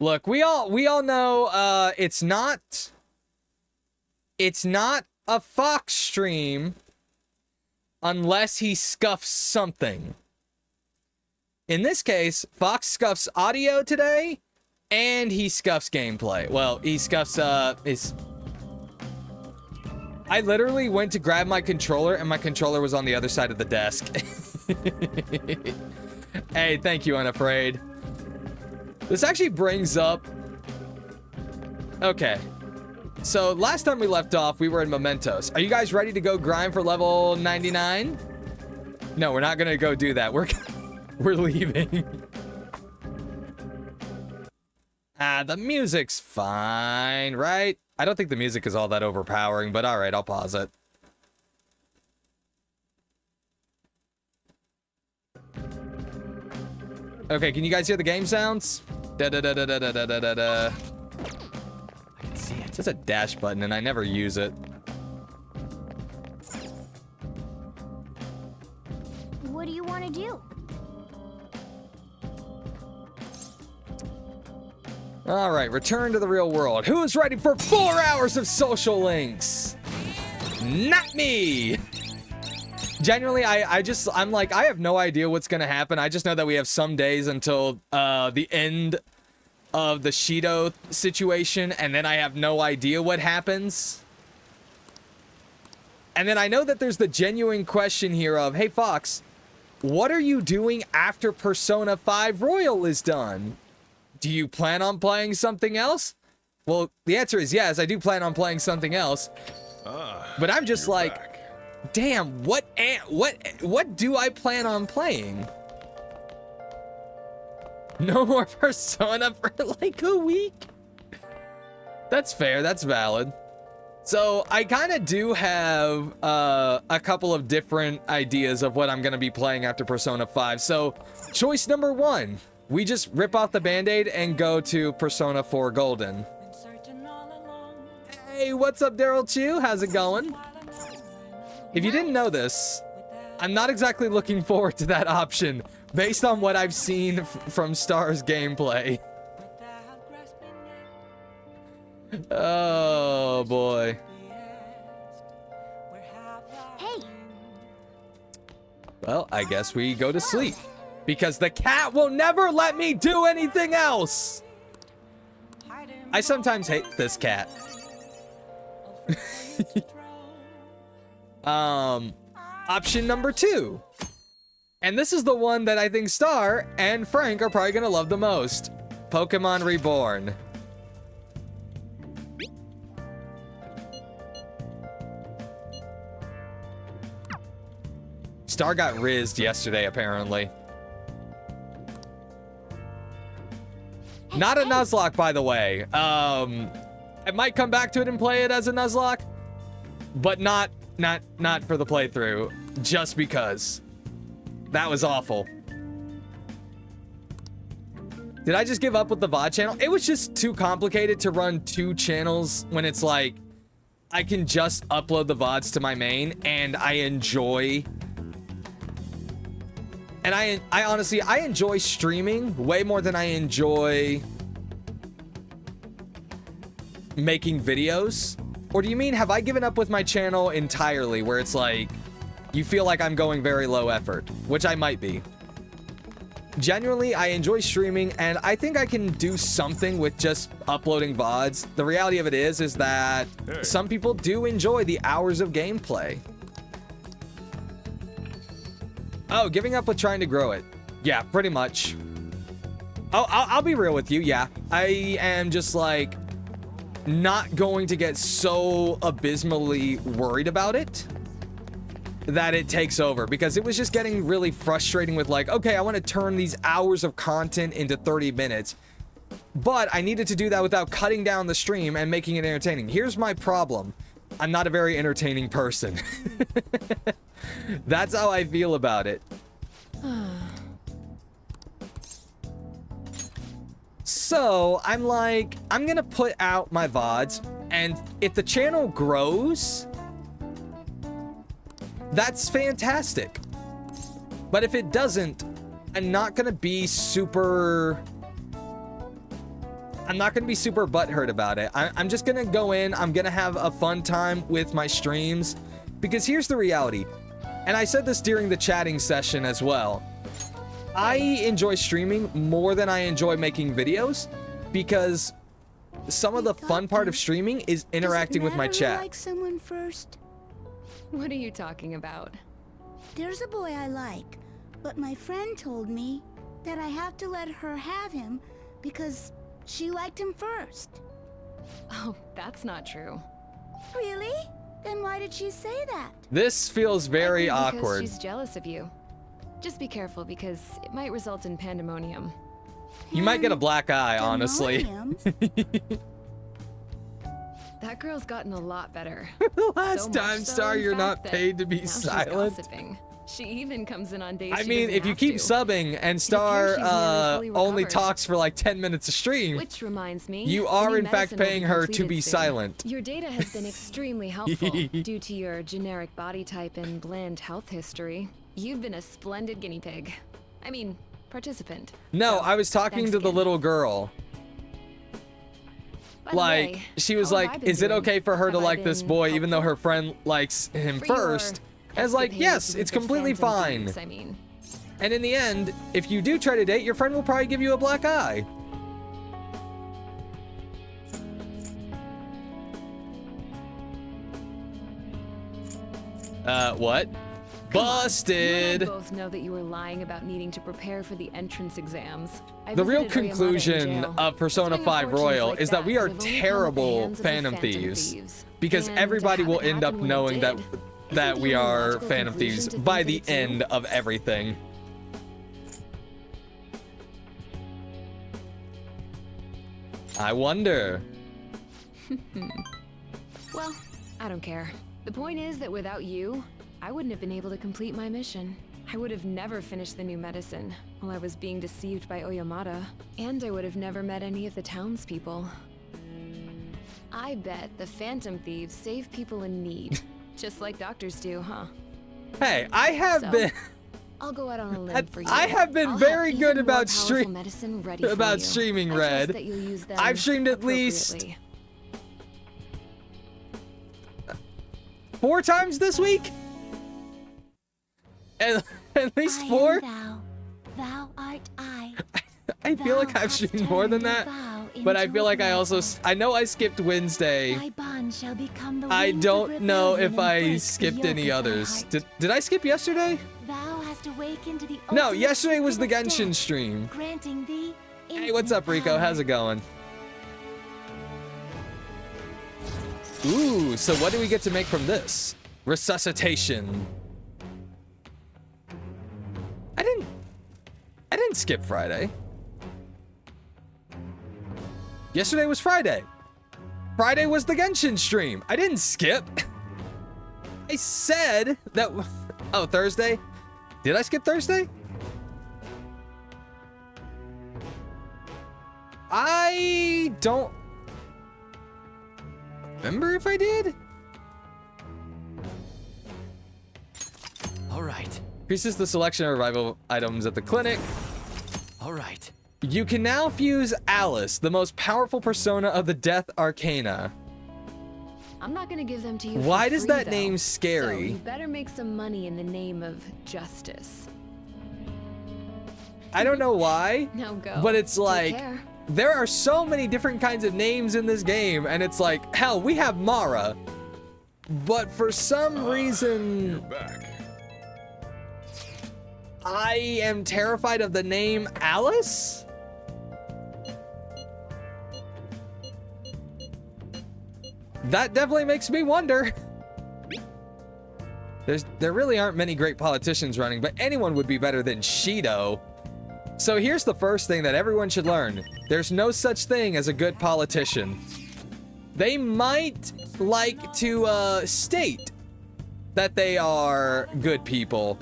Look, we all know it's not a Fox stream unless he scuffs something. In this case, Fox scuffs audio today, and he scuffs gameplay. Well, he scuffs his... I literally went to grab my controller, and my controller was on the other side of the desk. Hey, thank you, Unafraid. This actually brings up... Okay. So, last time we left off, we were in Mementos. Are you guys ready to go grind for level 99? No, we're not gonna go do that. We're leaving. The music's fine, right? I don't think the music is all that overpowering, but alright, I'll pause it. Okay, can you guys hear the game sounds? Da da da da da da da da da. I can see it. It's a dash button, and I never use it. What do you want to do? All right, return to the real world. Who is ready for 4 hours of social links? Not me. Genuinely, I'm like, I have no idea what's gonna happen. I just know that we have some days until the end of the Shido situation, and then I have no idea what happens. And then I know that there's the genuine question here of, hey Fox, what are you doing after Persona 5 Royal is done? Do you plan on playing something else? Well, the answer is yes, I do plan on playing something else. But I'm just like, back. Damn, what do I plan on playing? No more Persona for like a week? That's fair, that's valid. So I kind of do have a couple of different ideas of what I'm going to be playing after Persona 5. So choice number 1, we just rip off the band-aid and go to Persona 4 Golden. Hey, what's up, Daryl Chu? How's it going? If you didn't know this, I'm not exactly looking forward to that option based on what I've seen from Star's gameplay. Oh, boy. Hey. Well, I guess we go to sleep. Because the cat will never let me do anything else! I sometimes hate this cat. Option number 2. And this is the one that I think Star and Frank are probably gonna love the most. Pokemon Reborn. Star got rizzed yesterday, apparently. Not a Nuzlocke, by the way. I might come back to it and play it as a Nuzlocke, but not for the playthrough, just because. That was awful. Did I just give up with the VOD channel? It was just too complicated to run 2 channels when it's like, I can just upload the VODs to my main, and I enjoy... And I honestly, I enjoy streaming way more than I enjoy making videos. Or do you mean, have I given up with my channel entirely, where it's like, you feel like I'm going very low effort, which I might be. Genuinely, I enjoy streaming, and I think I can do something with just uploading VODs. The reality of it is that some people do enjoy the hours of gameplay. Oh, giving up with trying to grow it. Yeah, pretty much. Oh, I'll be real with you, yeah. I am just like not going to get so abysmally worried about it that it takes over, because it was just getting really frustrating with like, okay, I want to turn these hours of content into 30 minutes, but I needed to do that without cutting down the stream and making it entertaining. Here's my problem. I'm not a very entertaining person. That's how I feel about it. So I'm like, I'm gonna put out my VODs, and if the channel grows, that's fantastic. But if it doesn't, I'm not gonna be super I'm not gonna be super butthurt about it. I'm just gonna go in, I'm gonna have a fun time with my streams, because here's the reality, and I said this during the chatting session as well. I enjoy streaming more than I enjoy making videos, because some of the fun part of streaming is interacting with my chat. Like someone first? What are you talking about? There's a boy I like, but my friend told me that I have to let her have him because she liked him first. Oh, that's not true. Really? Then why did she say that? This feels very Likely because awkward. she's jealous of you. Just be careful because it might result in pandemonium. You might get a black eye, honestly. Pandemonium? That girl's gotten a lot better. The last So much time, so, Star, in you're fact, not that paid to be now she's silent. gossiping. She even comes in on days I she mean, doesn't if you have keep to. subbing and Star she's nearly fully only recovered. talks for like 10 minutes a stream, Which reminds me, you the are new in fact medicine will paying her to completed be soon. silent. Your data has been extremely helpful due to your generic body type and bland health history. You've been a splendid guinea pig. I mean, participant. No, So, I was talking thanks to the again. little girl. By the Like, way, she was how have I like, been is it doing? okay for her to Have I like this been boy even though her helpful? friend likes him For your first? I was like, escapades yes, with it's the completely phantom fine. thieves, I mean. And in the end, if you do try to date, your friend will probably give you a black eye. What? Busted! You and I both know that you were lying about needing to prepare for the entrance exams. I The real visited Oyamata in conclusion jail. of Persona Swing 5 fortunes Royal like is that we are have only come at the terrible hands of the Phantom Thieves. Because And everybody to will have it end up happen when it knowing that did, that isn't we the only are logical Phantom conclusion Thieves to think by that the it's you? end of everything. I wonder. Well, I don't care. The point is that without you, I wouldn't have been able to complete my mission. I would have never finished the new medicine while I was being deceived by Oyamata, and I would have never met any of the townspeople. I bet the Phantom Thieves save people in need, just like doctors do, huh? Hey, I have So, been I'll go out on a limb for you. I have been I'll very have good even more about powerful medicine ready about for you. streaming I trust Red. that you'll use them I've streamed at least appropriately. 4 times this week? At least I 4? am thou art I. I feel like I've streamed more than that, but I feel like I also I know I skipped Wednesday. Thy bond shall become the I wings of don't know rebellion if and I break the skipped yoke any of thy others. heart. Did I skip yesterday? Thou hast awakened to the No, ultimate yesterday was the secret of Genshin death, stream. granting thee Hey, what's up, infinite Rico? power. How's it going? Ooh, so what do we get to make from this? Resuscitation. I didn't skip Friday. Yesterday was Friday. Friday was the Genshin stream. I didn't skip. I said that. Oh, Thursday? Did I skip Thursday? I don't remember if I did. All right. Increases the selection of revival items at the clinic. All right. You can now fuse Alice, the most powerful persona of the Death Arcana. I'm not gonna give them to you. Why for does free, that though. name So scary? you better make some money in the name of justice. I don't know why, Now go. but it's Take like care. there are so many different kinds of names in this game, and it's like, hell, we have Mara, but for some reason, I am terrified of the name Alice. That definitely makes me wonder. There really aren't many great politicians running, but anyone would be better than Shido. So here's the first thing that everyone should learn. There's no such thing as a good politician. They might like to state that they are good people.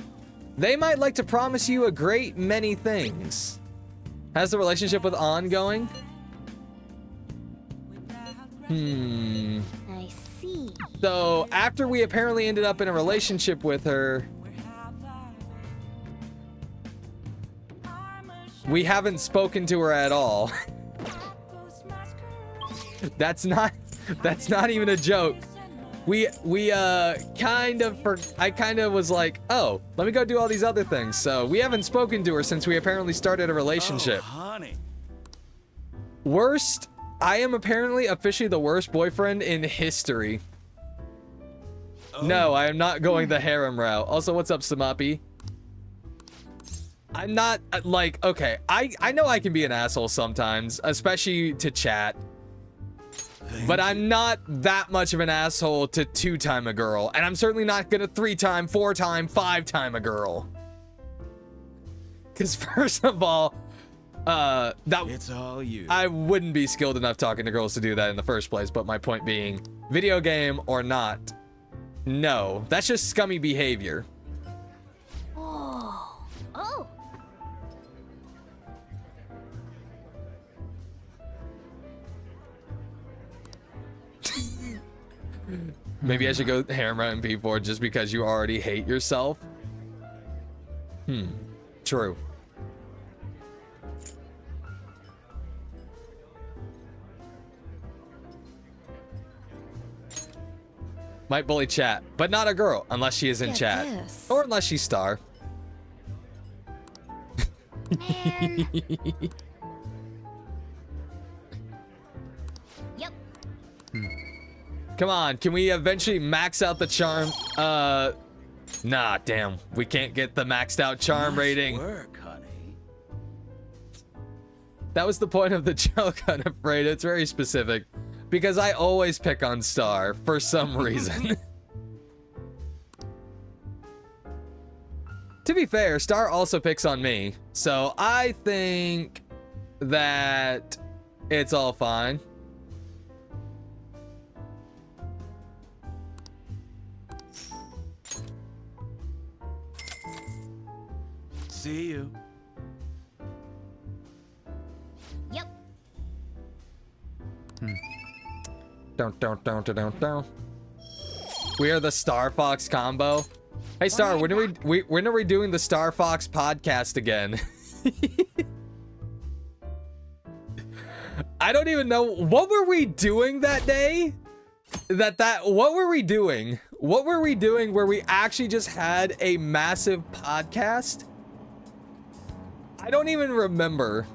They might like to promise you a great many things. How's the relationship with On going? I see. So after we apparently ended up in a relationship with her, we haven't spoken to her at all. That's not even a joke. I kind of was like, oh, let me go do all these other things. So we haven't spoken to her since we apparently started a relationship. Oh, honey. Worst, I am apparently officially the worst boyfriend in history. Oh. No, I am not going the harem route. Also, what's up, Samapi? I'm not, like, okay, I know I can be an asshole sometimes, especially to chat. But I'm not that much of an asshole to 2-time a girl. And I'm certainly not gonna 3-time, 4-time, 5-time a girl. Because first of all, It's all you. I wouldn't be skilled enough talking to girls to do that in the first place. But my point being, video game or not, no, that's just scummy behavior. Oh. Oh. Maybe I should go harem route in P4 just because you already hate yourself. True. Might bully chat, but not a girl unless she is in Get chat. this. Or unless she's star. Man. Yep. Come on, can we eventually max out the charm? Nah, damn. We can't get the maxed out charm Nice rating. work, honey. That was the point of the joke, I'm afraid. It's very specific. Because I always pick on Star for some reason. To be fair, Star also picks on me. So I think that it's all fine. See you. Yep. Don't. We are the Star Fox combo. Hey Star, when are we doing the Star Fox podcast again? I don't even know, what were we doing that day? What were we doing? What were we doing where we actually just had a massive podcast? I don't even remember.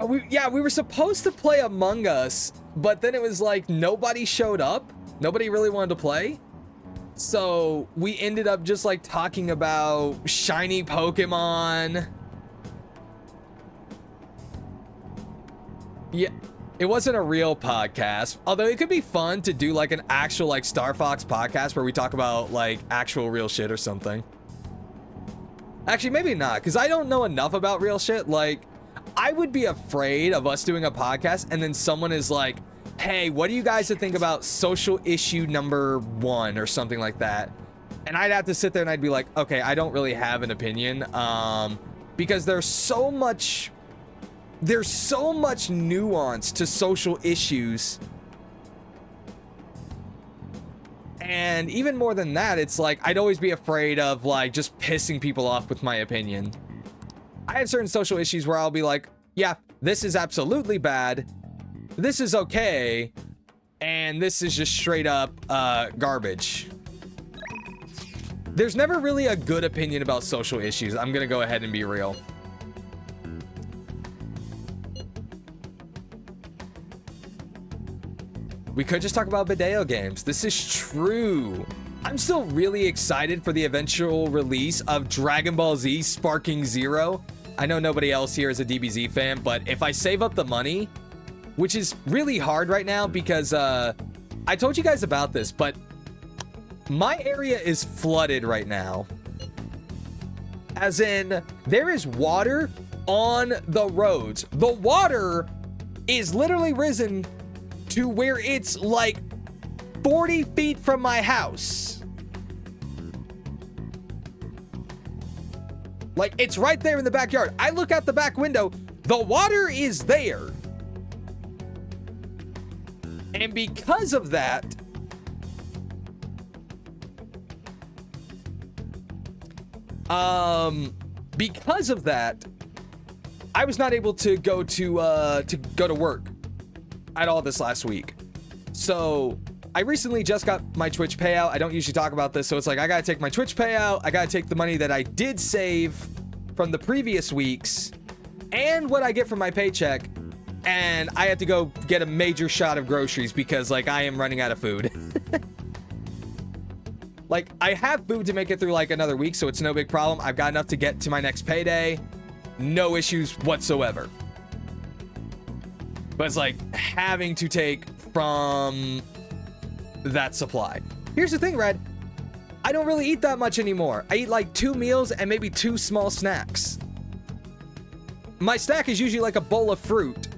We were supposed to play Among Us, but then it was like nobody showed up. Nobody really wanted to play. So we ended up just like talking about shiny Pokemon. Yeah, it wasn't a real podcast. Although it could be fun to do like an actual like Star Fox podcast where we talk about like actual real shit or something. Actually, maybe not, because I don't know enough about real shit. Like, I would be afraid of us doing a podcast and then someone is like, hey, what do you guys think about social issue number 1 or something like that? And I'd have to sit there and I'd be like, okay, I don't really have an opinion. Because there's so much nuance to social issues. And even more than that, it's like, I'd always be afraid of like just pissing people off with my opinion. I have certain social issues where I'll be like, yeah, this is absolutely bad. This is okay. And this is just straight up garbage. There's never really a good opinion about social issues. I'm gonna go ahead and be real. We could just talk about video games. This is true. I'm still really excited for the eventual release of Dragon Ball Z Sparking Zero. I know nobody else here is a DBZ fan, but if I save up the money, which is really hard right now because I told you guys about this, but my area is flooded right now. As in, there is water on the roads. The water is literally risen to where it's like 40 feet from my house. Like, it's right there in the backyard. I look out the back window, the water is there. And because of that, I was not able to go to work at all this last week. So I recently just got my Twitch payout. I don't usually talk about this, so it's like I gotta take my Twitch payout. I gotta take the money that I did save from the previous weeks and what I get from my paycheck, and I have to go get a major shot of groceries because like I am running out of food. Like I have food to make it through like another week, so it's no big problem. I've got enough to get to my next payday. No issues whatsoever. But it's like having to take from that supply. Here's the thing, Red. I don't really eat that much anymore. I eat like 2 meals and maybe 2 small snacks. My snack is usually like a bowl of fruit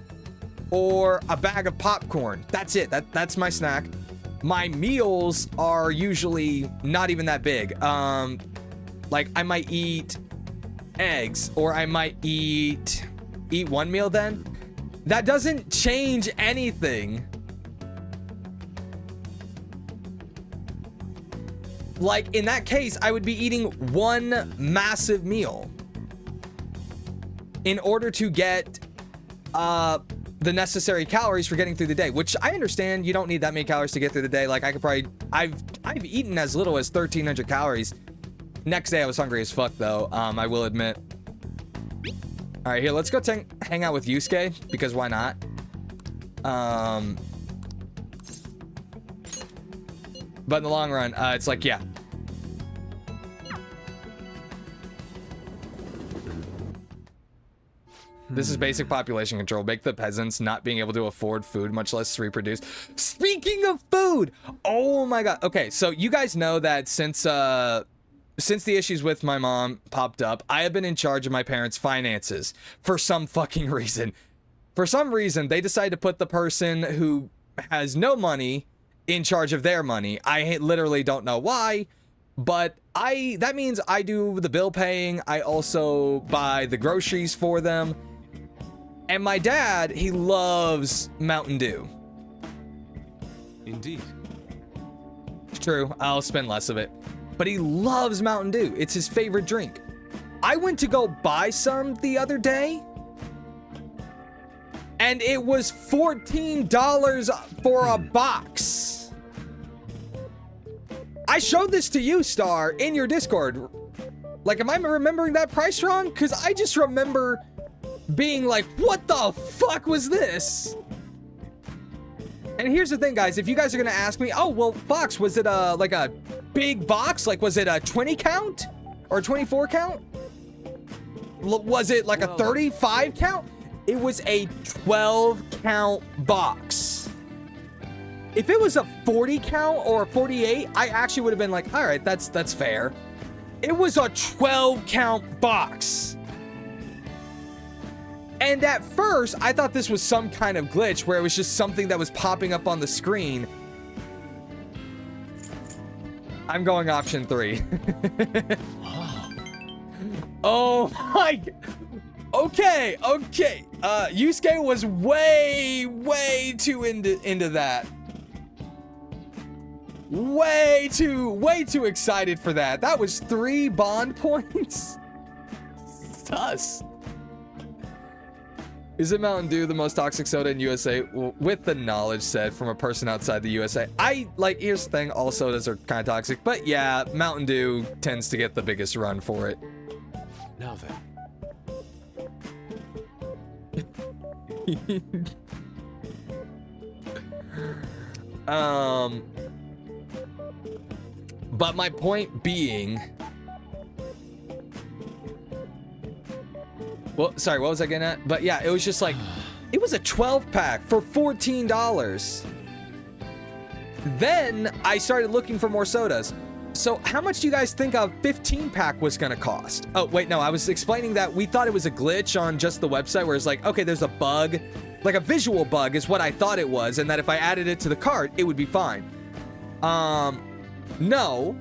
or a bag of popcorn. That's it. That's my snack. My meals are usually not even that big. Like I might eat eggs or I might eat 1 meal then. That doesn't change anything. Like in that case, I would be eating 1 massive meal in order to get the necessary calories for getting through the day, which I understand you don't need that many calories to get through the day. Like I could probably, I've eaten as little as 1,300 calories. Next day I was hungry as fuck though, I will admit. All right, here, let's go hang out with Yusuke, because why not? But in the long run, it's like, yeah. This is basic population control. Make the peasants not being able to afford food, much less reproduce. Speaking of food, oh my god. Okay, so you guys know that since the issues with my mom popped up, I have been in charge of my parents' finances for some fucking reason. For some reason, they decided to put the person who has no money in charge of their money. I literally don't know why, but that means I do the bill paying. I also buy the groceries for them. And my dad, he loves Mountain Dew. Indeed. It's true, I'll spend less of it. But he loves Mountain Dew. It's his favorite drink. I went to go buy some the other day, and it was $14 for a box. I showed this to you, Star, in your Discord. Like, am I remembering that price wrong? Because I just remember being like, what the fuck was this? And here's the thing, guys. If you guys are going to ask me, oh, well, box, was it like a big box? Like, was it a 20 count or a 24 count? Was it like a 35 count? It was a 12 count box. If it was a 40 count or a 48, I actually would have been like, all right, that's fair. It was a 12 count box. And at first, I thought this was some kind of glitch where it was just something that was popping up on the screen. I'm going option 3. Oh my. Okay. Yusuke was way too into that. Way too excited for that. That was 3 bond points. Sus. Is it Mountain Dew the most toxic soda in USA? Well, with the knowledge said from a person outside the USA. Here's the thing, all sodas are kind of toxic, but yeah, Mountain Dew tends to get the biggest run for it. Now then. But my point being, well, sorry, what was I getting at? But yeah, it was just like, it was a 12 pack for $14. Then I started looking for more sodas. So how much do you guys think a 15 pack was gonna cost? Oh, wait, no, I was explaining that we thought it was a glitch on just the website where it's like, okay, there's a bug, like a visual bug is what I thought it was, and that if I added it to the cart, it would be fine. No,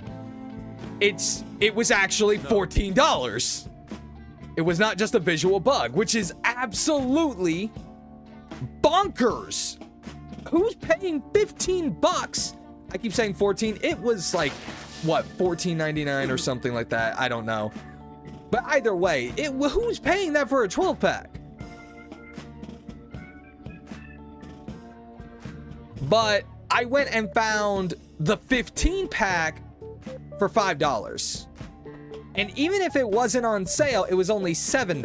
it was actually $14. It was not just a visual bug, which is absolutely bonkers. Who's paying 15 bucks? I keep saying 14. It was like, what, $14.99 or something like that. I don't know. But either way, who's paying that for a 12 pack? but I went and found the 15 pack for $5. And even if it wasn't on sale, it was only $7.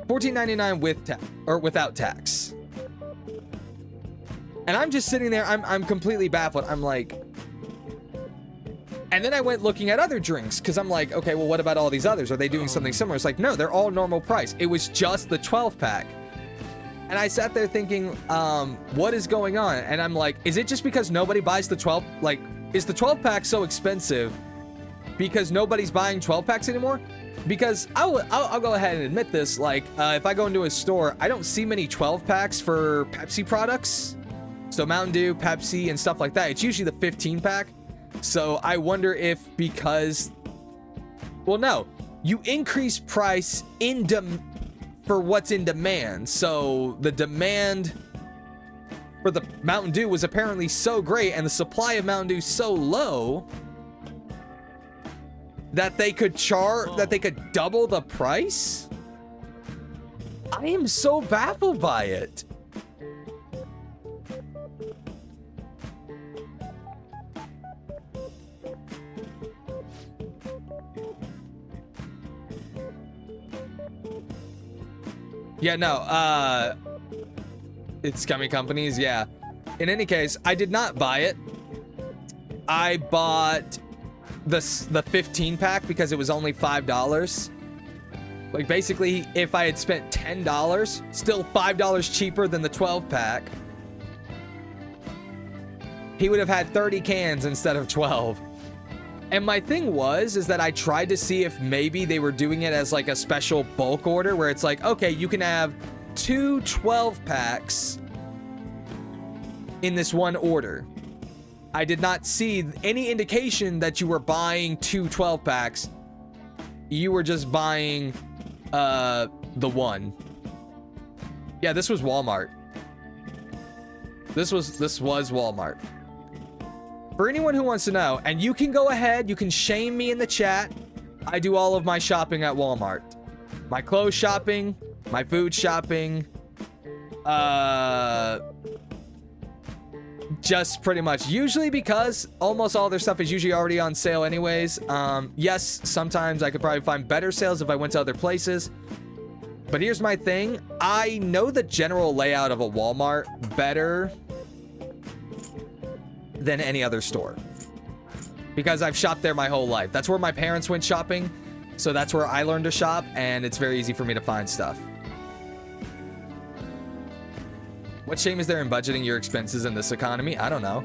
$14.99 with or without tax. And I'm just sitting there, I'm completely baffled. I'm like, and then I went looking at other drinks because I'm like, okay, well, what about all these others? Are they doing something similar? It's like, no, they're all normal price. It was just the 12 pack. And I sat there thinking, what is going on? And I'm like, is it just because nobody buys the 12? Like, is the 12 pack so expensive because nobody's buying 12 packs anymore? Because I'll go ahead and admit this. Like, if I go into a store, I don't see many 12 packs for Pepsi products. So Mountain Dew, Pepsi, and stuff like that. It's usually the 15 pack. So I wonder if because, well, no, you increase price for what's in demand. So the demand for the Mountain Dew was apparently so great and the supply of Mountain Dew so low that they could double the price. I am so baffled by it. Yeah, no, it's scummy companies, yeah. In any case, I did not buy it. I bought the 15 pack because it was only $5. Like, basically, if I had spent $10, still $5 cheaper than the 12 pack, he would have had 30 cans instead of 12. And my thing is that I tried to see if maybe they were doing it as like a special bulk order where it's like, okay, you can have 2 12 packs in this one order. I did not see any indication that you were buying 2 12 packs. You were just buying the one. Yeah, this was Walmart. This was Walmart. For anyone who wants to know, and you can go ahead, you can shame me in the chat. I do all of my shopping at Walmart. My clothes shopping, my food shopping, just pretty much. Usually because almost all their stuff is usually already on sale anyways. Yes, sometimes I could probably find better sales if I went to other places. But here's my thing. I know the general layout of a Walmart better than any other store because I've shopped there my whole life. That's where my parents went shopping, so that's where I learned to shop, and it's very easy for me to find stuff. What shame is there in budgeting your expenses in this economy? I don't know.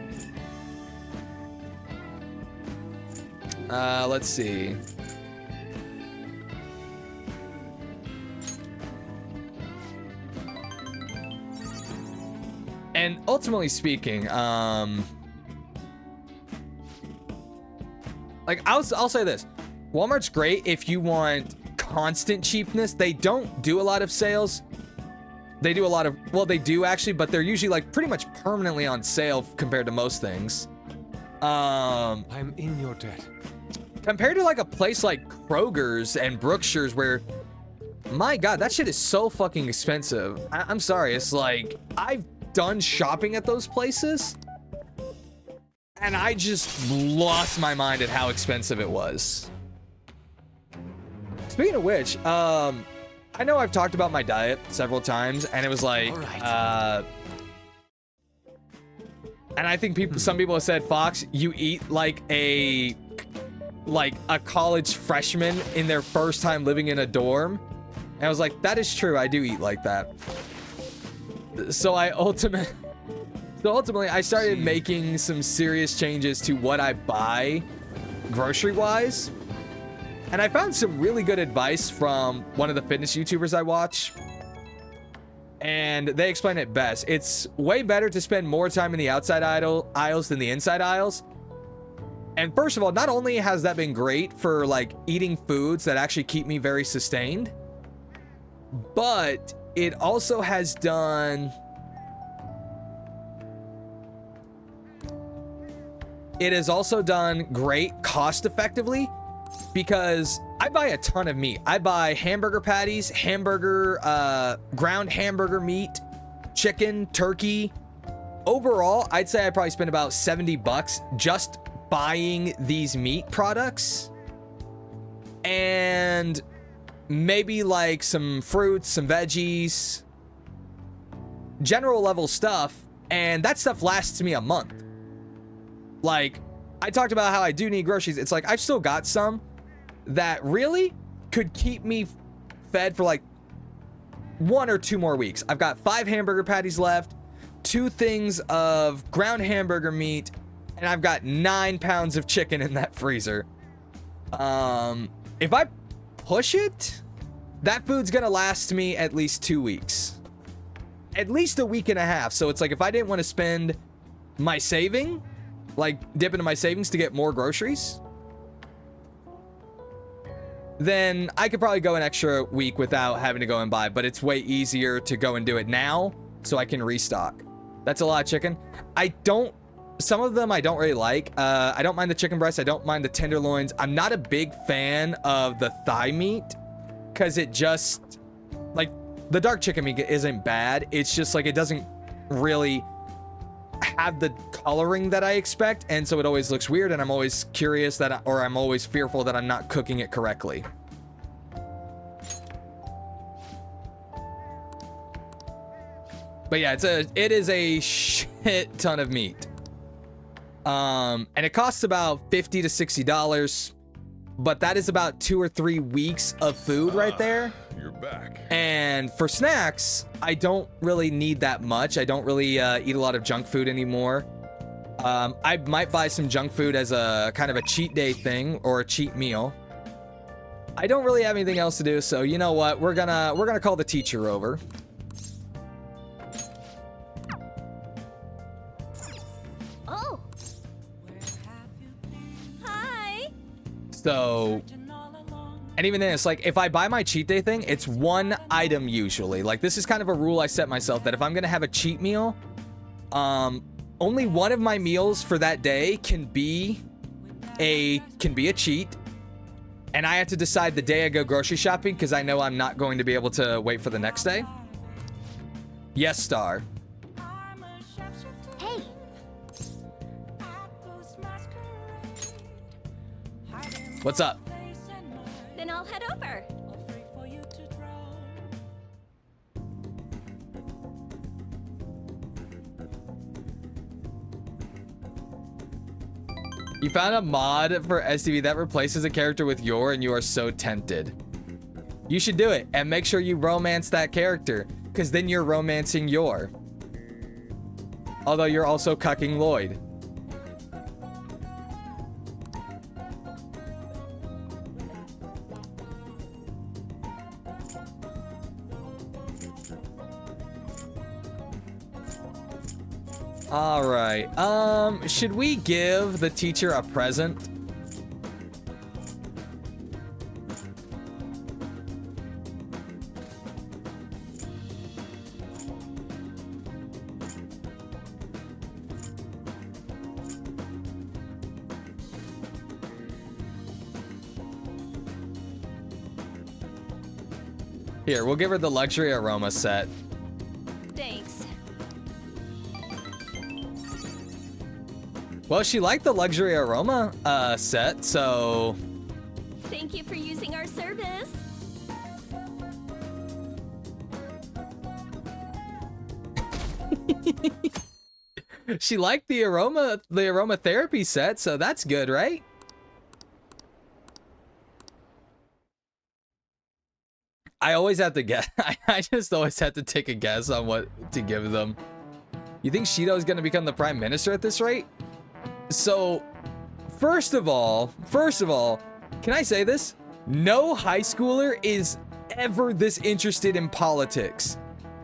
Let's see. And ultimately speaking, like, I'll say this. Walmart's great if you want constant cheapness. They don't do a lot of sales. They do a lot of, well, they do actually, but they're usually like pretty much permanently on sale compared to most things. I'm in your debt. Compared to like a place like Kroger's and Brookshire's where, my God, that shit is so fucking expensive. I'm sorry. It's like, I've done shopping at those places and I just lost my mind at how expensive it was. Speaking of which, I know I've talked about my diet several times and it was like, and I think some people have said, Fox, you eat like a college freshman in their first time living in a dorm. And I was like, that is true. I do eat like that. So ultimately, I started making some serious changes to what I buy grocery-wise. And I found some really good advice from one of the fitness YouTubers I watch. And they explain it best. It's way better to spend more time in the outside aisles than the inside aisles. And first of all, not only has that been great for like eating foods that actually keep me very sustained, but it also has done... It has also done great cost effectively because I buy a ton of meat. I buy hamburger patties, ground hamburger meat, chicken, turkey. Overall, I'd say I probably spend about $70 just buying these meat products. And maybe like some fruits, some veggies, general level stuff. And that stuff lasts me a month. Like, I talked about how I do need groceries. It's like, I've still got some that really could keep me fed for like 1 or 2 more weeks. I've got 5 hamburger patties left, 2 things of ground hamburger meat, and I've got 9 pounds of chicken in that freezer. If I push it, that food's gonna last me at least 2 weeks. At least a week and a half. So it's like, if I didn't want to spend my saving, like dip into my savings to get more groceries, then I could probably go an extra week without having to go and buy, but it's way easier to go and do it now so I can restock. That's a lot of chicken. Some of them I don't really like. I don't mind the chicken breast. I don't mind the tenderloins. I'm not a big fan of the thigh meat because it just, like, the dark chicken meat isn't bad. It's just like, it doesn't really have the coloring that I expect, and so it always looks weird, and I'm always curious or I'm always fearful that I'm not cooking it correctly. But yeah, it is a shit ton of meat. And it costs about $50 to $60, but that is about 2 or 3 weeks of food right there. You're back. And for snacks, I don't really need that much. I don't really eat a lot of junk food anymore. I might buy some junk food as a kind of a cheat day thing or a cheat meal. I don't really have anything else to do, so you know what? We're gonna call the teacher over. Oh. Hi. So, and even then, it's like, if I buy my cheat day thing, it's 1 item usually. Like, this is kind of a rule I set myself, that if I'm gonna have a cheat meal, only one of my meals for that day can be a cheat. And I have to decide the day I go grocery shopping, because I know I'm not going to be able to wait for the next day. Yes, Star. Hey. What's up? Then I'll head over. You found a mod for STV that replaces a character with your, and you are so tempted. You should do it, and make sure you romance that character, because then you're romancing your. Although you're also cucking Lloyd. All right. Should we give the teacher a present? Here, we'll give her the luxury aroma set. Thanks. Well, she liked the luxury aroma set, so... Thank you for using our service. She liked the aromatherapy set, so that's good, right? I always have to guess. I just always have to take a guess on what to give them. You think Shido is going to become the prime minister at this rate? So, first of all, can I say this? No high schooler is ever this interested in politics.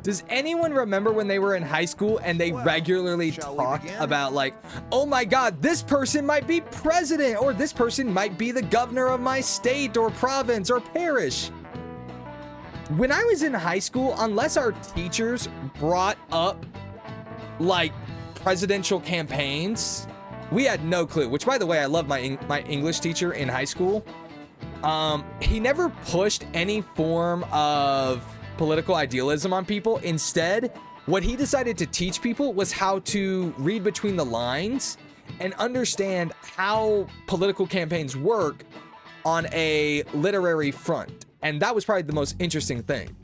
Does anyone remember when they were in high school and they regularly talked about, like, oh my god, this person might be president, or this person might be the governor of my state or province or parish? When I was in high school, unless our teachers brought up, like, presidential campaigns, we had no clue. Which, by the way, I love my English teacher in high school. he never pushed any form of political idealism on people. Instead, what he decided to teach people was how to read between the lines and understand how political campaigns work on a literary front. And that was probably the most interesting thing.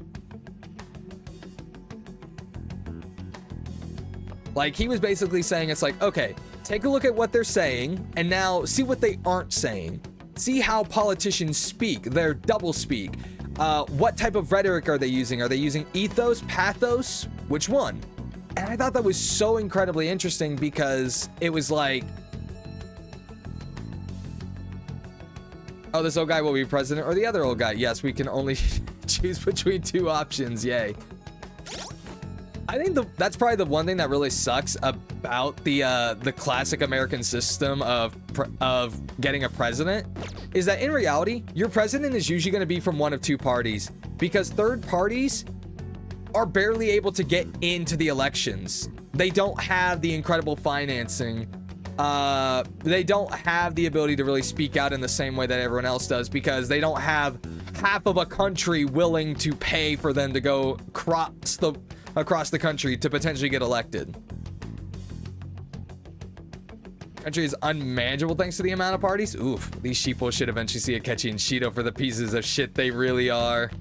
Like, he was basically saying, it's like, okay, take a look at what they're saying and now see what they aren't saying. See how politicians speak, their double speak. What type of rhetoric are they using? Are they using ethos, pathos? Which one? And I thought that was so incredibly interesting because it was like, oh, this old guy will be president or the other old guy. Yes, we can only choose between two options. Yay. I think that's probably the one thing that really sucks about the classic American system of getting a president is that in reality, your president is usually going to be from one of two parties because third parties are barely able to get into the elections. They don't have the incredible financing. They don't have the ability to really speak out in the same way that everyone else does because they don't have half of a country willing to pay for them to go across the country to potentially get elected. Country is unmanageable thanks to the amount of parties. Oof, these sheeple should eventually see Akechi and Shido for the pieces of shit they really are.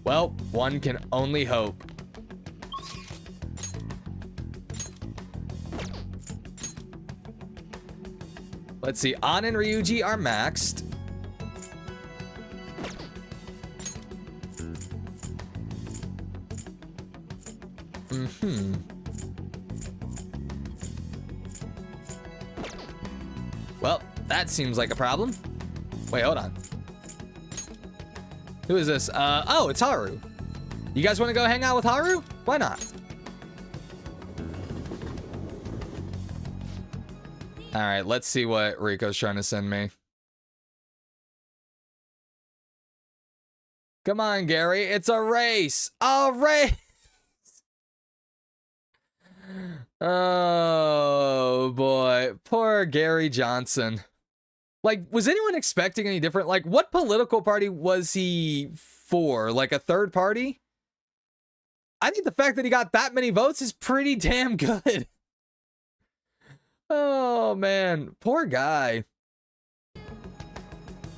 Well, one can only hope. Let's see, An and Ryuji are maxed. Well, that seems like a problem. Wait, hold on. Who is this? Oh, it's Haru. You guys want to go hang out with Haru? Why not? All right, let's see what Rico's trying to send me. Come on, Gary. It's a race. A race. Oh, boy. Poor Gary Johnson. Like, was anyone expecting any different? Like, what political party was he for? Like, a third party? I think the fact that he got that many votes is pretty damn good. Oh, man. Poor guy.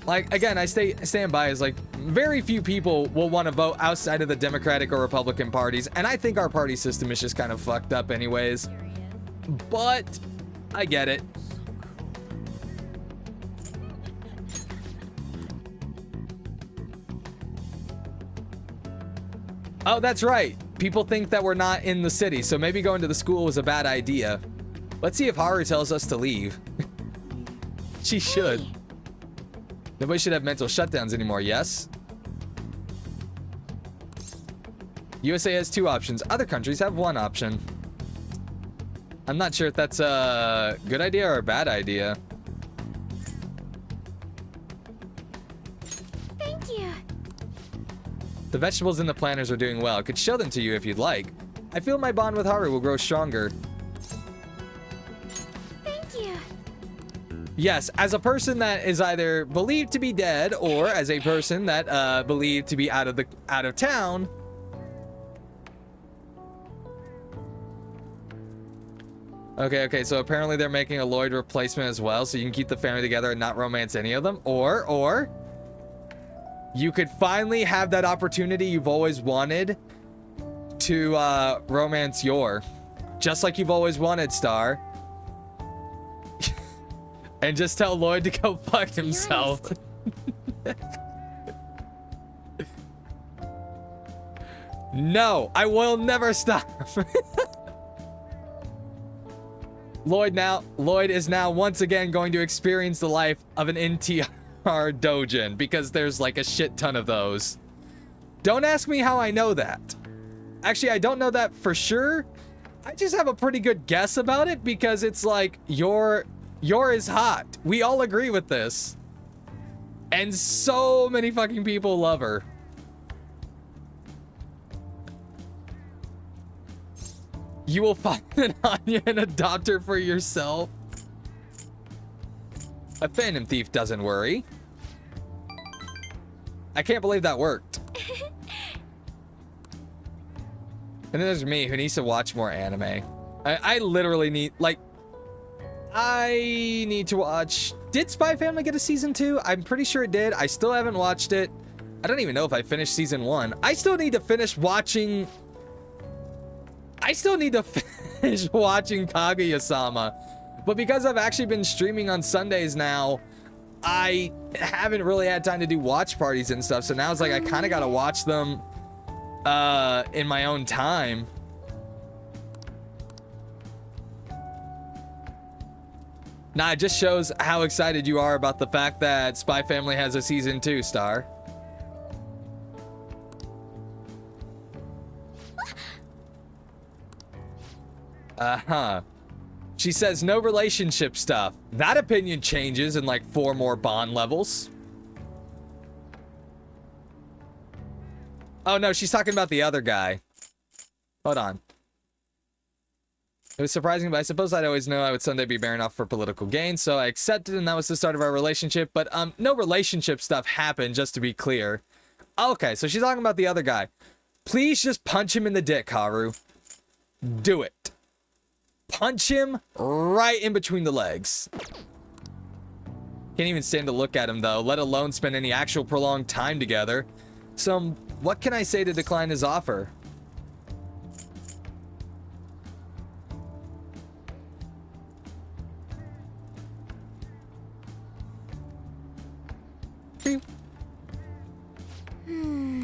Like, again, I stand by is like, very few people will want to vote outside of the Democratic or Republican parties. And I think our party system is just kind of fucked up anyways. But I get it. Oh, that's right. People think that we're not in the city, so maybe going to the school was a bad idea. Let's see if Haru tells us to leave. She should. Nobody should have mental shutdowns anymore, yes? USA has 2 options. Other countries have 1 option. I'm not sure if that's a good idea or a bad idea. Thank you. The vegetables in the planters are doing well. I could show them to you if you'd like. I feel my bond with Haru will grow stronger. Thank you. Yes, as a person that is either believed to be dead or as a person that believed to be out of town. Okay, so apparently they're making a Lloyd replacement as well, so you can keep the family together and not romance any of them. Or you could finally have that opportunity you've always wanted to romance Yor. Just like you've always wanted, Star. And just tell Lloyd to go fuck himself. No, I will never stop. Lloyd is now once again going to experience the life of an NTR Dojin because there's like a shit ton of those. Don't ask me how I know that. Actually, I don't know that for sure. I just have a pretty good guess about it because it's like Yor is hot. We all agree with this. And so many fucking people love her. You will find an Anya and adopt her for yourself. A Phantom Thief doesn't worry. I can't believe that worked. And then there's me, who needs to watch more anime. I literally need, like, I need to watch... Did Spy Family get a season 2? I'm pretty sure it did. I still haven't watched it. I don't even know if I finished season 1. I still need to finish watching... I still need to finish watching Kaguya-sama. But because I've actually been streaming on Sundays now, I haven't really had time to do watch parties and stuff. So now it's like I kind of got to watch them in my own time. Nah, it just shows how excited you are about the fact that Spy Family has a season 2, Star. Uh-huh. She says no relationship stuff. That opinion changes in like 4 more bond levels. Oh no, she's talking about the other guy. Hold on. It was surprising, but I suppose I'd always know I would someday be bearing off for political gain, so I accepted, and that was the start of our relationship. But no relationship stuff happened, just to be clear. Okay, so she's talking about the other guy. Please just punch him in the dick, Haru. Do it. Punch him right in between the legs. Can't even stand to look at him, though, let alone spend any actual prolonged time together. So, what can I say to decline his offer?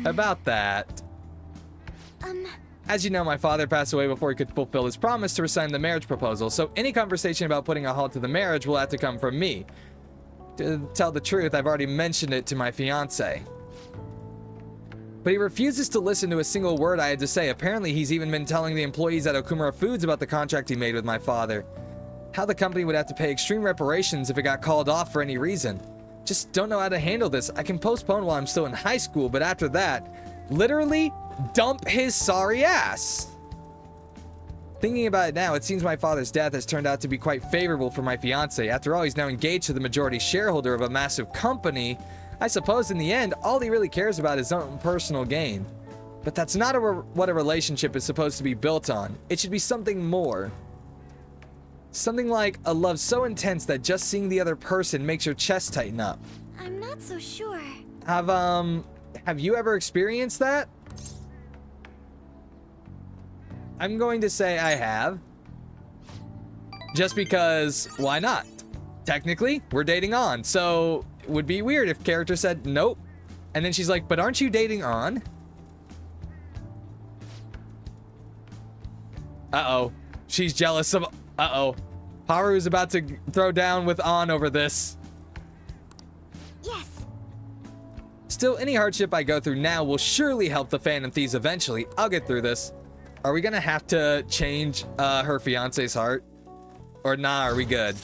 About that. As you know, my father passed away before he could fulfill his promise to rescind the marriage proposal, so any conversation about putting a halt to the marriage will have to come from me. To tell the truth, I've already mentioned it to my fiance. But he refuses to listen to a single word I had to say. Apparently, he's even been telling the employees at Okumura Foods about the contract he made with my father. How the company would have to pay extreme reparations if it got called off for any reason. Just don't know how to handle this. I can postpone while I'm still in high school, but after that, literally dump his sorry ass. Thinking about it now, it seems my father's death has turned out to be quite favorable for my fiance. After all, he's now engaged to the majority shareholder of a massive company. I suppose in the end, all he really cares about is his own personal gain. But that's not what a relationship is supposed to be built on. It should be something more. Something like a love so intense that just seeing the other person makes your chest tighten up. I'm not so sure. Have you ever experienced that? I'm going to say I have. Just because, why not? Technically, we're dating on, so it would be weird if character said nope. And then she's like, but aren't you dating on? Uh-oh. She's jealous of... Uh-oh. Haru's about to throw down with on over this. Yes. Still, any hardship I go through now will surely help the Phantom Thieves eventually. I'll get through this. Are we gonna have to change her fiance's heart? Or nah, are we good?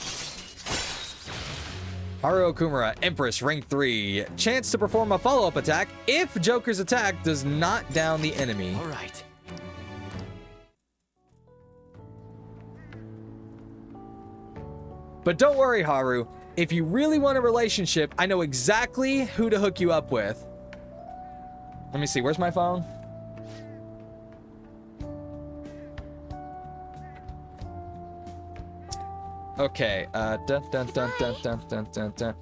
Haru Okumura, Empress, rank 3. Chance to perform a follow-up attack if Joker's attack does not down the enemy. All right. But don't worry, Haru. If you really want a relationship, I know exactly who to hook you up with. Let me see. Where's my phone? Okay. Dun, dun, dun, dun, dun, dun, dun, dun.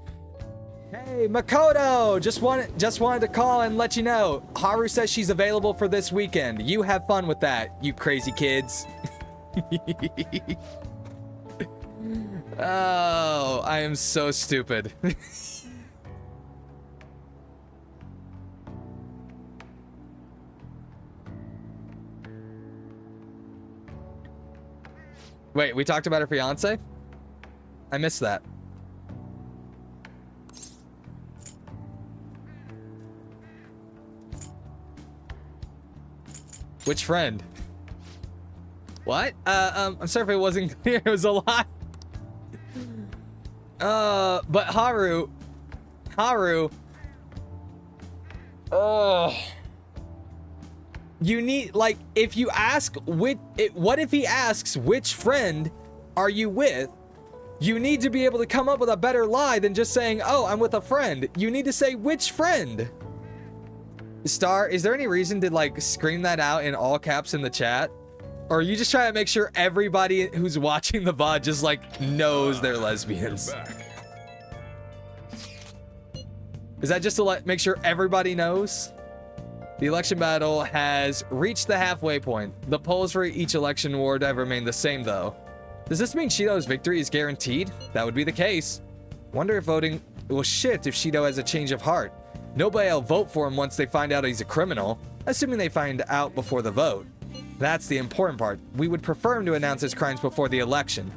Hey, Makoto! Just wanted to call and let you know. Haru says she's available for this weekend. You have fun with that, you crazy kids. Oh, I am so stupid. Wait, we talked about her fiance? I missed that. Which friend? What? I'm sorry if it wasn't clear. It was a lot. But Haru, you need, like, if you ask what if he asks which friend are you with, you need to be able to come up with a better lie than just saying, oh, I'm with a friend. You need to say which friend. Star, is there any reason to like scream that out in all caps in the chat? Or are you just trying to make sure everybody who's watching the VOD just like knows they're lesbians? Is that just to make sure everybody knows? The election battle has reached the halfway point. The polls for each election ward have remained the same though. Does this mean Shido's victory is guaranteed? That would be the case. Wonder if voting will shift if Shido has a change of heart. Nobody will vote for him once they find out he's a criminal, assuming they find out before the vote. That's the important part. We would prefer him to announce his crimes before the election.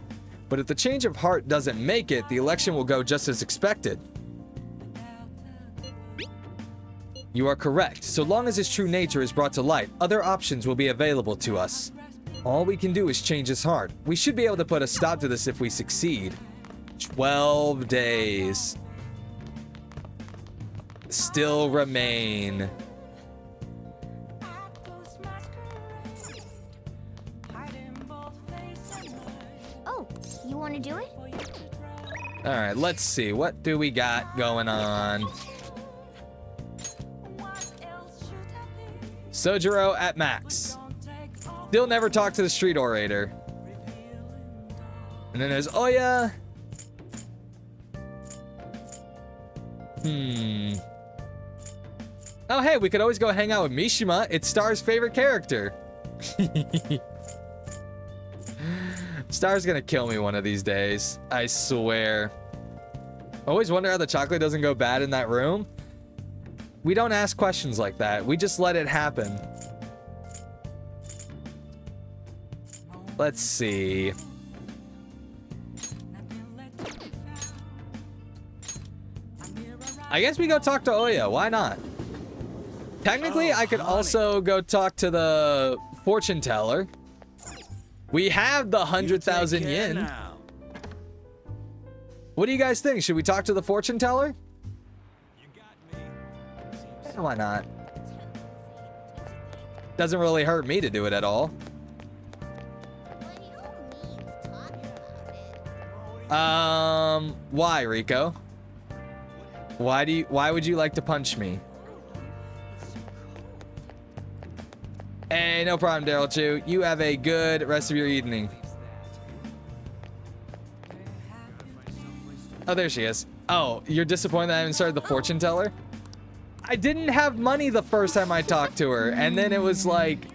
But if the change of heart doesn't make it, the election will go just as expected. You are correct. So long as his true nature is brought to light, other options will be available to us. All we can do is change his heart. We should be able to put a stop to this if we succeed. 12 days. Still remain. Oh, you want to do it? All right, let's see. What do we got going on? Sojiro at max. Still never talked to the street orator. And then there's Oya. Oh, hey, we could always go hang out with Mishima. It's Star's favorite character. Star's gonna kill me one of these days. I swear. Always wonder how the chocolate doesn't go bad in that room. We don't ask questions like that. We just let it happen. Let's see. I guess we go talk to Oya. Why not? Technically, I could also go talk to the fortune teller. We have the 100,000 yen. Now. What do you guys think? Should we talk to the fortune teller? Why not? Doesn't really hurt me to do it at all. Why, Rico? Why would you like to punch me? Hey, no problem, Daryl Chu. You have a good rest of your evening. Oh, there she is. Oh, you're disappointed that I haven't started the fortune teller? I didn't have money the first time I talked to her, and then it was like,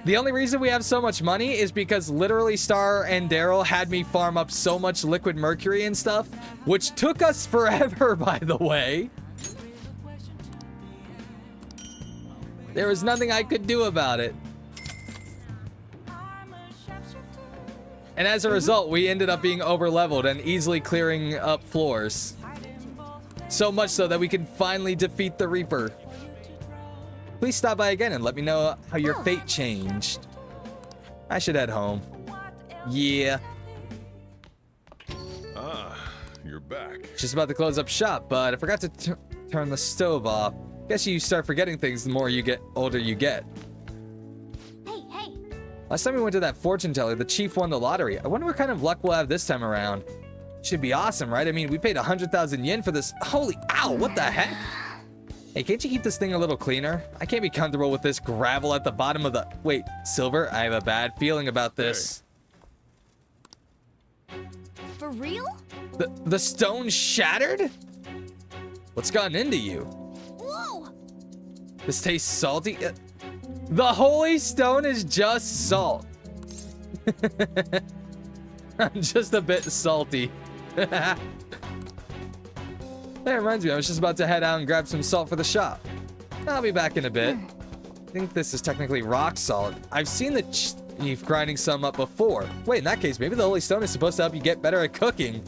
the only reason we have so much money is because literally Star and Daryl had me farm up so much liquid mercury and stuff, which took us forever, by the way. There was nothing I could do about it. And as a result, we ended up being over-leveled and easily clearing up floors. So much so that we can finally defeat the Reaper. Please stop by again and let me know how your fate changed. I should head home. Yeah. Ah, you're back. Just about to close up shop, but I forgot to turn the stove off. Guess you start forgetting things the more you get older you get. Hey. Last time we went to that fortune teller, the chief won the lottery. I wonder what kind of luck we'll have this time around. Should be awesome, right? I mean, we paid 100,000 yen for this. Holy, ow, what the heck? Hey, can't you keep this thing a little cleaner? I can't be comfortable with this gravel at the bottom of the... Wait, Silver, I have a bad feeling about this. For real? The stone shattered? What's gotten into you? Whoa! This tastes salty. The holy stone is just salt. I'm just a bit salty. That reminds me, I was just about to head out and grab some salt for the shop. I'll be back in a bit. I think this is technically rock salt. I've seen the chief grinding some up before. Wait, in that case, maybe the holy stone is supposed to help you get better at cooking.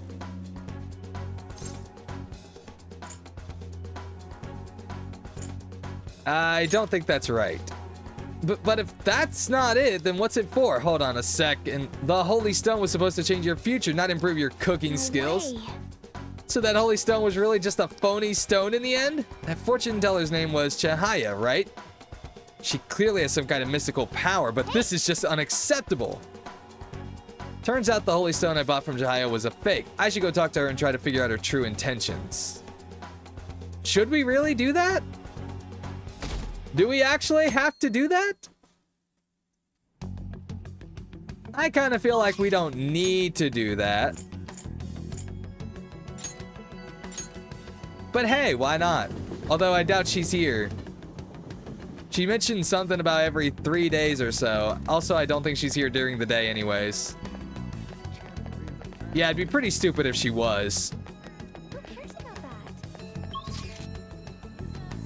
I don't think that's right. But if that's not it, then what's it for? Hold on a second. The holy stone was supposed to change your future, not improve your cooking skills. Way. So that holy stone was really just a phony stone in the end? That fortune teller's name was Chihaya, right? She clearly has some kind of mystical power, but this is just unacceptable. Turns out the holy stone I bought from Chihaya was a fake. I should go talk to her and try to figure out her true intentions. Should we really do that? Do we actually have to do that? I kind of feel like we don't need to do that. But hey, why not? Although I doubt she's here. She mentioned something about every 3 days or so. Also, I don't think she's here during the day anyways. Yeah, it'd be pretty stupid if she was. Who cares about that?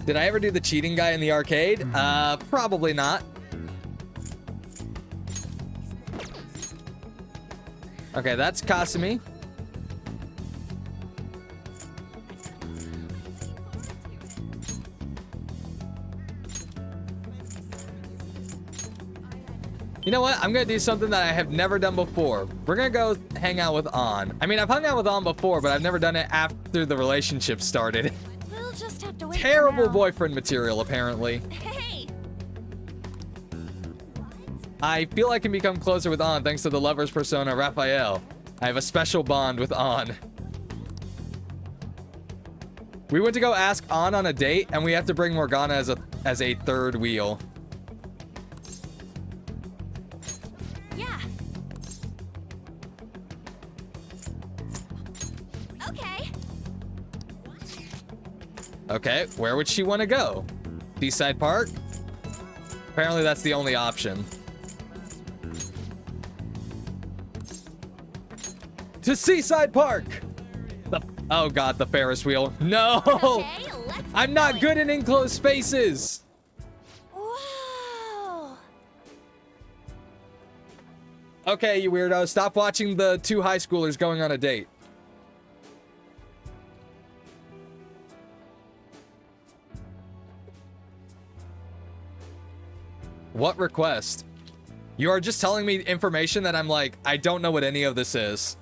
Did I ever do the cheating guy in the arcade? Probably not. Okay, that's Kasumi. You know what? I'm gonna do something that I have never done before. We're gonna go hang out with An. I mean, I've hung out with An before, but I've never done it after the relationship started. We'll just have to wait. Terrible boyfriend material, apparently. Hey. I feel I can become closer with An thanks to the lover's persona, Raphael. I have a special bond with An. We went to go ask An on a date, and we have to bring Morgana as a third wheel. Yeah. Okay. Okay, where would she want to go? Seaside Park? Apparently that's the only option. To Seaside Park! Oh god, the Ferris wheel. No! Okay, let's I'm get not going. good in enclosed spaces! Whoa. Okay, you weirdo, stop watching the two high schoolers going on a date. What request? You are just telling me information that I'm like, I don't know what any of this is.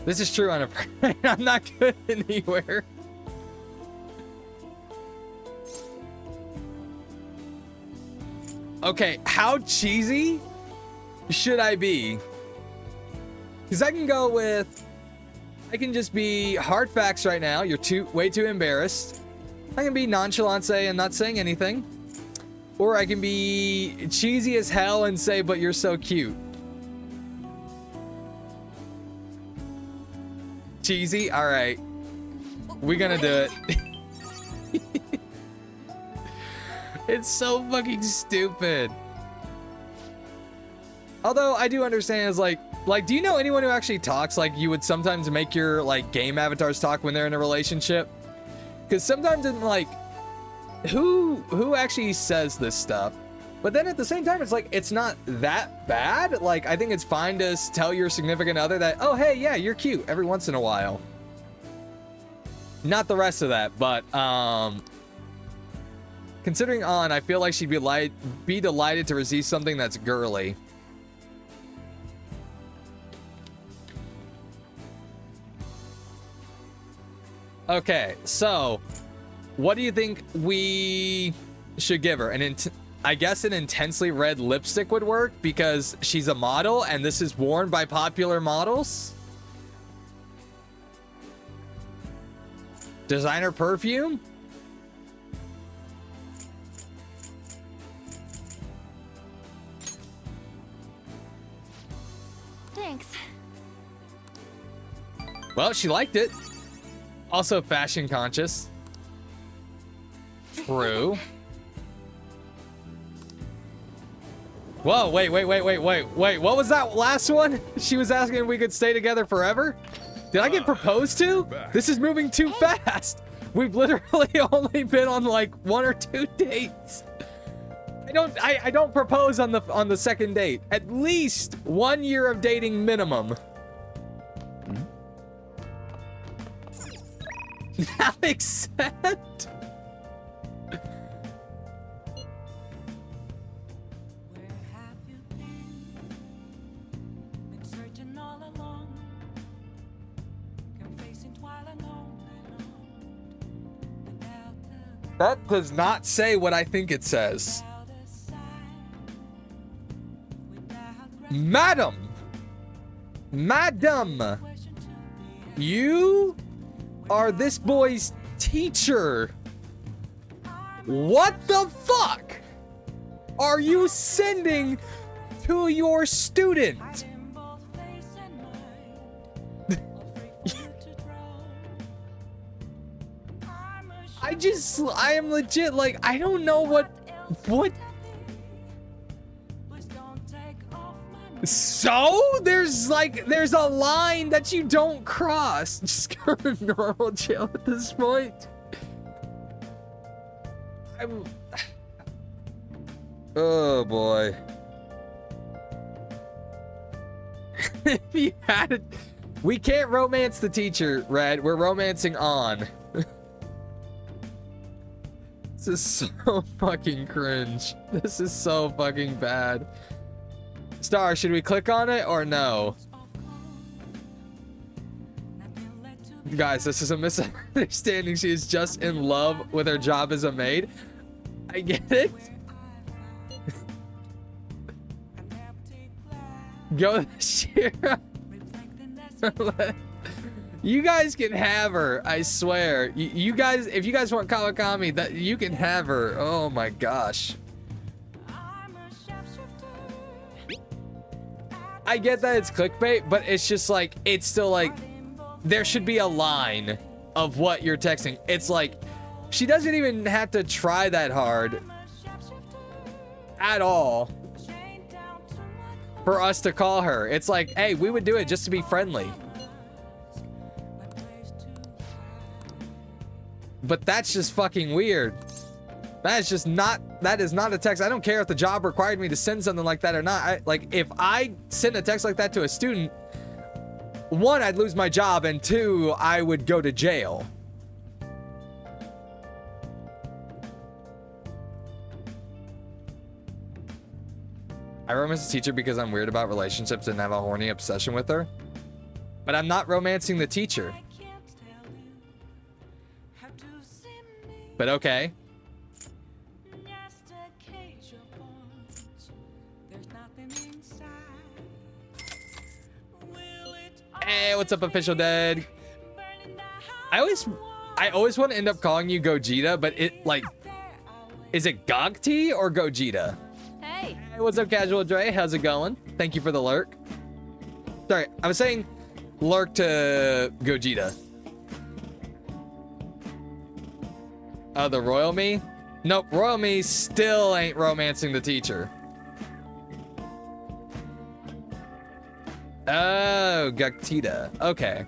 This is true, I'm afraid. I'm not good anywhere. Okay, how cheesy should I be? Because I can go with... I can just be hard facts right now. You're way too embarrassed. I can be nonchalant, say, and not saying anything. Or I can be cheesy as hell and say, but you're so cute. Cheesy? All right. We're gonna do it. It's so fucking stupid. Although I do understand is like, do you know anyone who actually talks like you would sometimes make your like game avatars talk when they're in a relationship? Because sometimes in like, who actually says this stuff? But then at the same time, it's like, it's not that bad. Like, I think it's fine to tell your significant other that, oh, hey, yeah, you're cute every once in a while. Not the rest of that, but, considering An, I feel like she'd be delighted to receive something that's girly. Okay, so what do you think we should give her? I guess an intensely red lipstick would work because she's a model and this is worn by popular models. Designer perfume? Thanks. Well, she liked it. Also fashion conscious. True. Whoa, wait. What was that last one? She was asking if we could stay together forever? Did I get proposed to? This is moving too fast. We've literally only been on like 1 or 2 dates. I don't propose on the second date. At least 1 year of dating minimum. Accept. That does not say what I think it says. Madam. You are this boy's teacher. What the fuck are you sending to your student? I am legit like, I don't know what. So there's a line that you don't cross. Just go to normal jail at this point. Oh boy. If you had it, we can't romance the teacher, Red. We're romancing on. This is so fucking cringe. This is so fucking bad. Star, should we click on it or no? Guys, this is a misunderstanding. She is just in love with her job as a maid. I get it. Go Shira. You guys can have her, I swear. You guys, if you guys want Kawakami, that you can have her. Oh my gosh. I get that it's clickbait, but it's just like, it's still like, there should be a line of what you're texting. It's like, she doesn't even have to try that hard at all for us to call her. It's like, hey, we would do it just to be friendly. But that's just fucking weird. That is not a text. I don't care if the job required me to send something like that or not. Like, if I send a text like that to a student, one, I'd lose my job, and two, I would go to jail. I romance the teacher because I'm weird about relationships and have a horny obsession with her. But I'm not romancing the teacher. But okay. Hey, what's up, Official Dead? I always want to end up calling you Gogeta, but it, like, is it Gogti or Gogeta? Hey. Hey, what's up, Casual Dre? How's it going? Thank you for the lurk. Sorry, I was saying lurk to Gogeta. The Royal Me? Nope, Royal Me still ain't romancing the teacher. Oh, Gogeta. Okay.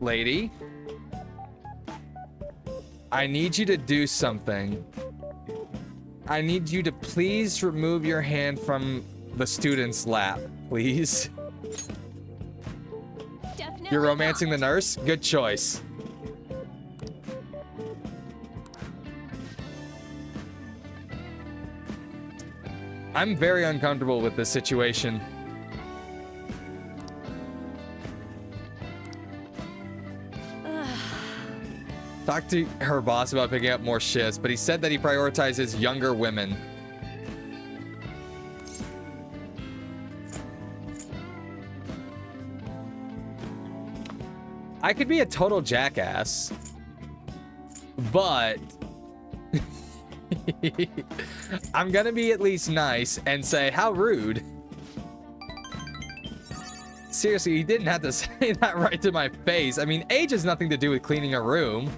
Lady, I need you to do something. I need you to please remove your hand from the student's lap, please. Definitely You're romancing the nurse? Good choice. I'm very uncomfortable with this situation. Talked to her boss about picking up more shifts, but he said that he prioritizes younger women. I could be a total jackass, but I'm gonna be at least nice and say, how rude. Seriously, he didn't have to say that right to my face. I mean, age has nothing to do with cleaning a room.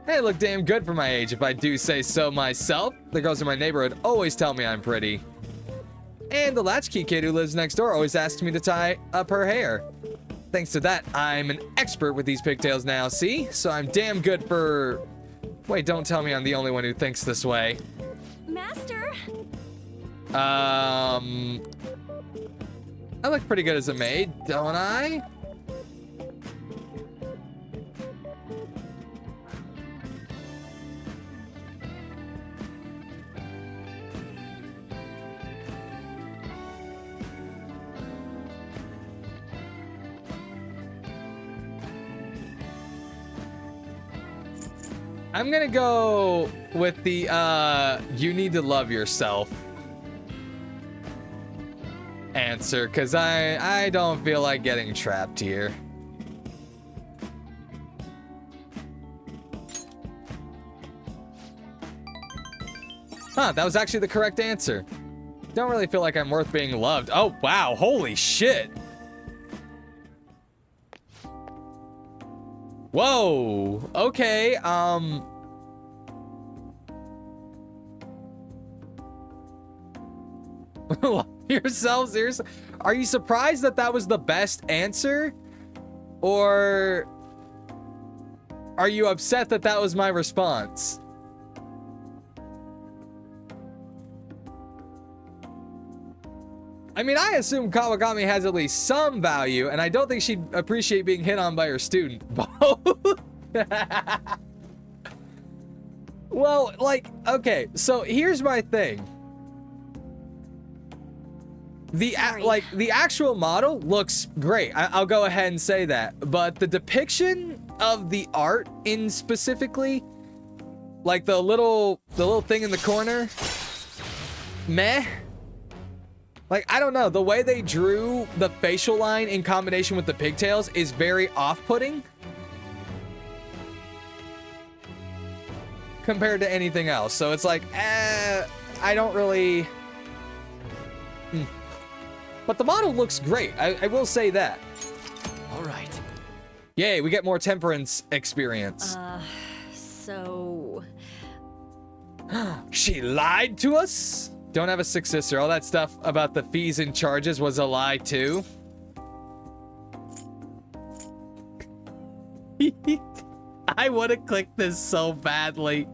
Hey, look damn good for my age, if I do say so myself. The girls in my neighborhood always tell me I'm pretty. And the latchkey kid who lives next door always asks me to tie up her hair. Thanks to that, I'm an expert with these pigtails now, see? So I'm damn good for... Wait, don't tell me I'm the only one who thinks this way. Master. I look pretty good as a maid, don't I? I'm gonna go with the you need to love yourself answer, because I don't feel like getting trapped here. Huh, that was actually the correct answer. Don't really feel like I'm worth being loved. Oh, wow. Holy shit. Whoa. Okay, yourselves, are you surprised that that was the best answer? Or are you upset that that was my response? I mean, I assume Kawakami has at least some value, and I don't think she'd appreciate being hit on by her student. Well, like, okay, so here's my thing. The actual model looks great. I'll go ahead and say that. But the depiction of the art in specifically, like the little thing in the corner, meh. Like, I don't know, the way they drew the facial line in combination with the pigtails is very off-putting compared to anything else. So it's like, I don't really... But the model looks great. I will say that. All right. Yay, we get more temperance experience. So... She lied to us? Don't have a sick sister. All that stuff about the fees and charges was a lie too. I want to click this so badly.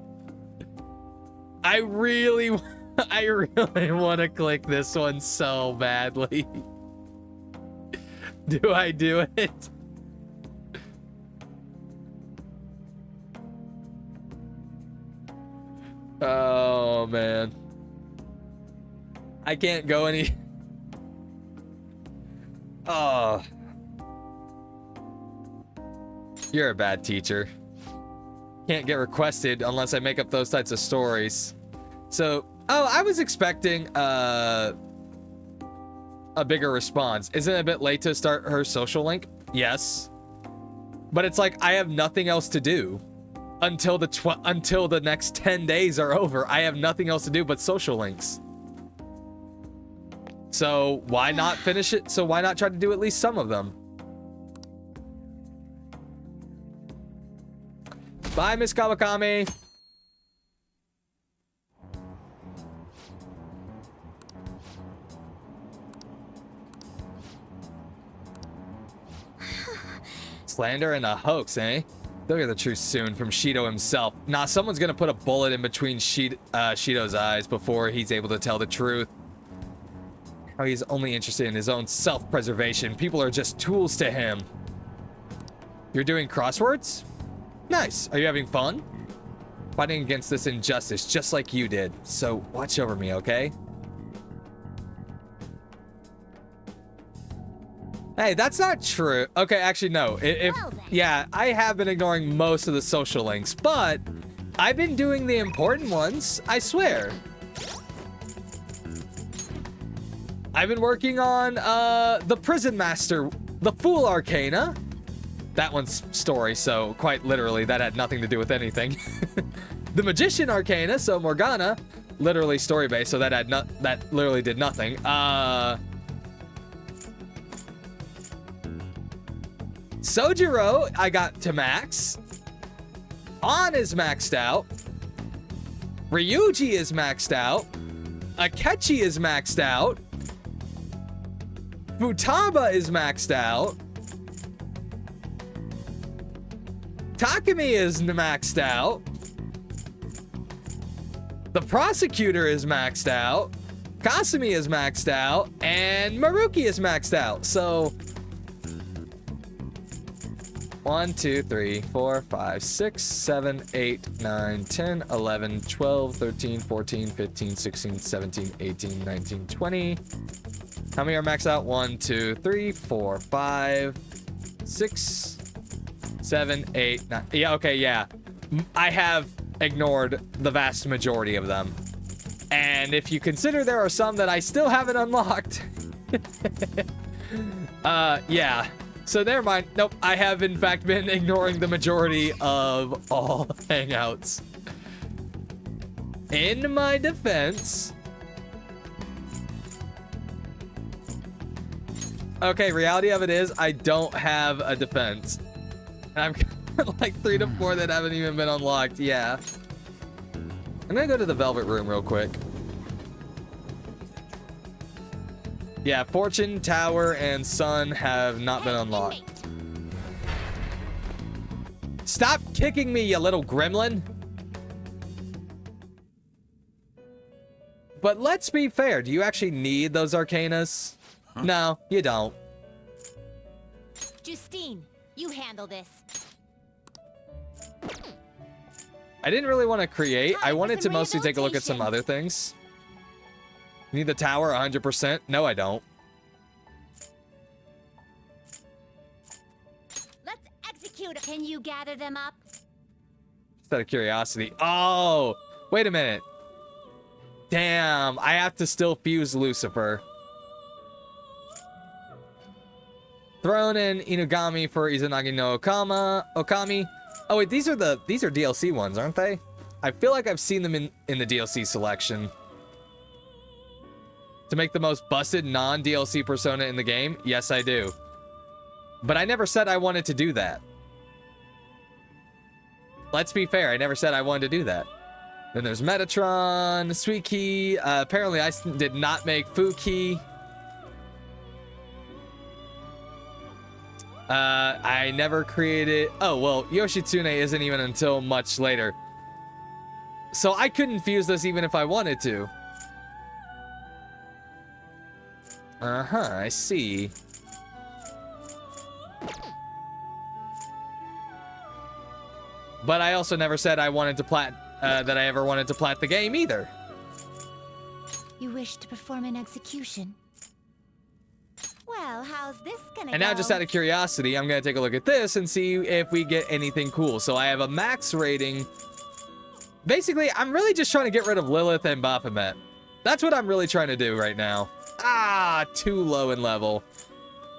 I really want to click this one so badly. Do I do it? Oh, man. I can't go any... Oh. You're a bad teacher. Can't get requested unless I make up those types of stories. So, oh, I was expecting a bigger response. Isn't it a bit late to start her social link? Yes. But it's like, I have nothing else to do until the next 10 days are over. I have nothing else to do but social links. So why not finish it? So why not try to do at least some of them? Bye, Miss Kawakami. Slander and a hoax, eh? They'll hear the truth soon from Shido himself. Nah, someone's gonna put a bullet in between Shido's eyes before he's able to tell the truth. How he's only interested in his own self-preservation. People are just tools to him. You're doing crosswords? Nice. Are you having fun? Fighting against this injustice just like you did. So watch over me, okay? Hey, that's not true. Okay, actually, no. Yeah, I have been ignoring most of the social links, but I've been doing the important ones, I swear. I've been working on the Prison Master, the Fool Arcana. That one's story, so quite literally that had nothing to do with anything. The Magician Arcana, so Morgana, literally story based, so that literally did nothing. Sojiro, I got to max. On is maxed out. Ryuji is maxed out. Akechi is maxed out. Futaba is maxed out. Takumi is maxed out. The Prosecutor is maxed out. Kasumi is maxed out. And Maruki is maxed out. So 1, 2, 3, 4, 5, 6, 7, 8, 9, 10, 11, 12, 13, 14, 15, 16, 17, 18, 19, 20. How many are maxed out? 1, 2, 3, 4, 5, 6, 7, 8, 9. Yeah, okay, yeah. I have ignored the vast majority of them. And if you consider there are some that I still haven't unlocked, yeah. So never mind. Nope, I have in fact been ignoring the majority of all hangouts. In my defense... Okay, reality of it is, I don't have a defense. And I've like 3 to 4 that haven't even been unlocked. Yeah. I'm gonna go to the Velvet Room real quick. Yeah, Fortune, Tower, and Sun have not been unlocked. Stop kicking me, you little gremlin. But let's be fair. Do you actually need those Arcanas? Huh? No, you don't. Justine, you handle this. I didn't really want to create. I wanted to mostly take a look at some other things. Need the tower 100%? No, I don't. Let's execute. Can you gather them up? Just out of curiosity. Oh, wait a minute. Damn, I have to still fuse Lucifer. Throne in Inugami for Izanagi no Okami. Oh wait, these are DLC ones, aren't they? I feel like I've seen them in the DLC selection. To make the most busted non-DLC persona in the game? Yes, I do. But I never said I wanted to do that. Let's be fair, I never said I wanted to do that. Then there's Metatron, Sweet Key. Apparently I did not make Fuki. I never created... Oh, well, Yoshitsune isn't even until much later. So I couldn't fuse this even if I wanted to. Uh-huh, I see. But I also never said I wanted to that I ever wanted to plat the game either. You wish to perform an execution? Well, how's this gonna And now, just out of curiosity, I'm gonna take a look at this and see if we get anything cool. So I have a max rating. Basically, I'm really just trying to get rid of Lilith and Baphomet. That's what I'm really trying to do right now. Ah, too low in level.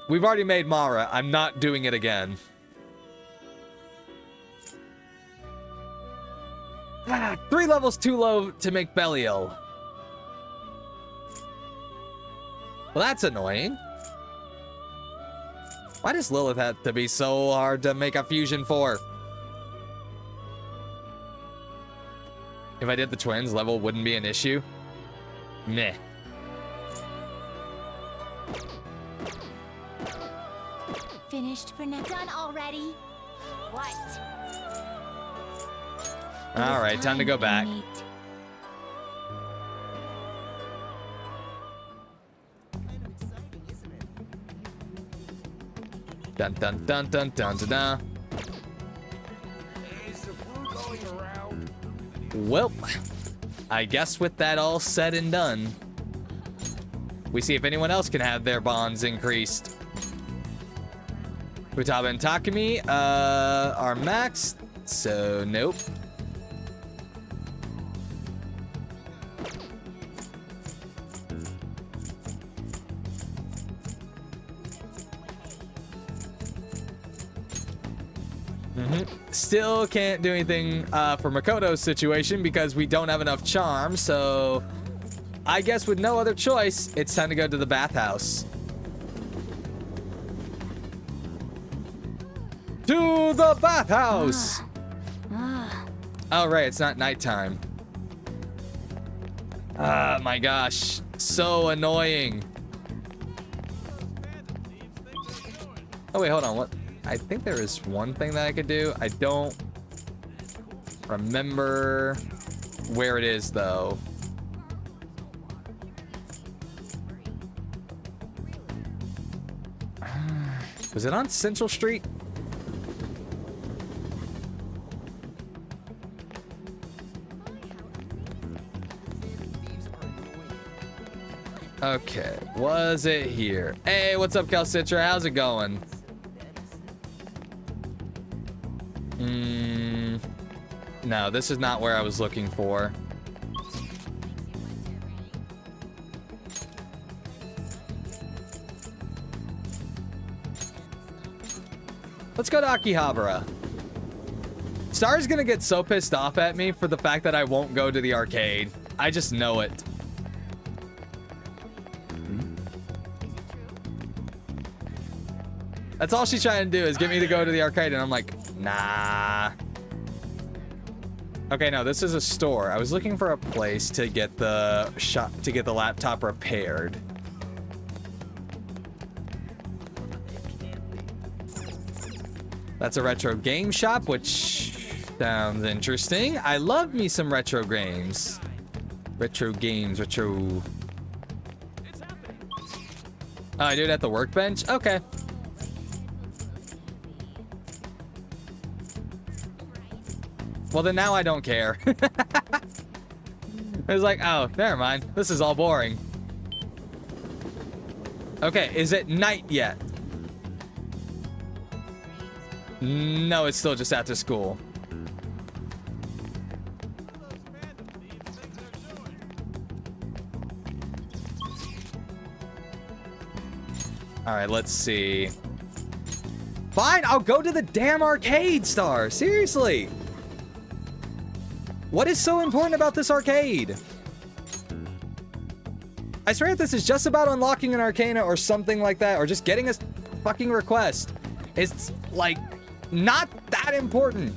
We've already made Mara. I'm not doing it again. Ah, 3 levels too low to make Belial. Well, that's annoying. Why does Lilith have to be so hard to make a fusion for? If I did the twins, level wouldn't be an issue. Meh. Finished for now. Done already? What? All right, time to go back. Dun dun dun dun dun dun dun. Well, I guess with that all said and done, we see if anyone else can have their bonds increased. Futaba and Takumi are maxed, so nope. Still can't do anything for Makoto's situation because we don't have enough charm, so I guess with no other choice, it's time to go to the bathhouse. To the bathhouse! Oh, right, it's not nighttime. Ah, my gosh. So annoying. Oh, wait, hold on. What? I think there is one thing that I could do. I don't remember where it is, though. Was it on Central Street? Okay, was it here? Hey, what's up, Calcitra? How's it going? No, this is not where I was looking for. Let's go to Akihabara. Star's gonna get so pissed off at me for the fact that I won't go to the arcade. I just know it. That's all she's trying to do is get me to go to the arcade, and I'm like, nah. Okay, no, this is a store. I was looking for a place to get the laptop repaired. That's a retro game shop, which sounds interesting. I love me some retro games. Retro games, retro. Oh, I do it at the workbench? Okay. Well, then now I don't care. It's like, oh, never mind. This is all boring. Okay, is it night yet? No, it's still just after school. All right, let's see. Fine, I'll go to the damn arcade, Star. Seriously. What is so important about this arcade? I swear this is just about unlocking an arcana or something like that, or just getting a fucking request. It's like not that important.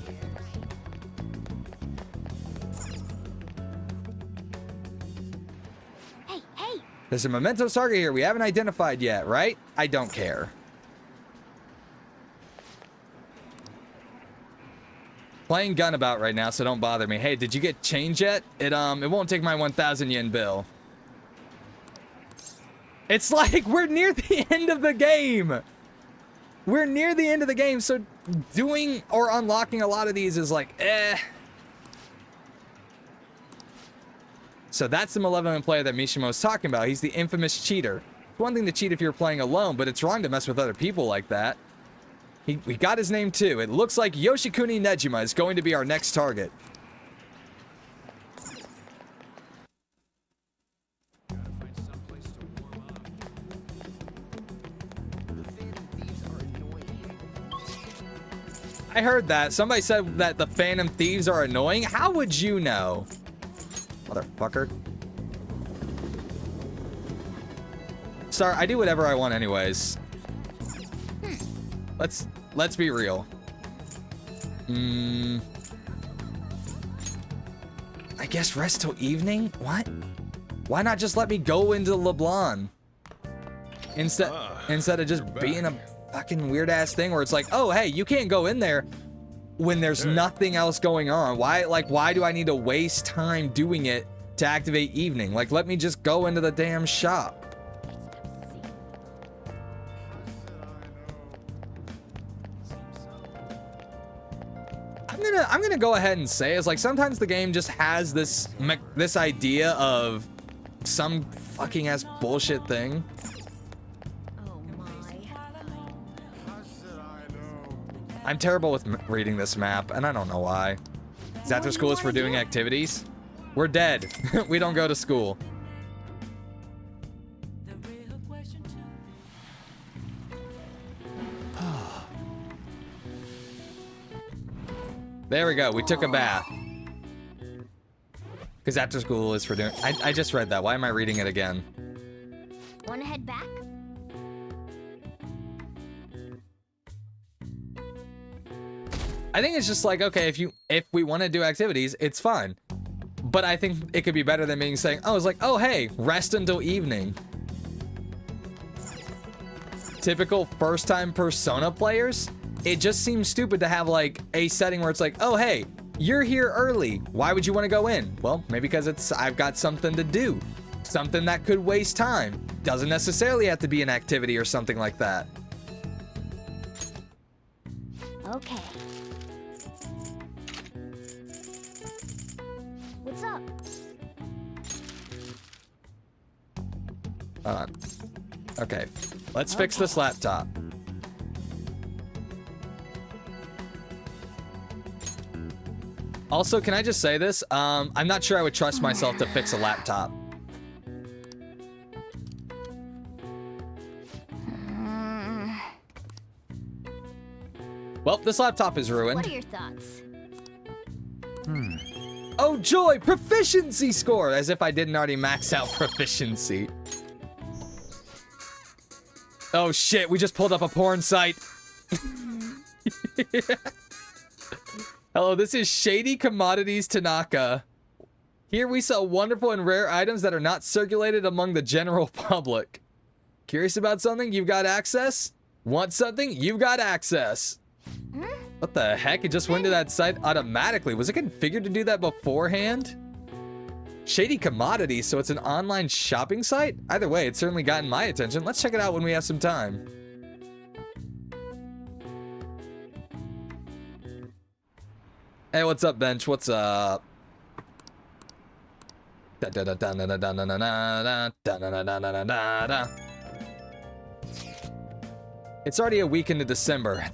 Hey, hey! There's a memento saga here we haven't identified yet, right? I don't care. Playing gun about right now, so don't bother me. Hey, did you get change yet? It won't take my 1,000 yen bill. It's like we're near the end of the game. We're near the end of the game, so doing or unlocking a lot of these is like, eh. So that's the malevolent player that Mishima was talking about. He's the infamous cheater. It's one thing to cheat if you're playing alone, but it's wrong to mess with other people like that. We got his name too. It looks like Yoshikuni Nejima is going to be our next target. I heard that. Somebody said that the Phantom Thieves are annoying. How would you know? Motherfucker. Star, I do whatever I want anyways. Let's be real. I guess rest till evening? What? Why not just let me go into LeBlanc? Instead of just being a fucking weird ass thing where it's like, oh hey, you can't go in there when there's nothing else going on. Why do I need to waste time doing it to activate evening? Like, let me just go into the damn shop. I'm gonna go ahead and say it's like sometimes the game just has this idea of some fucking ass bullshit thing. Oh my. I'm terrible with reading this map, and I don't know why. Is after school is for doing activities? We're dead. We don't go to school. There we go. We took a bath. Because after school is for doing... I just read that. Why am I reading it again? Wanna head back? I think it's just like, okay, if we want to do activities, it's fine. But I think it could be better than being saying, oh, it's like, oh, hey, rest until evening. Typical first-time Persona players, it just seems stupid to have like a setting where it's like, oh, hey, you're here early. Why would you want to go in? Well, maybe because I've got something to do. Something that could waste time. Doesn't necessarily have to be an activity or something like that. Okay. What's up? Hold on. Okay, let's fix this laptop. Also, can I just say this? I'm not sure I would trust myself to fix a laptop. Well, this laptop is ruined. What are your thoughts? Oh joy, proficiency score! As if I didn't already max out proficiency. Oh shit, we just pulled up a porn site. Hello, this is Shady Commodities Tanaka. Here we sell wonderful and rare items that are not circulated among the general public. Curious about something? You've got access? Want something? You've got access. What the heck? It just went to that site automatically. Was it configured to do that beforehand? Shady Commodities, so it's an online shopping site? Either way, it's certainly gotten my attention. Let's check it out when we have some time. Hey, what's up, Bench? What's up? It's already a week into December.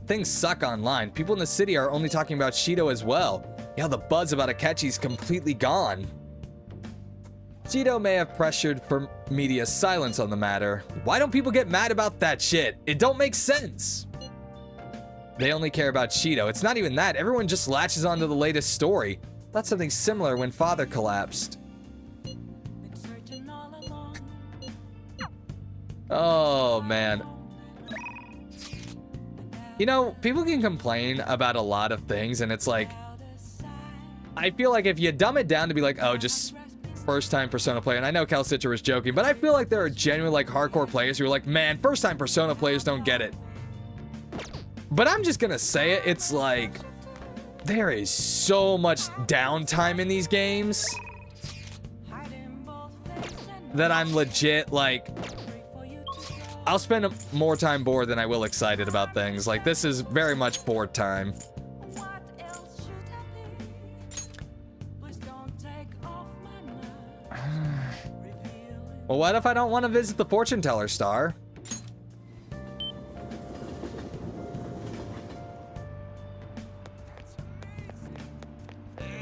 Things suck online. People in the city are only talking about Shido as well. Yeah, the buzz about Akechi's completely gone. Shido may have pressured for media's silence on the matter. Why don't people get mad about that shit? It don't make sense. They only care about Shido. It's not even that. Everyone just latches onto the latest story. Thought something similar when Father collapsed. Oh, man. You know, people can complain about a lot of things, and it's like, I feel like if you dumb it down to be like, oh, just first-time Persona player, and I know Calcitra was joking, but I feel like there are genuine, like, hardcore players who are like, man, first-time Persona players don't get it. But I'm just gonna say it, it's like, there is so much downtime in these games that I'm legit, like, I'll spend more time bored than I will excited about things. Like, this is very much bored time. Well, what if I don't want to visit the fortune teller, Star?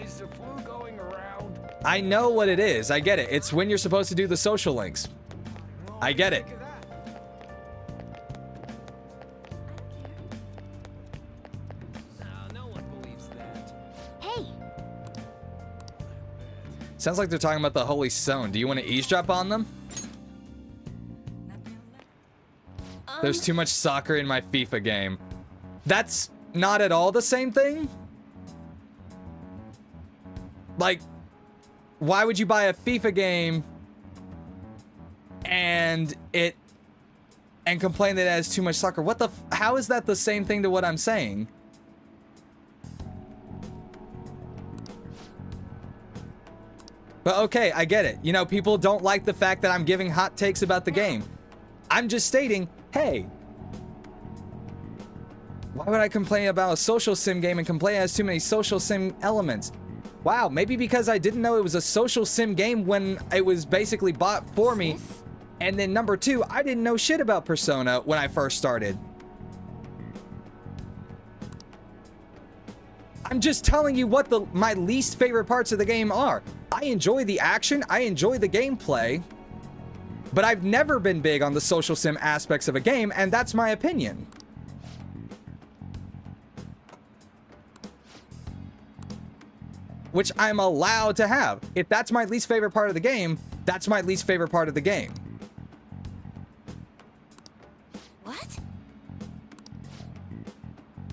Is the flu going around? I know what it is. I get it. It's when you're supposed to do the social links. I get it. Sounds like they're talking about the Holy Stone. Do you want to eavesdrop on them? There's too much soccer in my FIFA game. That's not at all the same thing. Like, why would you buy a FIFA game and complain that it has too much soccer? What the how is that the same thing to what I'm saying? But okay, I get it. You know, people don't like the fact that I'm giving hot takes about the game. I'm just stating, hey, why would I complain about a social sim game and complain it has too many social sim elements? Wow, maybe because I didn't know it was a social sim game when it was basically bought for me. And then number two, I didn't know shit about Persona when I first started. I'm just telling you what my least favorite parts of the game are. I enjoy the action, I enjoy the gameplay, but I've never been big on the social sim aspects of a game, and that's my opinion. Which I'm allowed to have. If that's my least favorite part of the game, that's my least favorite part of the game. What?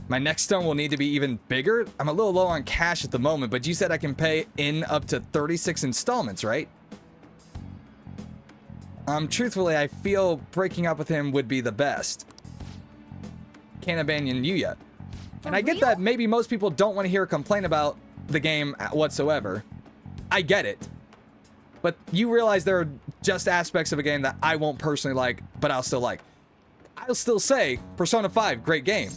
My next stone will need to be even bigger. I'm a little low on cash at the moment, but you said I can pay in up to 36 installments, right? Truthfully, I feel breaking up with him would be the best. Can't abandon you yet. And I get that maybe most people don't want to hear a complaint about the game whatsoever. I get it. But you realize there are just aspects of a game that I won't personally like, but I'll still like. I'll still say Persona 5, great game.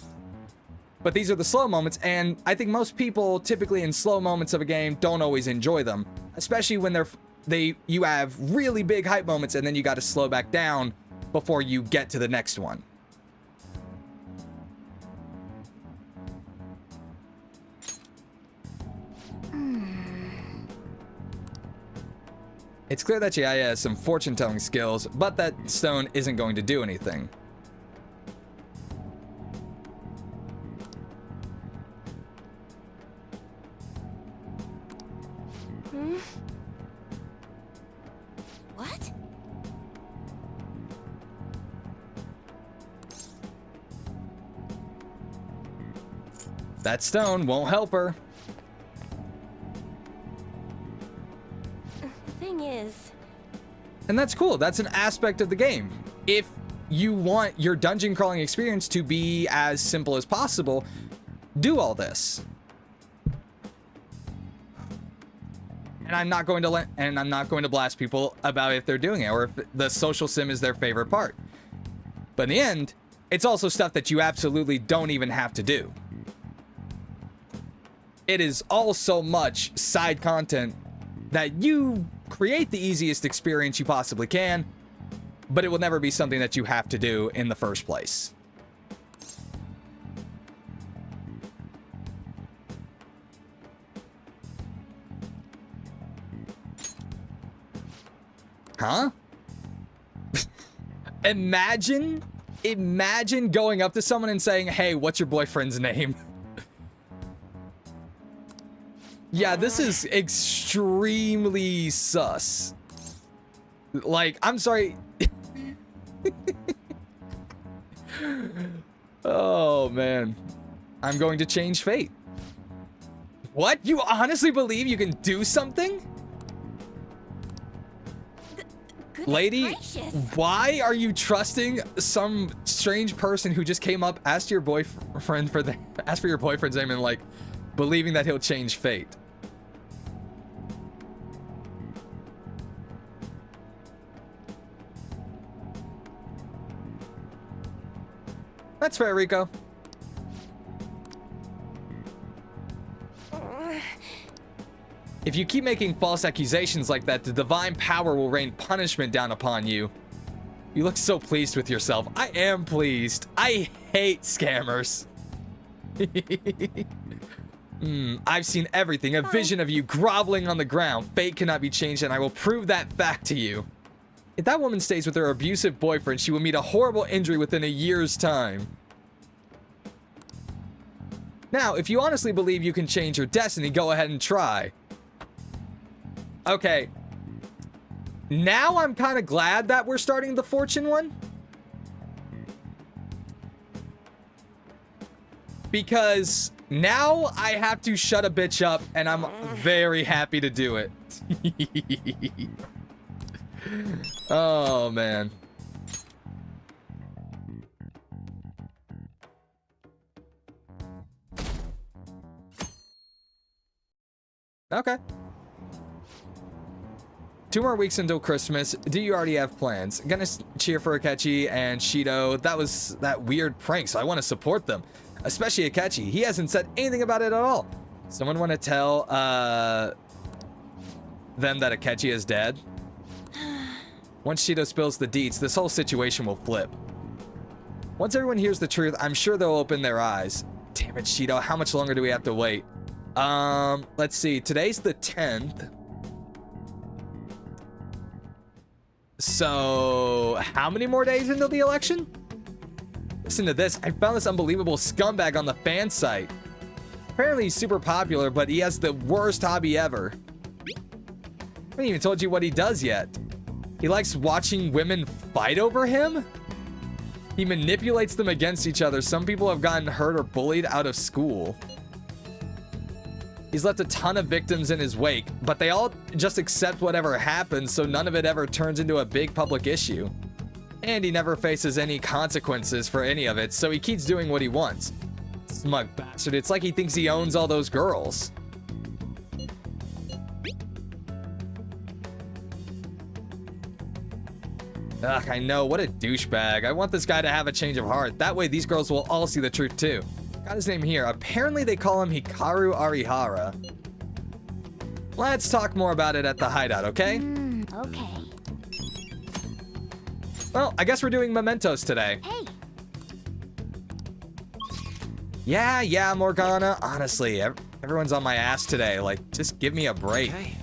But these are the slow moments, and I think most people typically in slow moments of a game don't always enjoy them, especially when you have really big hype moments and then you got to slow back down before you get to the next one. It's clear that Jiraiya has some fortune-telling skills, but that stone isn't going to do anything. What? That stone won't help her. The thing is, And that's cool. That's an aspect of the game. If you want your dungeon crawling experience to be as simple as possible, do all this. And I'm not going to blast people about if they're doing it or if the social sim is their favorite part. But in the end, it's also stuff that you absolutely don't even have to do. It is all so much side content that you create the easiest experience you possibly can, but it will never be something that you have to do in the first place. Huh? Imagine going up to someone and saying, "Hey, what's your boyfriend's name?" Yeah, this is extremely sus. Like, I'm sorry. Oh, man. I'm going to change fate. What? You honestly believe you can do something? goodness Lady, gracious. why are you trusting some strange person who just came up, asked your boyfriend asked for your boyfriend's name and like believing that he'll change fate? That's fair, Rico. If you keep making false accusations like that, the divine power will rain punishment down upon you. You look so pleased with yourself. I am pleased. I hate scammers. I've seen everything. A vision of you groveling on the ground. Fate cannot be changed, and I will prove that fact to you. If that woman stays with her abusive boyfriend, she will meet a horrible injury within a year's time. Now, if you honestly believe you can change your destiny, go ahead and try. Okay. Now I'm kind of glad that we're starting the fortune one. Because now I have to shut a bitch up, and I'm very happy to do it. Oh, man. Okay. 2 more weeks until Christmas. Do you already have plans? Gonna cheer for Akechi and Shido. That was that weird prank, so I want to support them. Especially Akechi. He hasn't said anything about it at all. Someone want to tell them that Akechi is dead? Once Shido spills the deets, this whole situation will flip. Once everyone hears the truth, I'm sure they'll open their eyes. Damn it, Shido. How much longer do we have to wait? Let's see. Today's the 10th. So, how many more days until the election? Listen to this. I found this unbelievable scumbag on the fan site. Apparently he's super popular, but he has the worst hobby ever. I haven't even told you what he does yet. He likes watching women fight over him. He manipulates them against each other. Some people have gotten hurt or bullied out of school. He's left a ton of victims in his wake, but they all just accept whatever happens, so none of it ever turns into a big public issue. And he never faces any consequences for any of it, so he keeps doing what he wants. Smug bastard. It's like he thinks he owns all those girls. Ugh, I know. What a douchebag. I want this guy to have a change of heart. That way these girls will all see the truth too. Got his name here. Apparently they call him Hikaru Arihara. Let's talk more about it at the hideout, okay? Okay. Well, I guess we're doing mementos today. Hey, Yeah, Morgana. Honestly, everyone's on my ass today. Like, just give me a break. Hey.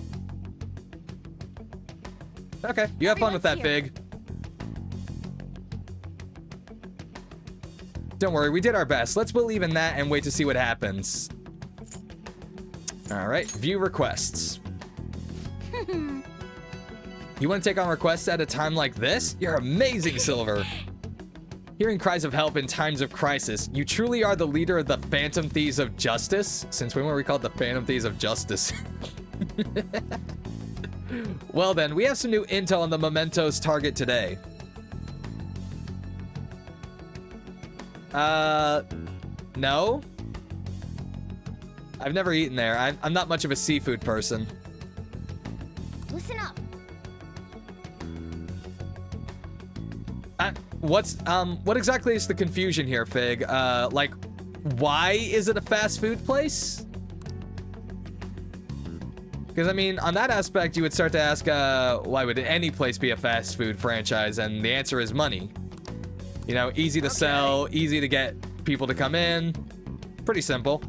Okay, you have fun with that, Everyone's Fig. Don't worry, we did our best. Let's believe in that and wait to see what happens. All right, view requests. You want to take on requests at a time like this? You're amazing, Silver. Hearing cries of help in times of crisis. You truly are the leader of the Phantom Thieves of Justice. Since when were we called the Phantom Thieves of Justice? Well then, we have some new intel on the Mementos target today. No. I've never eaten there. I'm not much of a seafood person. Listen up. What exactly is the confusion here, Fig? Like, why is it a fast food place? Because, I mean, on that aspect, you would start to ask, why would any place be a fast food franchise? And the answer is money. You know, easy to sell, easy to get people to come in. Pretty simple.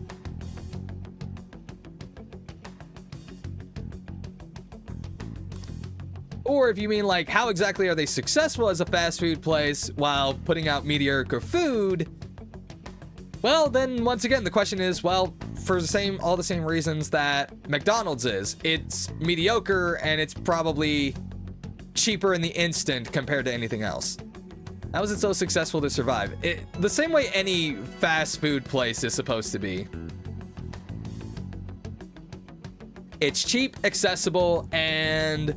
Or if you mean, like, how exactly are they successful as a fast food place while putting out mediocre food? Well, then, once again, the question is, well, for all the same reasons that McDonald's is. It's mediocre, and it's probably cheaper in the instant compared to anything else. How is it so successful to survive? The same way any fast food place is supposed to be. It's cheap, accessible, and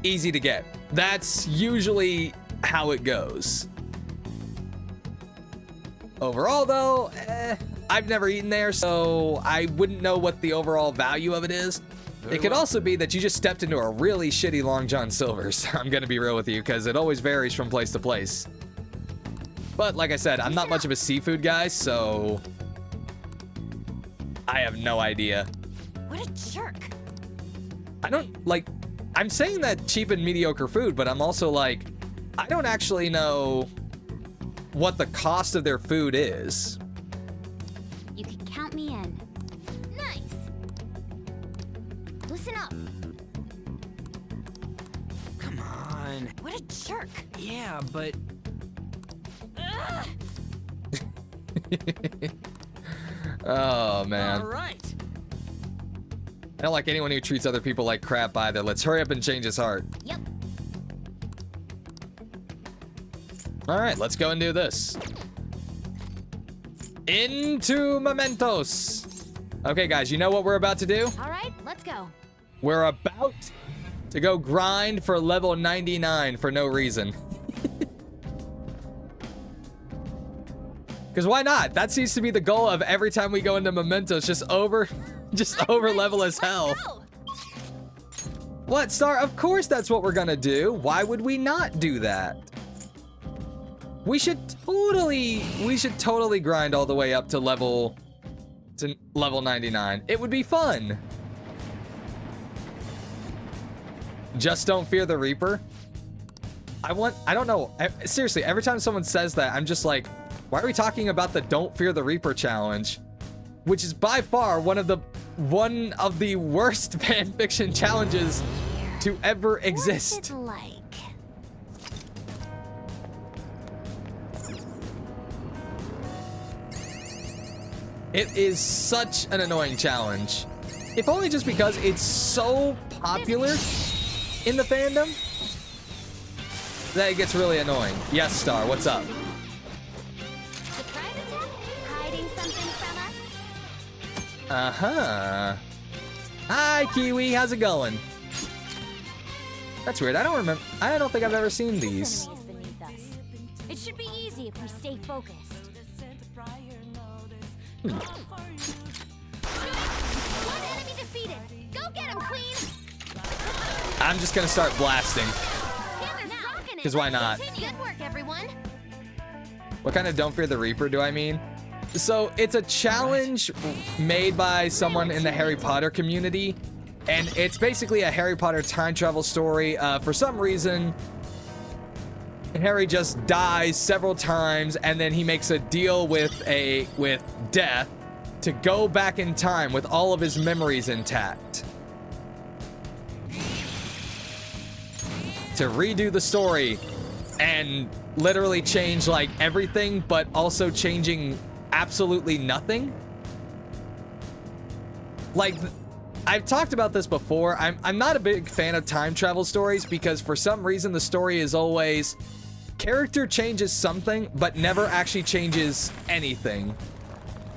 easy to get. That's usually how it goes. Overall, though, I've never eaten there, so I wouldn't know what the overall value of it is. It could also be that you just stepped into a really shitty Long John Silver's. I'm gonna be real with you, because it always varies from place to place. But like I said, I'm not much of a seafood guy, so I have no idea. What a jerk. I don't, like, I'm saying that cheap and mediocre food, but I'm also like, I don't actually know what the cost of their food is. You can count me in. Nice. Listen up. Come on. What a jerk. Yeah, but Ugh. Oh, man. all right. I don't like anyone who treats other people like crap either. Let's hurry up and change his heart. Yep. All right, let's go and do this. Into Mementos. Okay, guys, you know what we're about to do? All right, let's go. We're about to go grind for level 99 for no reason. Because why not? That seems to be the goal of every time we go into Mementos, just over level as hell. Go. What, Star? Of course that's what we're gonna do. Why would we not do that? We should totally grind all the way up to level 99. It would be fun. Just don't fear the Reaper. I don't know. Seriously, every time someone says that, I'm just like, why are we talking about the Don't Fear the Reaper challenge? Which is by far one of the worst fanfiction challenges to ever exist. What's it like? It is such an annoying challenge. If only just because it's so popular in the fandom that it gets really annoying. Yes, Star, what's up? Surprise attack? Hiding something from us? Uh-huh. Hi, Kiwi, how's it going? That's weird. I don't think I've ever seen these. Enemies beneath us. It should be easy if we stay focused. One enemy defeated. Go get him, Queen. I'm just gonna start blasting. Panther's rocking it. 'Cause why not? Good work, everyone. What kind of Don't Fear the Reaper do I mean? So it's a challenge made by someone in the Harry Potter community, and it's basically a Harry Potter time travel story. For some reason, Harry just dies several times, and then he makes a deal with death to go back in time with all of his memories intact. to redo the story and literally change like everything, but also changing absolutely nothing. Like, I've talked about this before. I'm not a big fan of time travel stories because for some reason the story is always character changes something but never actually changes anything.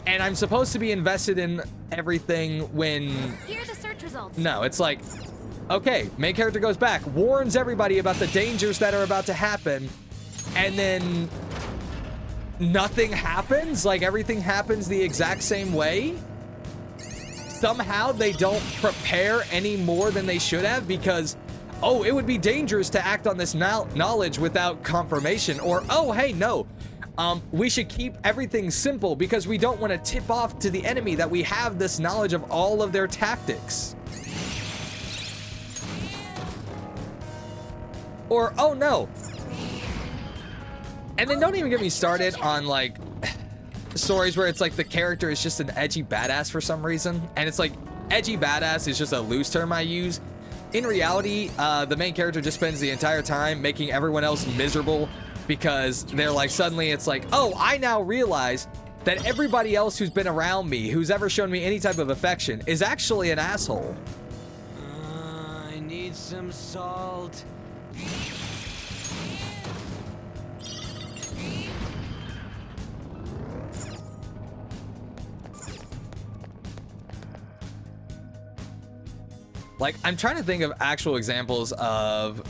And I'm supposed to be invested in everything when... Here are the search results. No, it's like, okay, main character goes back, warns everybody about the dangers that are about to happen, and then nothing happens? Like, everything happens the exact same way? Somehow they don't prepare any more than they should have because, oh, it would be dangerous to act on this knowledge without confirmation. Or, oh, hey, no, we should keep everything simple because we don't want to tip off to the enemy that we have this knowledge of all of their tactics. Or, oh, no. And then don't even get me started on, like, stories where it's like the character is just an edgy badass for some reason, and it's like edgy badass is just a loose term I use. In reality, the main character just spends the entire time making everyone else miserable because they're like, suddenly it's like, oh, I now realize that everybody else who's been around me, who's ever shown me any type of affection, is actually an asshole. I need some salt. Like, I'm trying to think of actual examples of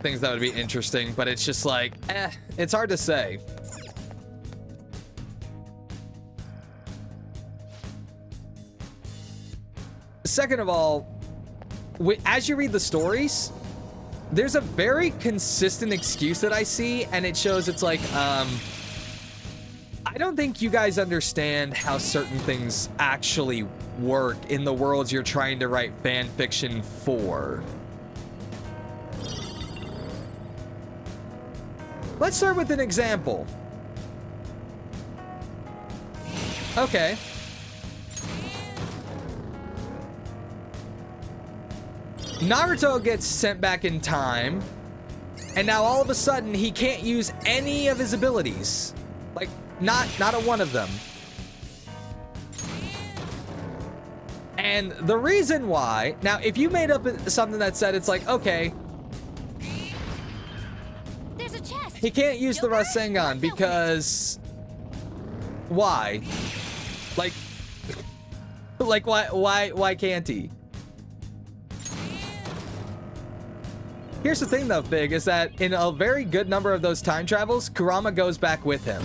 things that would be interesting, but it's just like, it's hard to say. Second of all, as you read the stories, there's a very consistent excuse that I see, and it shows it's like, I don't think you guys understand how certain things actually work in the worlds you're trying to write fan fiction for. Let's start with an example. Okay. Naruto gets sent back in time, and now all of a sudden he can't use any of his abilities. Like, not a one of them. And the reason why, now if you made up something that said it's like, okay, There's a chest. he can't use the Rasengan because why? Like why can't he? Here's the thing though, Fig, is that in a very good number of those time travels, Kurama goes back with him.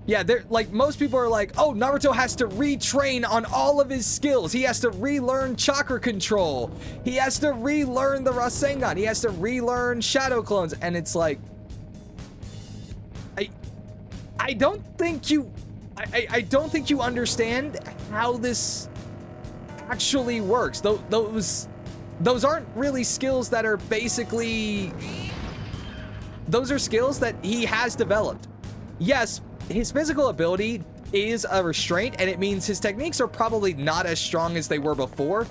Yeah, they're like, most people are like, oh, Naruto has to retrain on all of his skills. He has to relearn chakra control. He has to relearn the Rasengan. He has to relearn shadow clones. And it's like, I don't think you understand how this actually works. Those aren't really skills that are basically, those are skills that he has developed. Yes, his physical ability is a restraint, and it means his techniques are probably not as strong as they were before,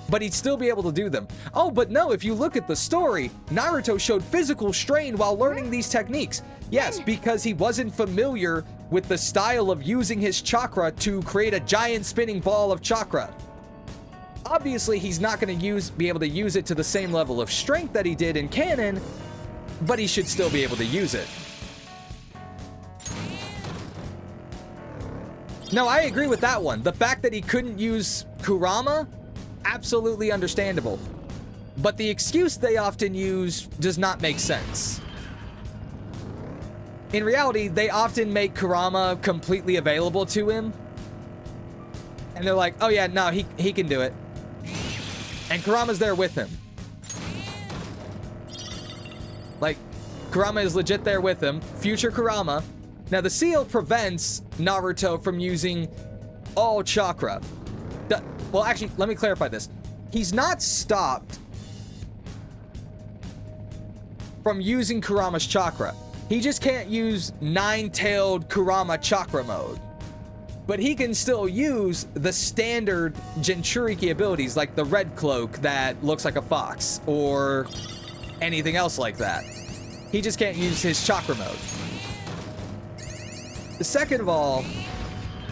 but he'd still be able to do them. Oh, but no, if you look at the story, Naruto showed physical strain while learning these techniques. Yes, because he wasn't familiar with the style of using his chakra to create a giant spinning ball of chakra. Obviously, he's not going to be able to use it to the same level of strength that he did in canon, but he should still be able to use it. No, I agree with that one. The fact that he couldn't use Kurama, absolutely understandable. But the excuse they often use does not make sense. In reality, they often make Kurama completely available to him. And they're like, oh yeah, no, he can do it. And Kurama's there with him. Like, Kurama is legit there with him. Future Kurama. Now, the seal prevents Naruto from using all chakra. Well, actually, let me clarify this. He's not stopped from using Kurama's chakra. He just can't use nine-tailed Kurama chakra mode. but he can still use the standard Jinchuriki abilities like the red cloak that looks like a fox or anything else like that. He just can't use his chakra mode. Second of all,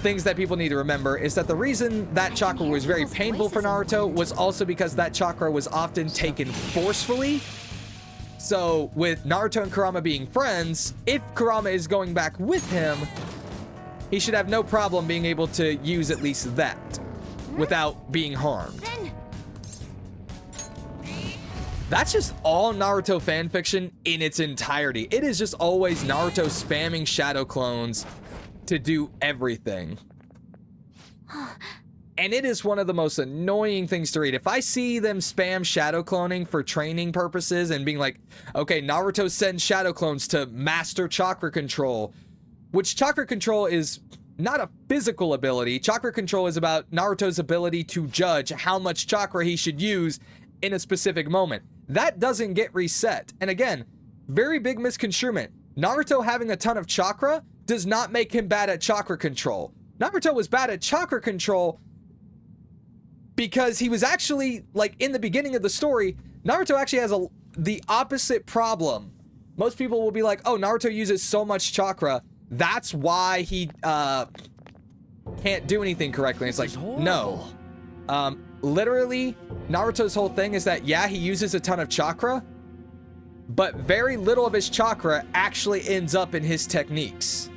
things that people need to remember is that the reason that chakra was very painful for Naruto was also because that chakra was often taken forcefully. So with Naruto and Kurama being friends, if Kurama is going back with him, he should have no problem being able to use at least that without being harmed. That's just all Naruto fanfiction in its entirety. It is just always Naruto spamming shadow clones to do everything. And it is one of the most annoying things to read. If I see them spam shadow cloning for training purposes and being like, okay, Naruto sends shadow clones to master chakra control, which chakra control is not a physical ability. Chakra control is about Naruto's ability to judge how much chakra he should use in a specific moment. That doesn't get reset. And again, very big misconstruement. Naruto having a ton of chakra does not make him bad at chakra control. Naruto was bad at chakra control because he was actually, like, in the beginning of the story, Naruto actually has the opposite problem. Most people will be like, oh, Naruto uses so much chakra, that's why he can't do anything correctly. It's like, no. Literally, Naruto's whole thing is that, yeah, he uses a ton of chakra, but very little of his chakra actually ends up in his techniques.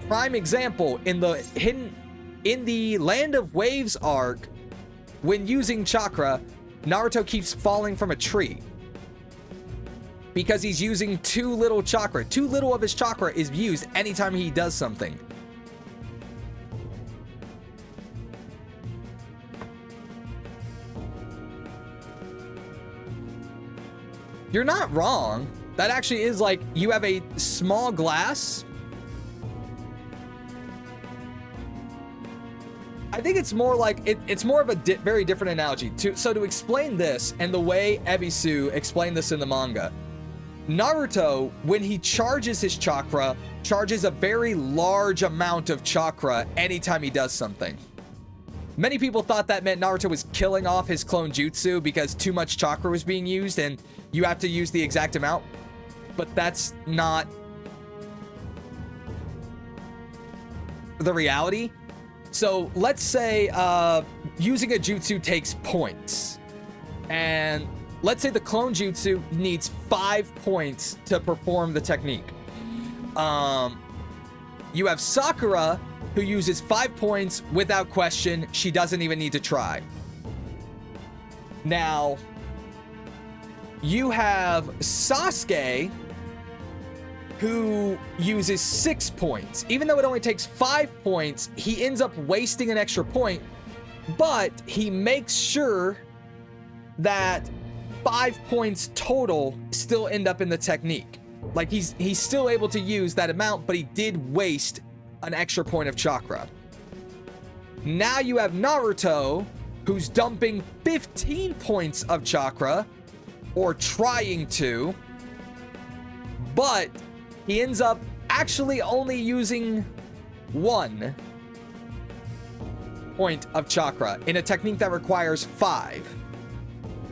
Prime example, in the Land of Waves arc, when using chakra, Naruto keeps falling from a tree because he's using too little chakra. Too little of his chakra is used anytime he does something. You're not wrong. That actually is like, you have a small glass. I think it's more like, it's more of a very different analogy. So to explain this, and the way Ebisu explained this in the manga, Naruto, when he charges his chakra, charges a very large amount of chakra anytime he does something. Many people thought that meant Naruto was killing off his clone jutsu because too much chakra was being used and you have to use the exact amount. But that's not the reality. So let's say using a jutsu takes points. And let's say the clone jutsu needs 5 points to perform the technique. You have Sakura, who uses 5 points without question. She doesn't even need to try. Now, you have Sasuke, who uses 6 points. Even though it only takes 5 points, he ends up wasting an extra point, but he makes sure that 5 points total still end up in the technique. Like, he's still able to use that amount, but he did waste an extra point of chakra. Now you have Naruto, who's dumping 15 points of chakra, or trying to, but he ends up actually only using 1 point of chakra in a technique that requires 5.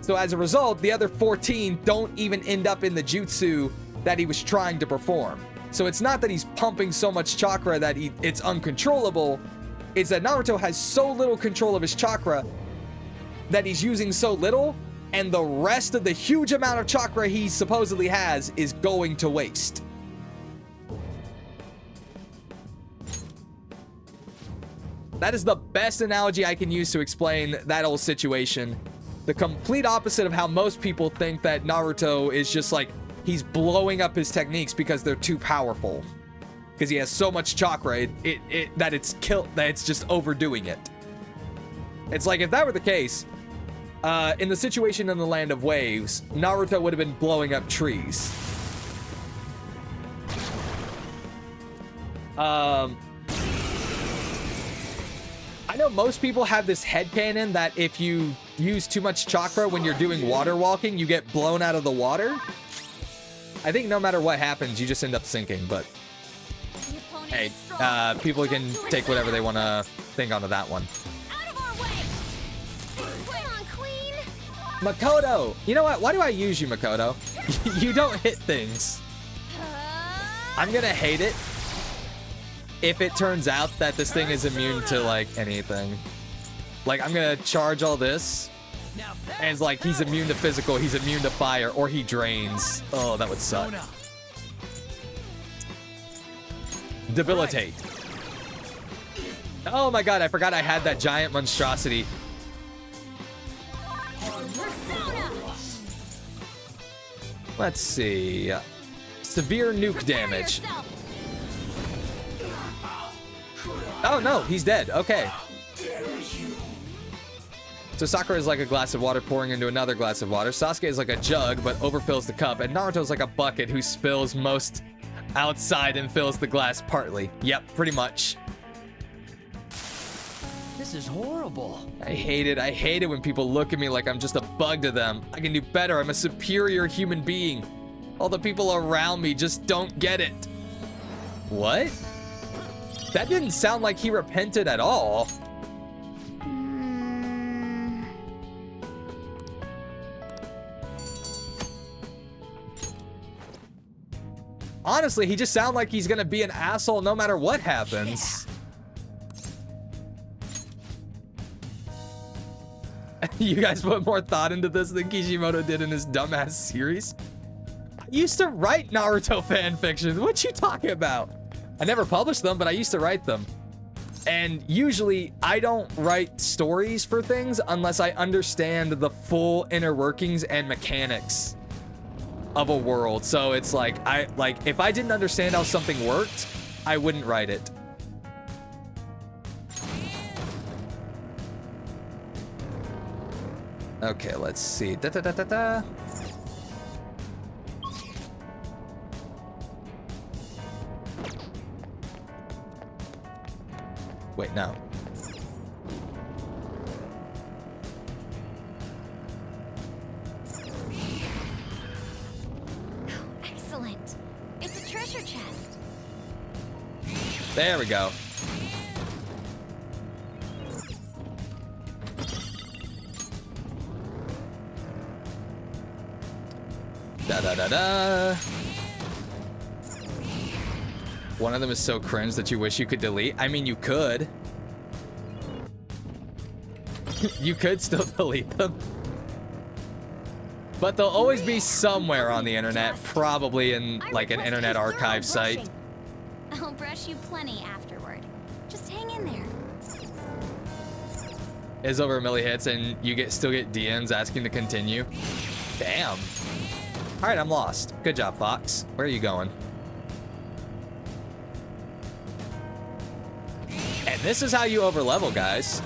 So as a result, the other 14 don't even end up in the jutsu that he was trying to perform. So it's not that he's pumping so much chakra that it's uncontrollable. It's that Naruto has so little control of his chakra that he's using so little, and the rest of the huge amount of chakra he supposedly has is going to waste. That is the best analogy I can use to explain that whole situation. The complete opposite of how most people think that Naruto is just like, he's blowing up his techniques because they're too powerful. Because he has so much chakra that it's just overdoing it. It's like, if that were the case, in the situation in the Land of Waves, Naruto would have been blowing up trees. I know most people have this headcanon that if you use too much chakra when you're doing water walking, you get blown out of the water. I think no matter what happens, you just end up sinking, but... Hey, people can take whatever they want to think onto that one. Out of our way! Come on, Queen! Makoto! You know what? Why do I use you, Makoto? You don't hit things. I'm gonna hate it if it turns out that this thing is immune to, like, anything. Like, I'm gonna charge all this, and it's like, he's immune to physical, he's immune to fire, or he drains. Oh, that would suck. Debilitate. Oh my god, I forgot I had that giant monstrosity. Let's see. Severe nuke damage. Oh no, he's dead. Okay. So Sakura is like a glass of water pouring into another glass of water. Sasuke is like a jug, but overfills the cup. And Naruto's like a bucket who spills most outside and fills the glass partly. Yep, pretty much. This is horrible. I hate it. I hate it when people look at me like I'm just a bug to them. I can do better. I'm a superior human being. All the people around me just don't get it. What? That didn't sound like he repented at all. Honestly, he just sounds like he's gonna be an asshole no matter what happens. Yeah. You guys put more thought into this than Kishimoto did in his dumbass series? I used to write Naruto fan fiction. What you talking about? I never published them, but I used to write them. And usually I don't write stories for things unless I understand the full inner workings and mechanics of a world. So it's like, if I didn't understand how something worked, I wouldn't write it. Okay, let's see. Wait, no. Excellent. It's a treasure chest. There we go. Da-da-da-da. One of them is so cringe that you wish you could delete. I mean, you could. You could still delete them. But they'll always be somewhere on the internet, probably in like an internet archive site. I'll brush you plenty afterward. Just hang in there. Is over a milli hits and you still get DMs asking to continue. Damn. All right, I'm lost. Good job, Fox. Where are you going? And this is how you overlevel, guys.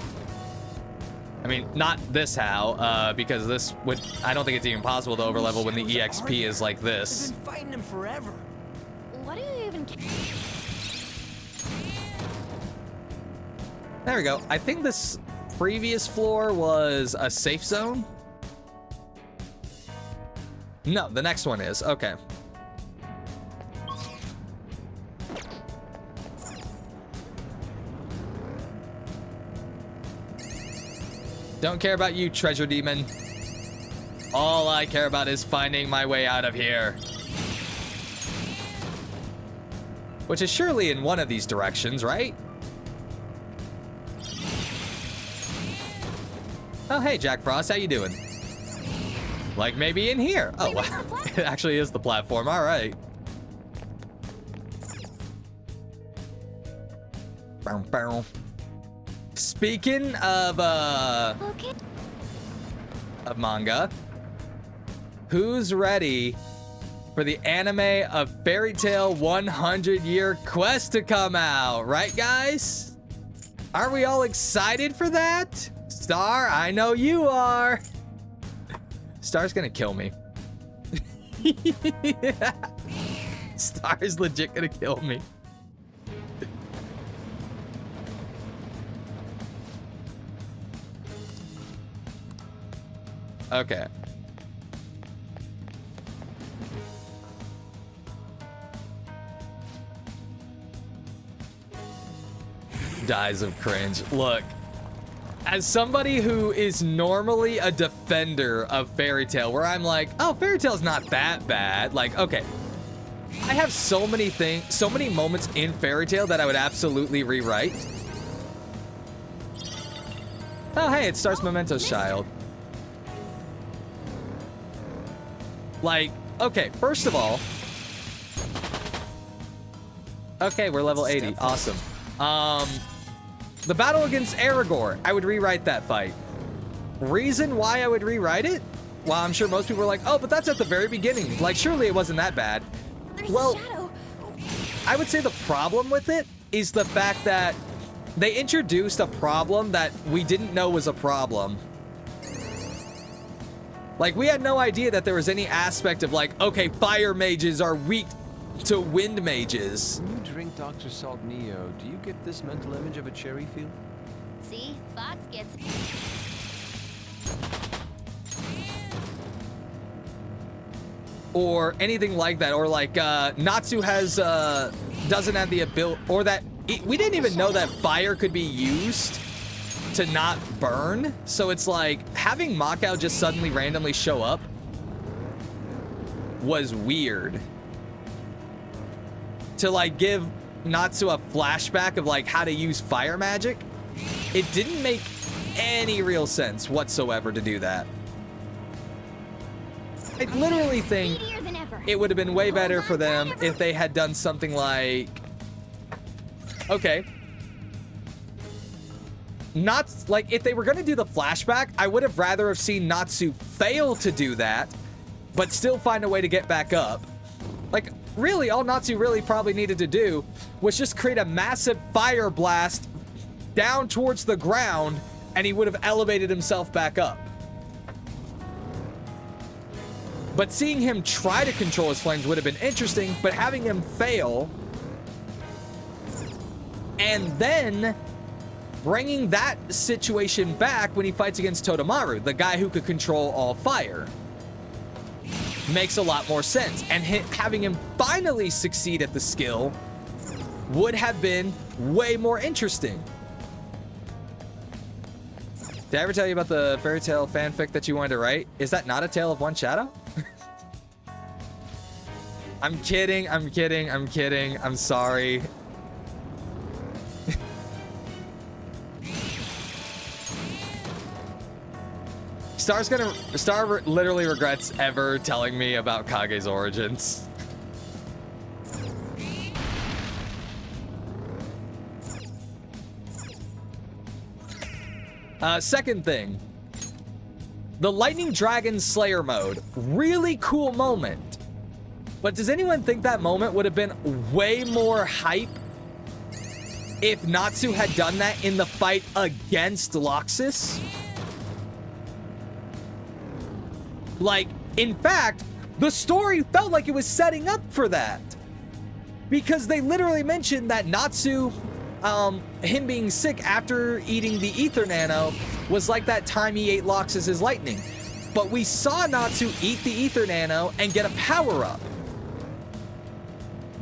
I mean, not this how, because this would, I don't think it's even possible to overlevel when the EXP is like this. I've been fighting him forever. What do you even care? There we go. I think this previous floor was a safe zone. No, the next one is. Okay. Don't care about you, treasure demon. All I care about is finding my way out of here. Which is surely in one of these directions, right? Oh, hey, Jack Frost, how you doing? Like maybe in here. Oh, wow. It actually is the platform. All right. Bow, bow. Speaking of manga, who's ready for the anime of Fairy Tail 100-Year Quest to come out? Right, guys? Aren't we all excited for that? Star, I know you are. Star's gonna kill me. Star's legit gonna kill me. Okay. dies of cringe. Look, as somebody who is normally a defender of Fairy Tail, where I'm like, oh, Fairy Tail's not that bad. Like, okay. I have so many things, so many moments in Fairy Tail that I would absolutely rewrite. Oh, hey, it starts Memento's child. Like, okay, first of all, okay, we're level 80. Awesome. The battle against Aragorn, I would rewrite that fight. Reason why I would rewrite it? Well, I'm sure most people are like, oh, but that's at the very beginning. Like, surely it wasn't that bad. There's Well, a shadow. I would say the problem with it is the fact that they introduced a problem that we didn't know was a problem. Like, we had no idea that there was any aspect of like, okay, fire mages are weak to wind mages. When you drink Dr. Salt Neo, do you get this mental image of a cherry field? See? Fox gets... Or anything like that, or like Natsu has doesn't have the ability, or that we didn't even know that fire could be used to not burn. So it's like having Makao just suddenly randomly show up was weird. To like give Natsu a flashback of like how to use fire magic, it didn't make any real sense whatsoever to do that. I literally think Speedier than ever. it would have been way better for them if they had done something like, okay, not like if they were going to do the flashback, I would have rather have seen Natsu fail to do that, but still find a way to get back up. Like, really, all Natsu really probably needed to do was just create a massive fire blast down towards the ground, and he would have elevated himself back up. But seeing him try to control his flames would have been interesting, but having him fail and then bringing that situation back when he fights against Totemaru, the guy who could control all fire, makes a lot more sense. And having him finally succeed at the skill would have been way more interesting. Did I ever tell you about the Fairy Tail fanfic that you wanted to write? Is that not A Tale of One Shadow? I'm kidding, I'm kidding, I'm kidding. I'm sorry. Star literally regrets ever telling me about Kage's origins. Second thing, the Lightning Dragon Slayer mode, really cool moment. But does anyone think that moment would have been way more hype if Natsu had done that in the fight against Loxus? Like, in fact, the story felt like it was setting up for that. Because they literally mentioned that Natsu, him being sick after eating the Ether Nano, was like that time he ate Loxus's lightning. But we saw Natsu eat the Ether Nano and get a power-up.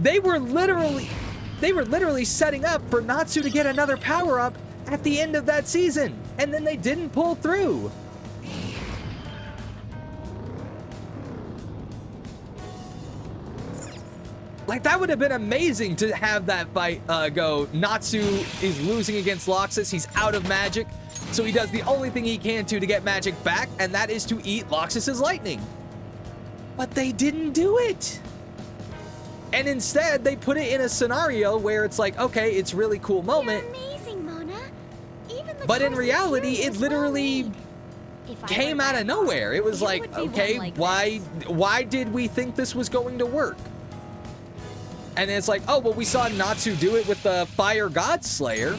They were literally setting up for Natsu to get another power-up at the end of that season. And then they didn't pull through. Like, that would have been amazing to have that fight go. Natsu is losing against Loxus. He's out of magic. So he does the only thing he can to get magic back, and that is to eat Loxus's lightning. But they didn't do it. And instead, they put it in a scenario where it's like, okay, it's a really cool moment. You're amazing, Mona. Even the But in course of reality, series it was literally well-made. If I came were out that of nowhere. It was you like, would be okay, one like why did we think this was going to work? And it's like, oh, well, we saw Natsu do it with the Fire God Slayer,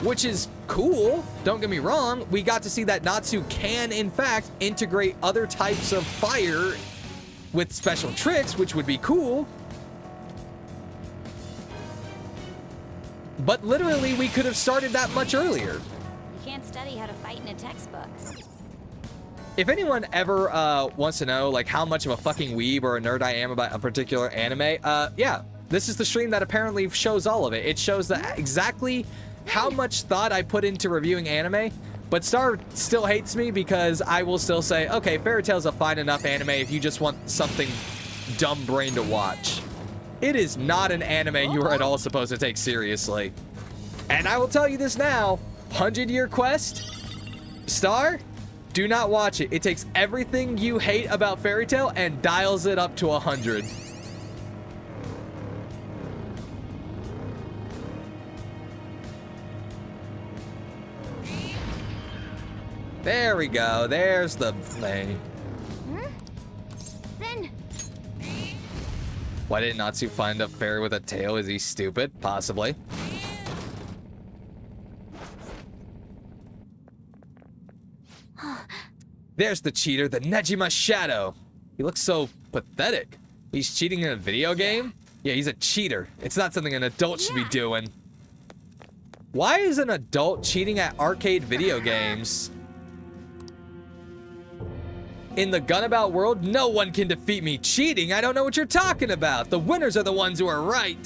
which is cool. Don't get me wrong. We got to see that Natsu can, in fact, integrate other types of fire with special tricks, which would be cool. But literally, we could have started that much earlier. You can't study how to fight in a textbook. If anyone ever wants to know, like, how much of a fucking weeb or a nerd I am about a particular anime, yeah. This is the stream that apparently shows all of it. It shows exactly how much thought I put into reviewing anime, but Star still hates me because I will still say, okay, Fairy Tail's a fine enough anime if you just want something dumb brain to watch. It is not an anime you are at all supposed to take seriously. And I will tell you this now, 100-Year Quest, Star, do not watch it. It takes everything you hate about Fairy Tail and dials it up to 100. There we go. There's the thing. Then Why did Natsu find a fairy with a tail? Is he stupid? Possibly. There's the cheater, the Nejima Shadow. He looks so pathetic. He's cheating in a video game? Yeah, he's a cheater. It's not something an adult should be doing. Why is an adult cheating at arcade video games? In the Gunabout world, no one can defeat me cheating. I don't know what you're talking about. The winners are the ones who are right.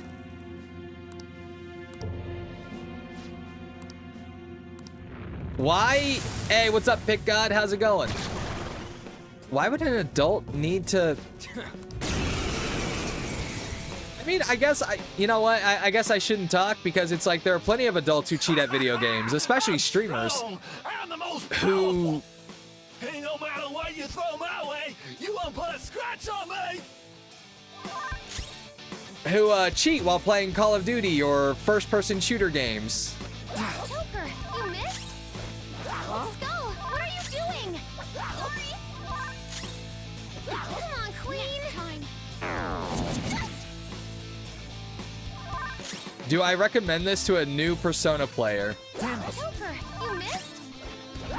Why? Hey, what's up, Pick God? How's it going? Why would an adult need to... I mean, I guess you know what? I guess I shouldn't talk because it's like there are plenty of adults who cheat at video games, especially streamers who... Hey, no matter what you throw my way, you won't put a scratch on me! who cheat while playing Call of Duty or first-person shooter games. Joker, you missed? Skull, what are you doing? Sorry. Come on, Queen. Do I recommend this to a new Persona player? Joker, you missed?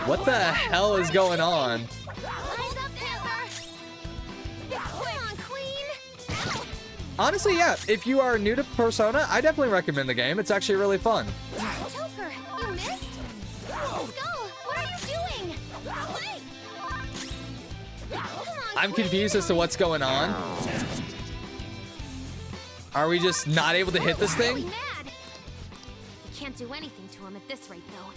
What the hell is going on? Eyes up, Panther. Come on, Queen. Honestly, yeah, if you are new to Persona, I definitely recommend the game. It's actually really fun. Joker, you missed? Skull, what are you doing? Wait. Come on, I'm Queen. confused as to what's going on. Are we just not able to hit this Really thing? mad. We can't do anything to him at this rate, though.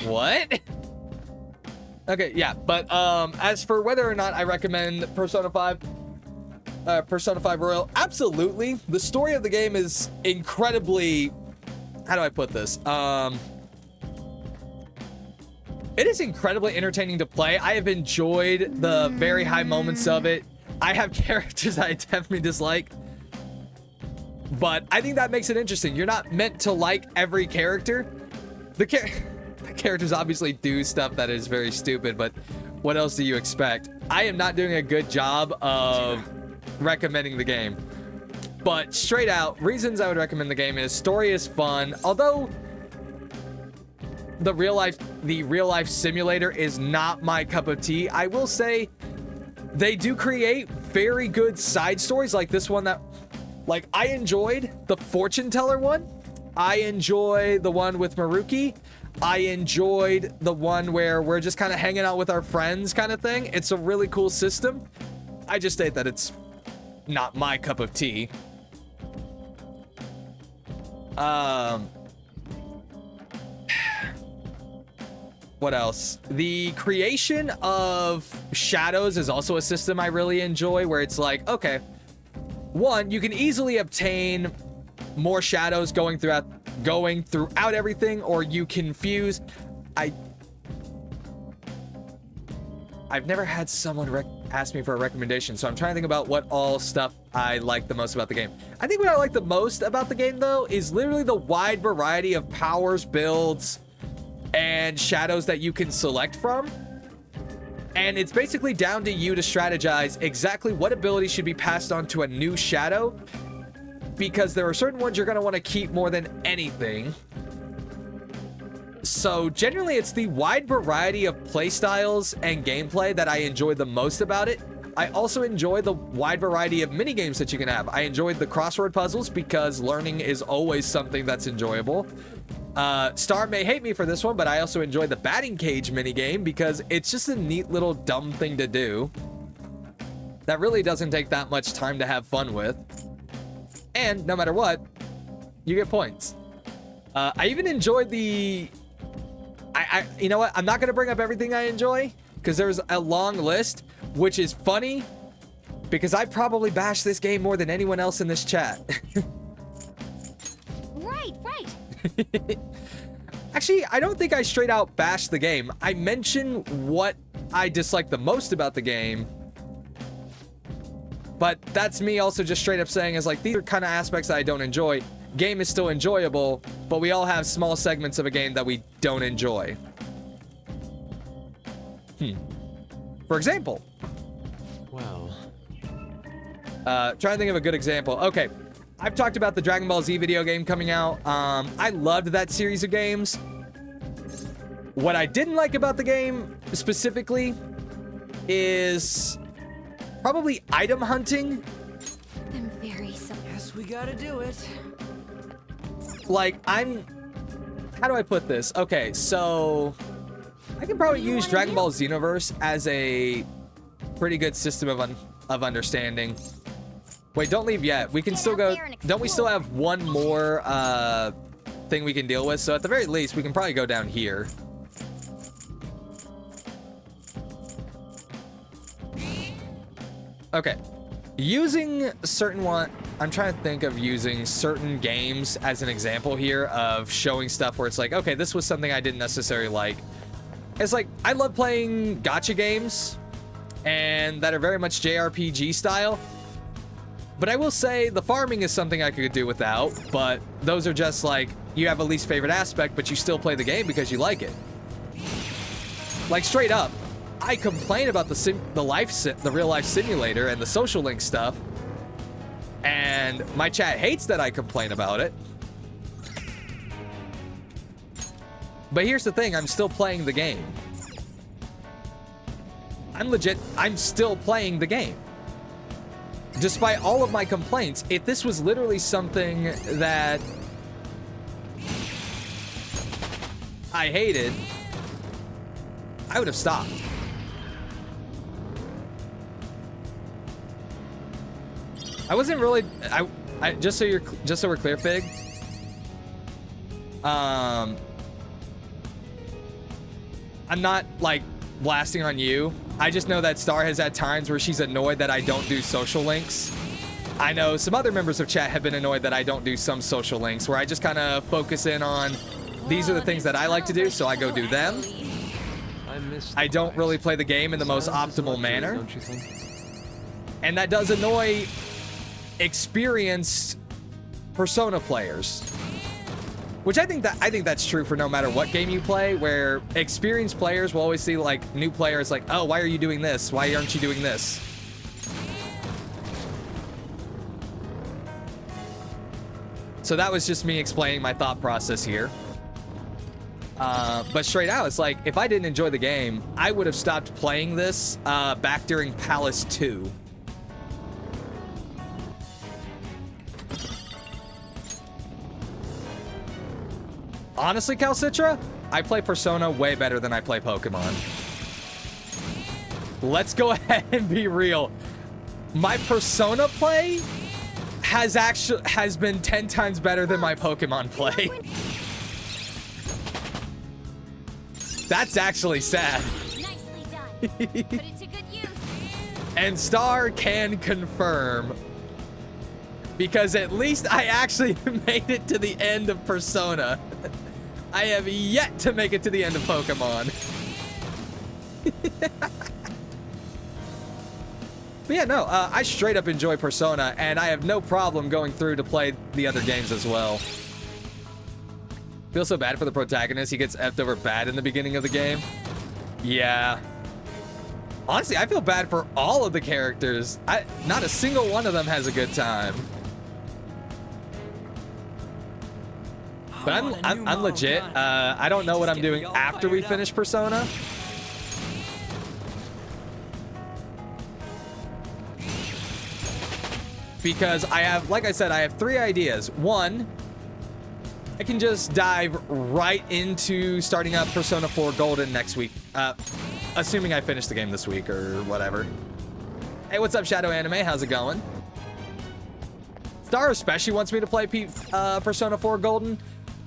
What? Okay, yeah, but as for whether or not I recommend Persona 5 Royal, absolutely. The story of the game is incredibly, how do I put this? It is incredibly entertaining to play. I have enjoyed the very high moments of it. I have characters I definitely dislike, but I think that makes it interesting. You're not meant to like every character. The characters obviously do stuff that is very stupid, but what else do you expect? I am not doing a good job of recommending the game. But straight out, reasons I would recommend the game is story is fun. Although the real life simulator is not my cup of tea, I will say they do create very good side stories like this one that, like, I enjoyed the fortune teller one. I enjoy the one with Maruki. I enjoyed the one where we're just kind of hanging out with our friends kind of thing. It's a really cool system. I just state that it's not my cup of tea. What else? The creation of shadows is also a system I really enjoy, where it's like, okay, one, you can easily obtain more shadows going throughout everything, or you confuse. I've never had someone ask me for a recommendation, so I'm trying to think about what all stuff I like the most about the game. I think what I like the most about the game, though, is literally the wide variety of powers, builds, and shadows that you can select from. And it's basically down to you to strategize exactly what abilities should be passed on to a new shadow, because there are certain ones you're going to want to keep more than anything. So generally, it's the wide variety of playstyles and gameplay that I enjoy the most about it. I also enjoy the wide variety of minigames that you can have. I enjoyed the crossword puzzles because learning is always something that's enjoyable. Star may hate me for this one, but I also enjoy the batting cage minigame because it's just a neat little dumb thing to do. that really doesn't take that much time to have fun with. And no matter what, you get points. I even enjoyed the... you know what? I'm not going to bring up everything I enjoy because there's a long list, which is funny because I probably bash this game more than anyone else in this chat. Right. Actually, I don't think I straight out bashed the game. I mention what I dislike the most about the game. But that's me also just straight up saying is like, these are kind of aspects that I don't enjoy. Game is still enjoyable, but we all have small segments of a game that we don't enjoy. For example. Well. Trying to think of a good example. Okay. I've talked about the Dragon Ball Z video game coming out. I loved that series of games. What I didn't like about the game specifically is probably item hunting. I'm very sorry. Guess we gotta do it. Like, how do I put this? Okay, so I can probably use Dragon Ball Xenoverse as a pretty good system of understanding. Wait, don't leave yet. We can still go. Don't we still have one more thing we can deal with? So at the very least, we can probably go down here. Okay. Using certain one, I'm trying to think of using certain games as an example here of showing stuff where it's like, okay, this was something I didn't necessarily like. It's like, I love playing gacha games and that are very much JRPG style. But I will say the farming is something I could do without, but those are just like, you have a least favorite aspect, but you still play the game because you like it. Like straight up, I complain about the real life simulator and the social link stuff, and my chat hates that I complain about it. But here's the thing, I'm still playing the game. I'm still playing the game. Despite all of my complaints, if this was literally something that I hated, I would have stopped. I wasn't really, just so we're clear, Fig. I'm not like blasting on you. I just know that Star has had times where she's annoyed that I don't do social links. I know some other members of chat have been annoyed that I don't do some social links, where I just kind of focus in on these are the things that I like to do, so I go do them. I don't really play the game in the most optimal manner. Don't you think? And that does annoy experienced Persona players. Which I think that's true for no matter what game you play, where experienced players will always see like new players like, oh, why are you doing this? Why aren't you doing this? So that was just me explaining my thought process here. But straight out, it's like, if I didn't enjoy the game, I would have stopped playing this back during Palace 2. Honestly, Calcitra, I play Persona way better than I play Pokemon. Let's go ahead and be real. My Persona play has been 10 times better than my Pokemon play. That's actually sad. Nicely done. Put it to good use. And Star can confirm, because at least I actually made it to the end of Persona. I have yet to make it to the end of Pokemon. But yeah, no, I straight up enjoy Persona, and I have no problem going through to play the other games as well. Feel so bad for the protagonist. He gets effed over bad in the beginning of the game. Yeah. Honestly, I feel bad for all of the characters. Not a single one of them has a good time. But I'm legit. I don't know what I'm doing after we finish Persona. Because I have, like I said, I have 3 ideas. 1, I can just dive right into starting up Persona 4 Golden next week. Assuming I finish the game this week or whatever. Hey, what's up, Shadow Anime? How's it going? Star especially wants me to play Persona 4 Golden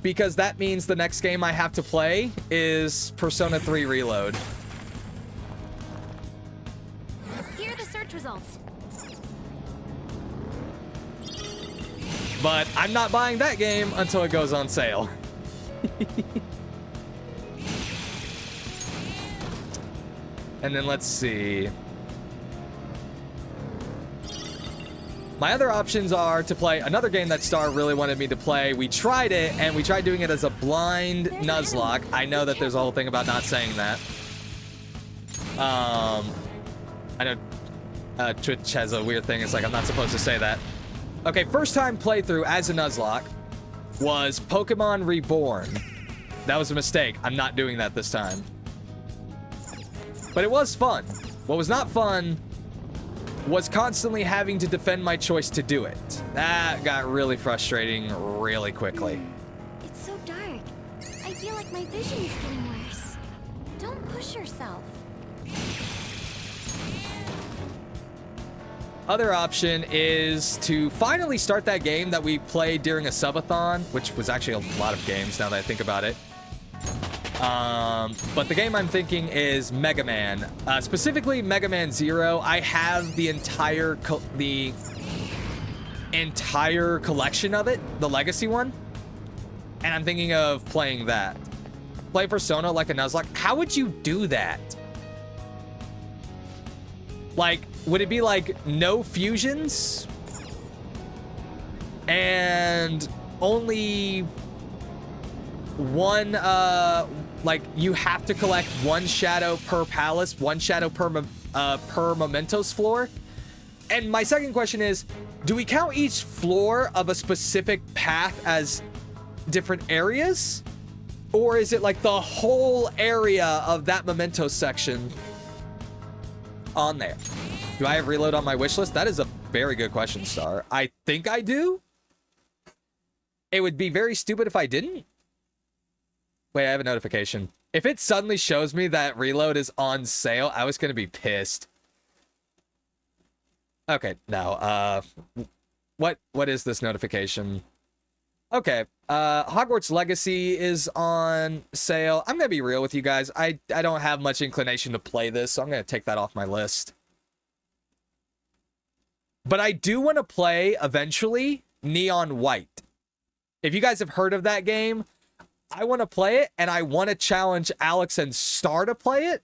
because that means the next game I have to play is Persona 3 Reload. Here are the search results. But I'm not buying that game until it goes on sale. And then let's see. My other options are to play another game that Star really wanted me to play. We tried it, and we tried doing it as a blind Nuzlocke. I know that there's a whole thing about not saying that. I know Twitch has a weird thing. It's like, I'm not supposed to say that. Okay, first time playthrough as a Nuzlocke was Pokemon Reborn. That was a mistake. I'm not doing that this time. But it was fun. What was not fun was constantly having to defend my choice to do it. That got really frustrating really quickly. It's so dark. I feel like my vision is getting worse. Don't push yourself. Other option is to finally start that game that we played during a subathon, which was actually a lot of games now that I think about it. But the game I'm thinking is Mega Man, specifically Mega Man 0. I have the entire collection of it, the legacy one, and I'm thinking of playing that. Play Persona like a Nuzlocke. How would you do that? Like, would it be like no fusions and only one, like you have to collect one shadow per palace, one shadow per mementos floor? And my second question is, do we count each floor of a specific path as different areas? Or is it like the whole area of that memento section on there? Do I have Reload on my wish list? That is a very good question, Star. I think I do. It would be very stupid if I didn't. Wait, I have a notification. If it suddenly shows me that Reload is on sale, I was going to be pissed. Okay, no. What is this notification? Okay, Hogwarts Legacy is on sale. I'm going to be real with you guys. I don't have much inclination to play this, so I'm going to take that off my list. But I do want to play, eventually, Neon White. If you guys have heard of that game, I want to play it, and I want to challenge Alex and Star to play it.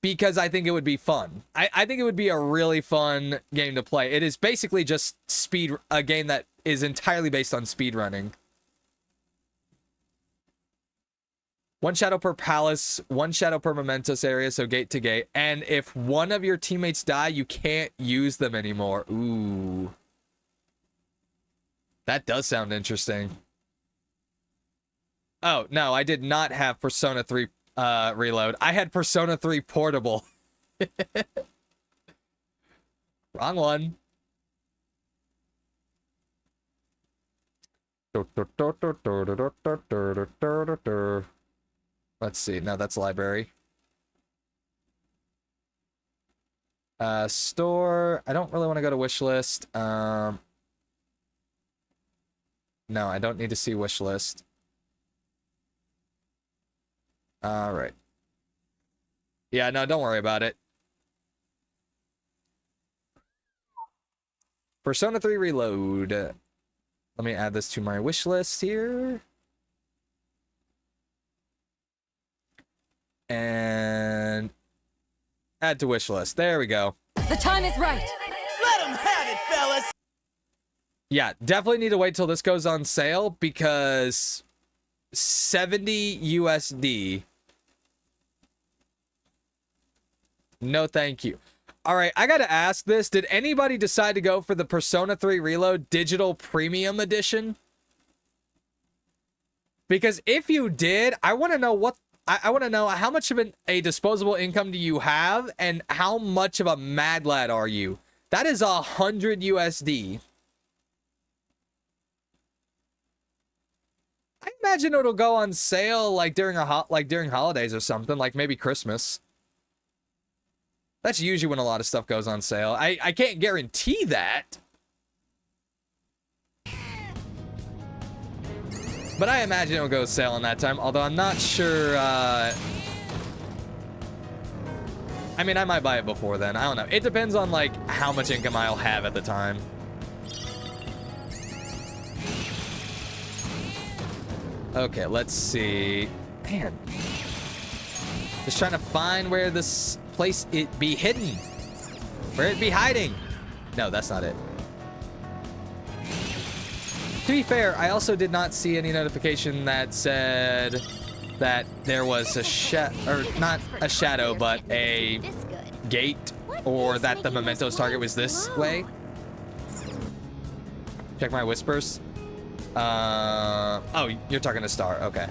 Because I think it would be fun. I think it would be a really fun game to play. It is basically just a game that is entirely based on speedrunning. One shadow per palace, one shadow per mementos area, so gate to gate. And if one of your teammates die, you can't use them anymore. Ooh. That does sound interesting. Oh, no, I did not have Persona 3 Reload. I had Persona 3 Portable. Wrong one. Let's see. No, that's library. Store. I don't really want to go to wish list. No, I don't need to see wish list. All right. Yeah, no, don't worry about it. Persona 3 Reload. Let me add this to my wish list here. And add to wish list. There we go. The time is right. Let him have it, fellas. Yeah, definitely need to wait till this goes on sale because 70 USD. No, thank you. All right, I got to ask this. Did anybody decide to go for the Persona 3 Reload Digital Premium Edition? Because if you did, I want to know what I want to know how much of a disposable income do you have and how much of a mad lad are you? That is 100 USD. I imagine it'll go on sale like during during holidays or something, like maybe Christmas. That's usually when a lot of stuff goes on sale. I can't guarantee that. But I imagine it'll go sale on that time, although I'm not sure. I mean, I might buy it before then. I don't know. It depends on like how much income I'll have at the time. Okay, let's see. Man. Just trying to find where this place it be hidden. Where it be hiding. No, that's not it. To be fair, I also did not see any notification that said that there was a not a shadow, but a gate, or that the mementos target was this way. Check my whispers. Oh, you're talking to Star. Okay.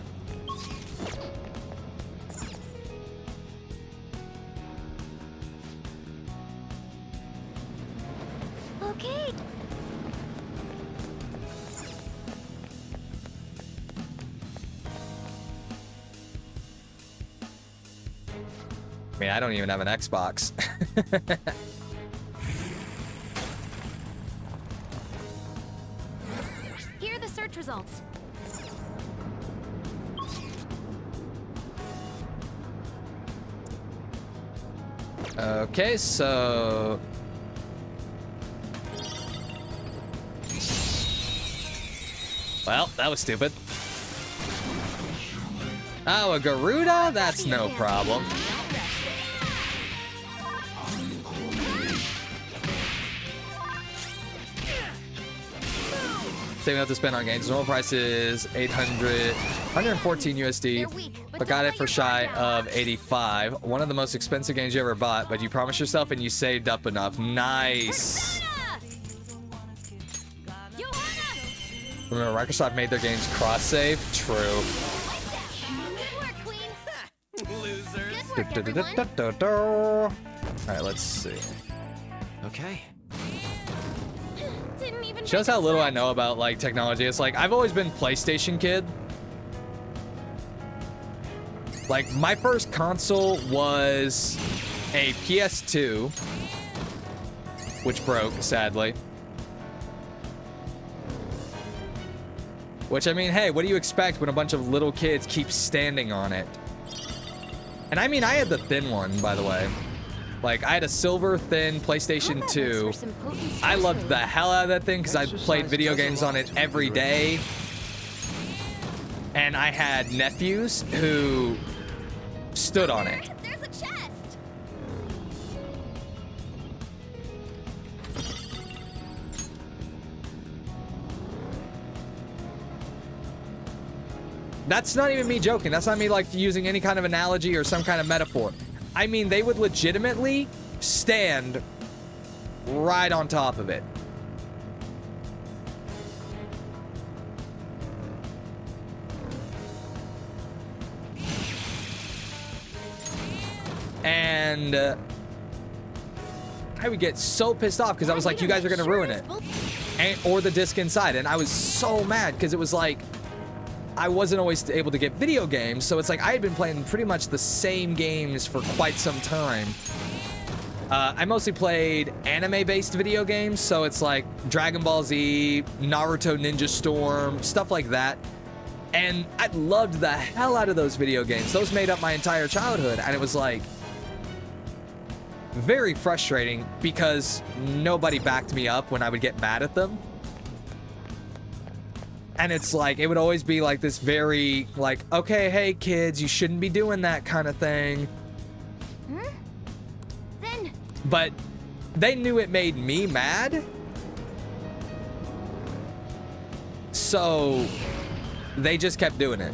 Okay. I mean, I don't even have an Xbox. Here are the search results. Okay, so... Well, that was stupid. Oh, a Garuda? That's no problem. Saving up to spend on games. Normal price is 114 USD, but got it for shy of 85. One of the most expensive games you ever bought, but you promised yourself and you saved up enough. Nice. Remember, Microsoft made their games cross-save? True. All right, let's see. Okay. Shows how little I know about like technology. It's like I've always been PlayStation kid. Like my first console was a PS2, which broke sadly. Which I mean, hey, what do you expect when a bunch of little kids keep standing on it? And I mean, I had the thin one, by the way. Like, I had a silver thin PlayStation 2. I loved the hell out of that thing because I played video games on it every day. And I had nephews who stood on it. There's a chest. That's not even me joking. That's not me like using any kind of analogy or some kind of metaphor. I mean, they would legitimately stand right on top of it. And I would get so pissed off because I was like, you guys are going to ruin it. Or the disc inside. And I was so mad because it was like, I wasn't always able to get video games, so it's like I had been playing pretty much the same games for quite some time. I mostly played anime-based video games, so it's like Dragon Ball Z, Naruto Ninja Storm, stuff like that. And I loved the hell out of those video games. Those made up my entire childhood, and it was like very frustrating because nobody backed me up when I would get mad at them. And it's like, it would always be like this very, like, okay, hey, kids, you shouldn't be doing that kind of thing. Then. But they knew it made me mad. So they just kept doing it.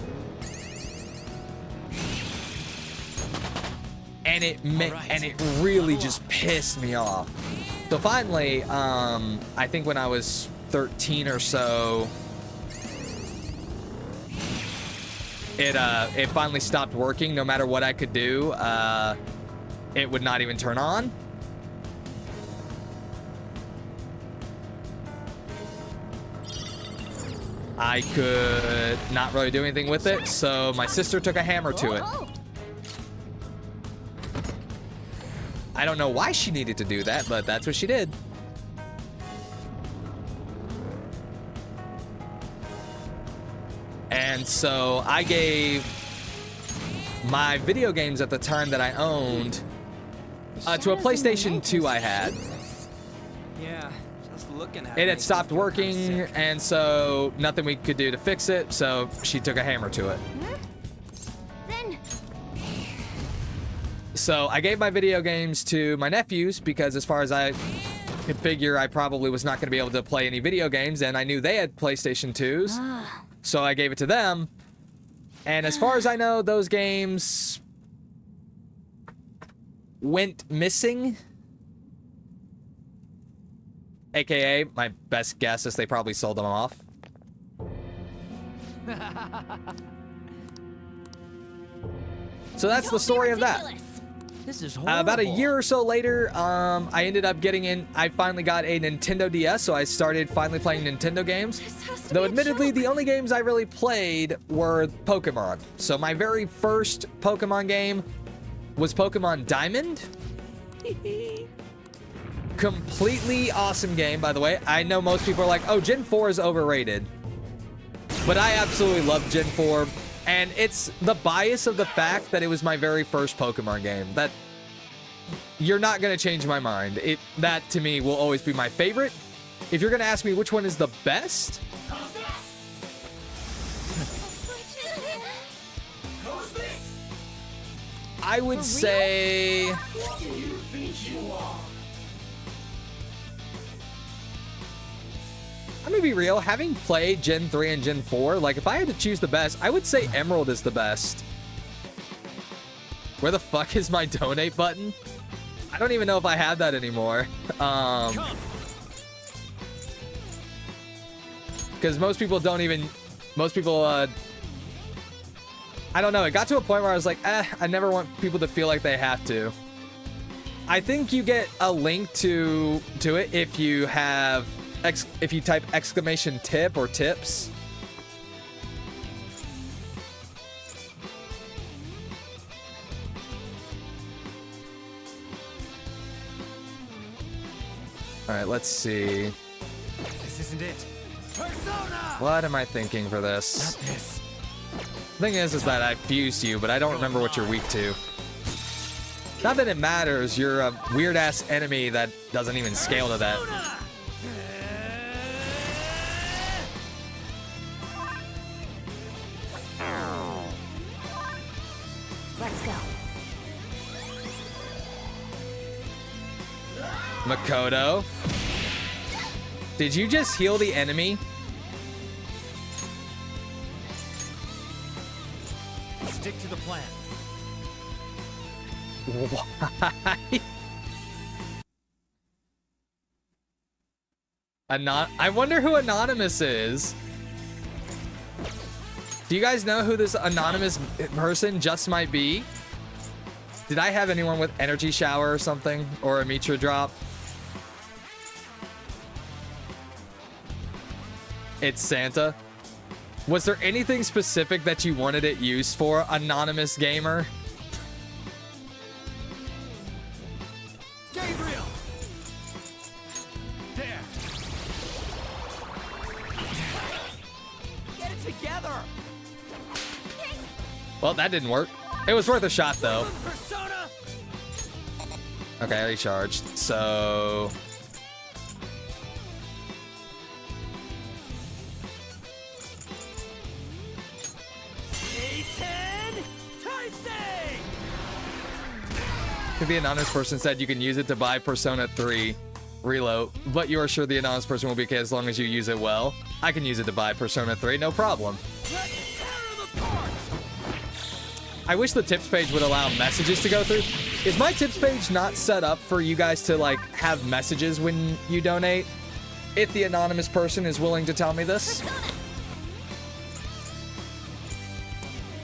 And it really just pissed me off. So finally, I think when I was 13 or so, it finally stopped working. No matter what I could do, it would not even turn on. I could not really do anything with it, so my sister took a hammer to it. I don't know why she needed to do that, but that's what she did. And so I gave my video games at the time that I owned to a PlayStation 2 I had. Yeah, just looking at It had stopped working, and so nothing we could do to fix it, so she took a hammer to it. Then So I gave my video games to my nephews because as far as I could figure, I probably was not going to be able to play any video games, and I knew they had PlayStation 2s. So I gave it to them. And as far as I know, those games went missing. AKA, my best guess is they probably sold them off. So that's the story of that. This is horrible. About a year or so later, I ended up getting in. I finally got a Nintendo DS, so I started finally playing Nintendo games. Though admittedly, the only games I really played were Pokemon. So my very first Pokemon game was Pokemon Diamond. Completely awesome game, by the way. I know most people are like, oh, Gen 4 is overrated. But I absolutely love Gen 4. And it's the bias of the fact that it was my very first Pokemon game. That you're not going to change my mind. That, to me, will always be my favorite. If you're going to ask me which one is the best, I would say... I'm gonna be real, having played Gen 3 and Gen 4, like, if I had to choose the best, I would say Emerald is the best. Where the fuck is my donate button? I don't even know if I have that anymore. Because most people don't even... Most people, I don't know, it got to a point where I was like, I never want people to feel like they have to. I think you get a link to it if you have... if you type exclamation tip or tips. All right, let's see. This isn't it. Persona! What am I thinking for this? Not this. The thing is that I fused you, but I don't remember what you're weak to. Not that it matters. You're a weird-ass enemy that doesn't even scale to that. let's go. Makoto. Did you just heal the enemy? Stick to the plan. Why? I wonder who Anonymous is. Do you guys know who this anonymous person just might be? Did I have anyone with energy shower or something? Or a Mitra drop? It's Santa. Was there anything specific that you wanted it used for, anonymous gamer? Gabriel! There! Get it together! Well, that didn't work. It was worth a shot, though. Persona! Okay, I recharged. So... The anonymous person said you can use it to buy Persona 3 Reload, but you are sure the anonymous person will be okay as long as you use it well. I can use it to buy Persona 3, no problem. I wish the tips page would allow messages to go through. Is my tips page not set up for you guys to, like, have messages when you donate? If the anonymous person is willing to tell me this.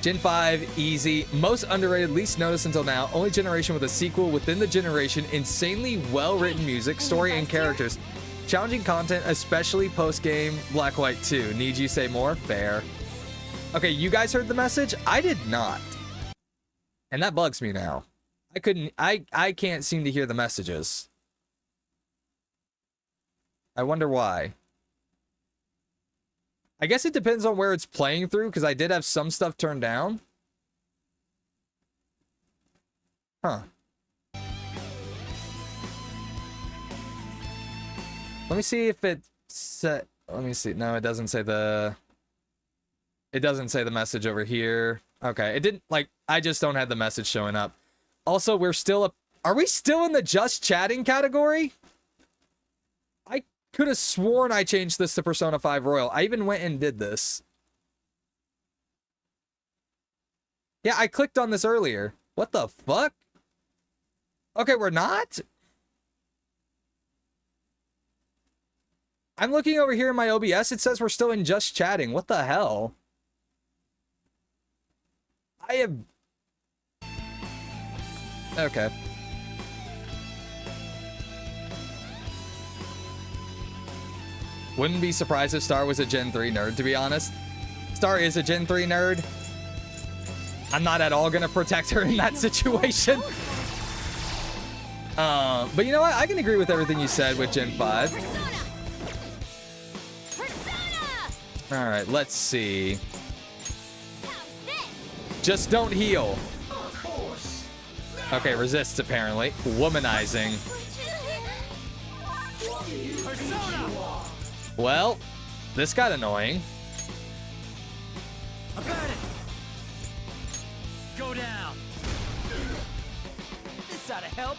Gen 5, easy. Most underrated, least noticed until now. Only generation with a sequel within the generation. Insanely well-written music, story, and characters. Challenging content, especially post-game Black White 2. Need you say more? Fair. Okay, you guys heard the message? I did not. And that bugs me now. I can't seem to hear the messages. I wonder why. I guess it depends on where it's playing through, because I did have some stuff turned down. Huh. Let me see if it let me see. No, it doesn't say the... It doesn't say the message over here. Okay, it didn't, like, I just don't have the message showing up. Also, we're still are we still in the just chatting category? I could have sworn I changed this to Persona 5 Royal. I even went and did this. Yeah, I clicked on this earlier. What the fuck? Okay, we're not? I'm looking over here in my OBS. It says we're still in just chatting. What the hell? I have... Okay. Wouldn't be surprised if Star was a Gen 3 nerd, to be honest. Star is a Gen 3 nerd. I'm not at all gonna protect her in that situation. But you know what? I can agree with everything you said with Gen 5. All right, let's see. Just don't heal. Okay, resists apparently. Womanizing. Well, this got annoying. I got it. Go down. This ought to help.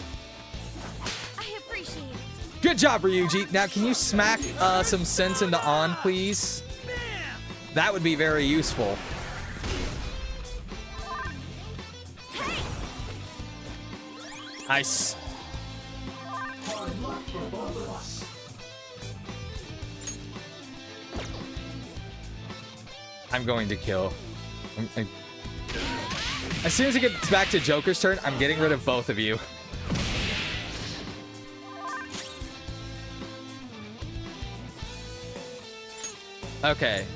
I appreciate it. Good job, Ryuji. Now, can you smack some sense into On, please? That would be very useful. Nice. I'm going to kill. As soon as it gets back to Joker's turn, I'm getting rid of both of you. Okay.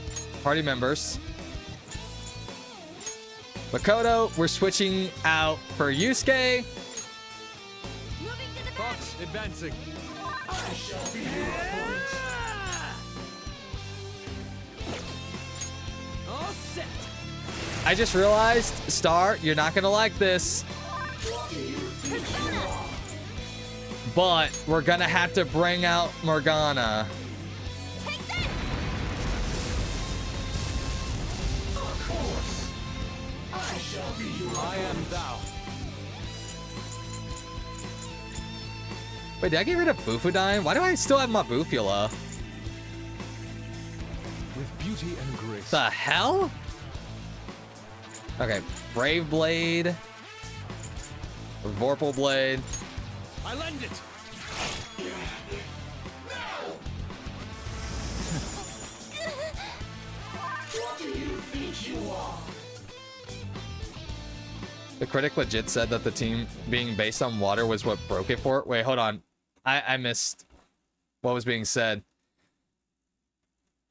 Party members. Makoto, we're switching out for Yusuke. Fox advancing. All set. I just realized, Star, you're not gonna like this. But we're gonna have to bring out Morgana. I am thou. Wait, did I get rid of Bufudyne? Why do I still have my Bufula? With beauty and grace. The hell? Okay, Brave Blade. Vorpal Blade. I lend it. The critic legit said that the team being based on water was what broke it for it. Wait, hold on. I missed what was being said.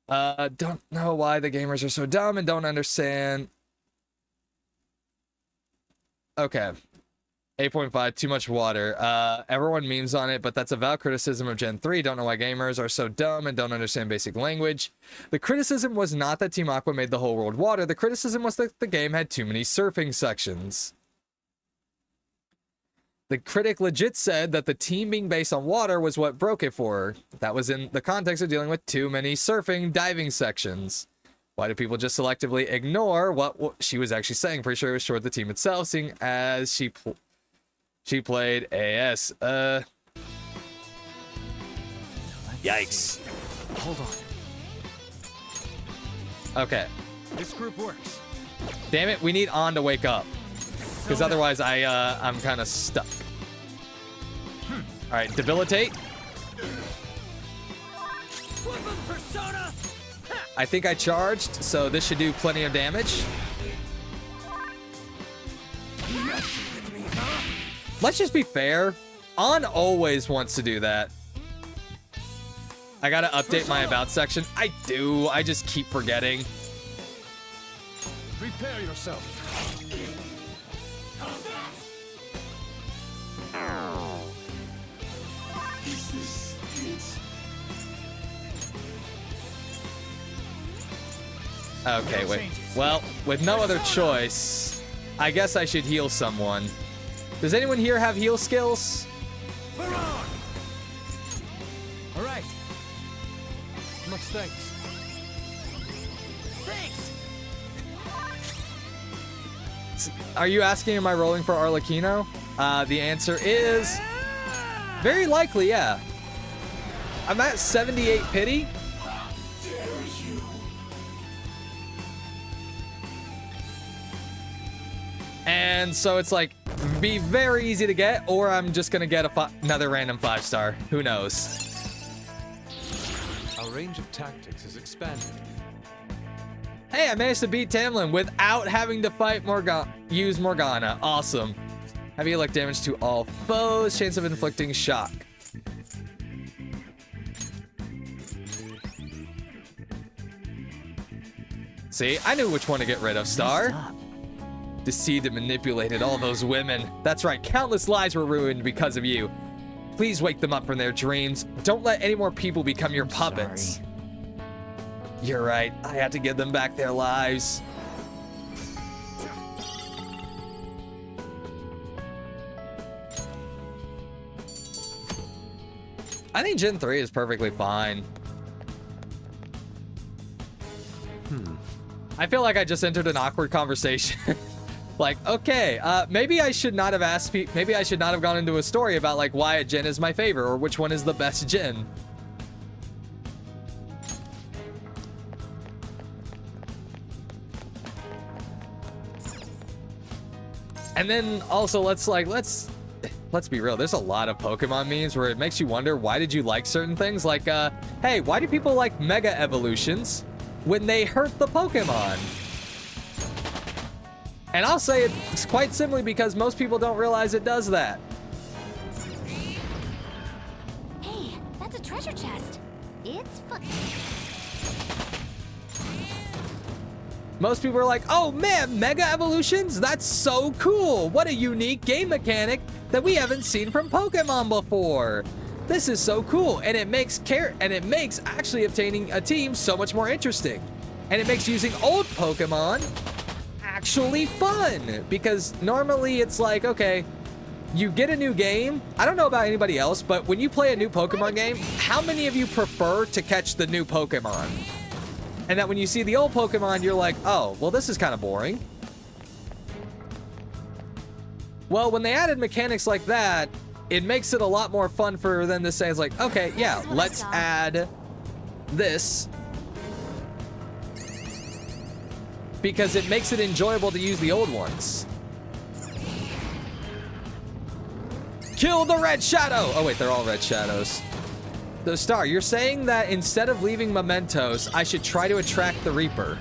Don't know why the gamers are so dumb and don't understand. Okay. 8.5, too much water. Everyone memes on it, but that's a valid criticism of Gen 3. Don't know why gamers are so dumb and don't understand basic language. The criticism was not that Team Aqua made the whole world water. The criticism was that the game had too many surfing sections. The critic legit said that the team being based on water was what broke it for her. That was in the context of dealing with too many surfing diving sections. Why do people just selectively ignore what she was actually saying? Pretty sure it was toward the team itself, seeing as she played AS. Yikes. Hold on. Okay. This group works. Damn it, we need On to wake up. Because otherwise I'm kind of stuck. All right, debilitate. Persona. I think I charged, so this should do plenty of damage. Let's just be fair. On always wants to do that. I gotta update my about section. I do. I just keep forgetting. Prepare yourself. Okay, wait. Well, with no other choice, I guess I should heal someone. Does anyone here have heal skills? We're on. All right. Much thanks. Thanks! Are you asking, am I rolling for Arlecchino? The answer is very likely, yeah. I'm at 78 pity. And so it's like, be very easy to get, or I'm just gonna get another random 5-star. Who knows? Our range of tactics is expanded. Hey, I managed to beat Tamlin without having to fight use Morgana. Awesome. Heavy elect damage to all foes. Chance of inflicting shock. See, I knew which one to get rid of, Star. Deceived and manipulated all those women. That's right, countless lives were ruined because of you. Please wake them up from their dreams. Don't let any more people become your puppets. Sorry. You're right, I had to give them back their lives. I think Gen 3 is perfectly fine. I feel like I just entered an awkward conversation. Like, okay, maybe I should not have asked maybe I should not have gone into a story about like why a gen is my favorite or which one is the best gen. And then also let's be real. There's a lot of Pokemon memes where it makes you wonder, why did you like certain things? Like, hey, why do people like Mega Evolutions when they hurt the Pokemon? And I'll say it's quite simply because most people don't realize it does that. Hey, that's a treasure chest. It's fucking. Most people are like, oh man, Mega Evolutions? That's so cool. What a unique game mechanic that we haven't seen from Pokemon before. This is so cool. And it makes actually obtaining a team so much more interesting. And it makes using old Pokemon actually fun, because normally it's like, okay, you get a new game. I don't know about anybody else, but when you play a new Pokemon game, how many of you prefer to catch the new Pokemon? And that when you see the old Pokemon, you're like, oh, well, this is kind of boring. Well, when they added mechanics like that, it makes it a lot more fun for them to say, it's like, okay, yeah, let's add this, because it makes it enjoyable to use the old ones. Kill the red shadow! Oh wait, they're all red shadows. So Star, you're saying that instead of leaving mementos, I should try to attract the Reaper.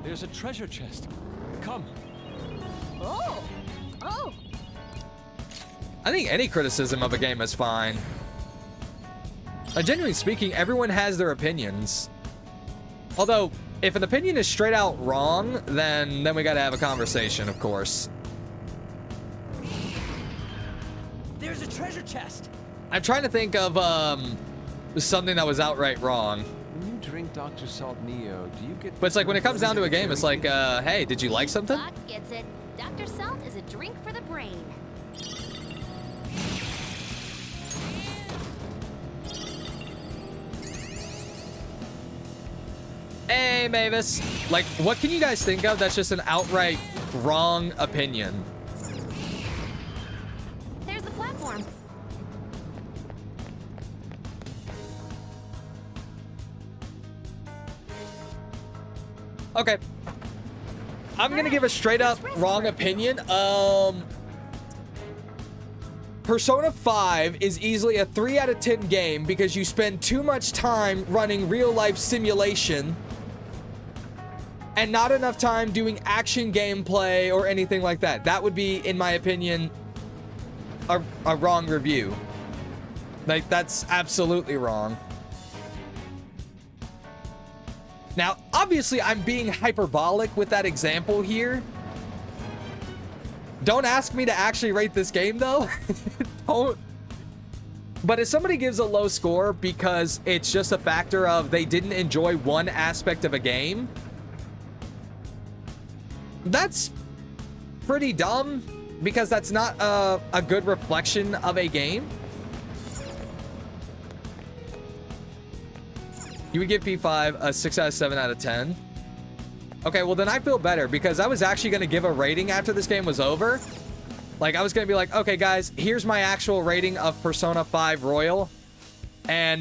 There's a treasure chest. Come. Oh! Oh! I think any criticism of a game is fine. Genuinely speaking, everyone has their opinions. Although, if an opinion is straight out wrong, then we gotta have a conversation, of course. There's a treasure chest. I'm trying to think of something that was outright wrong. When you drink Dr. Salt Neo, do you get... But it's like when it comes down to a game, it's like, hey, did you like something? Doc gets it. Dr. Salt is a drink for the brain. Hey, Mavis. Like, what can you guys think of that's just an outright wrong opinion? There's the platform. Okay. I'm gonna give a straight up wrong opinion. Persona 5 is easily a 3 out of 10 game because you spend too much time running real life simulation and not enough time doing action gameplay or anything like that. That would be, in my opinion, a wrong review. Like, that's absolutely wrong. Now, obviously, I'm being hyperbolic with that example here. Don't ask me to actually rate this game, though. Don't. But if somebody gives a low score because it's just a factor of they didn't enjoy one aspect of a game, that's pretty dumb, because that's not a good reflection of a game. You would give P5 a 6 out of 7 out of 10. Okay, well then I feel better, because I was actually going to give a rating after this game was over. Like, I was going to be like, okay, guys, here's my actual rating of Persona 5 Royal. And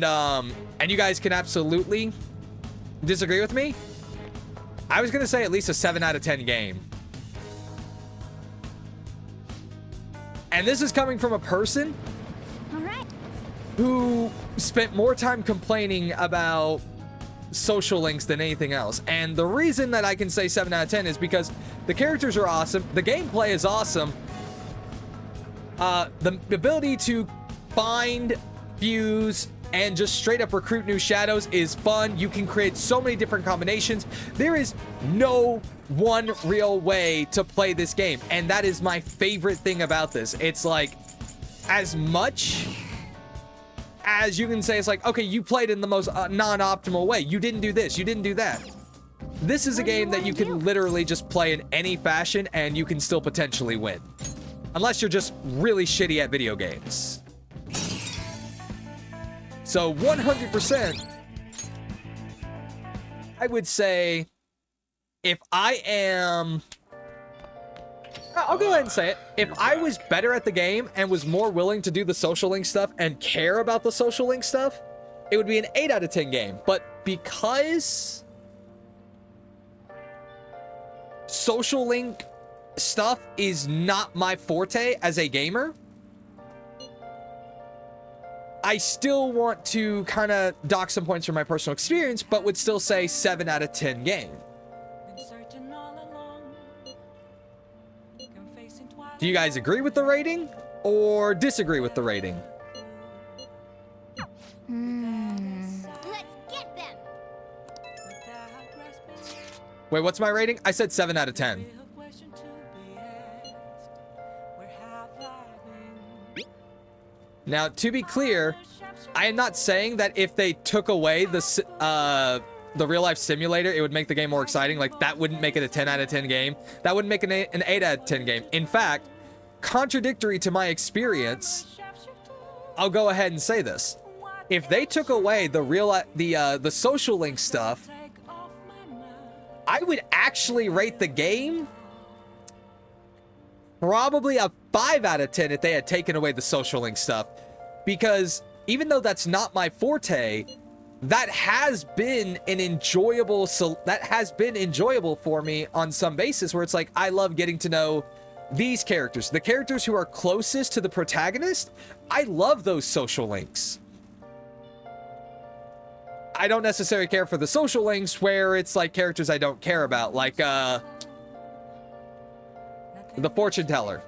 you guys can absolutely disagree with me. I was going to say at least a 7 out of 10 game. And this is coming from a person who spent more time complaining about social links than anything else. And the reason that I can say 7 out of 10 is because the characters are awesome. The gameplay is awesome. The ability to find, fuse, and just straight up recruit new shadows is fun. You can create so many different combinations. There is no one real way to play this game, and that is my favorite thing about this. It's like, as much as you can say, it's like, okay, you played in the most non-optimal way. You didn't do this, you didn't do that. This is a game that you can literally just play in any fashion and you can still potentially win. Unless you're just really shitty at video games. So 100%, I would say, if I am... I'll go ahead and say it. If I was better at the game and was more willing to do the social link stuff and care about the social link stuff, it would be an 8 out of 10 game. But because social link stuff is not my forte as a gamer, I still want to kind of dock some points from my personal experience, but would still say 7 out of 10 game. Do you guys agree with the rating or disagree with the rating? Let's get them. Wait, what's my rating? I said 7 out of 10. Now, to be clear, I am not saying that if they took away the real life simulator, it would make the game more exciting. Like, that wouldn't make it a 10 out of 10 game. That wouldn't make an 8 out of 10 game. In fact, contradictory to my experience, I'll go ahead and say this. If they took away the social link stuff, I would actually rate the game probably a 5 out of 10 if they had taken away the social link stuff. Because even though that's not my forte, that has been enjoyable for me on some basis, where it's like, I love getting to know these characters. The characters who are closest to the protagonist, I love those social links. I don't necessarily care for the social links where it's like characters I don't care about, like the fortune teller.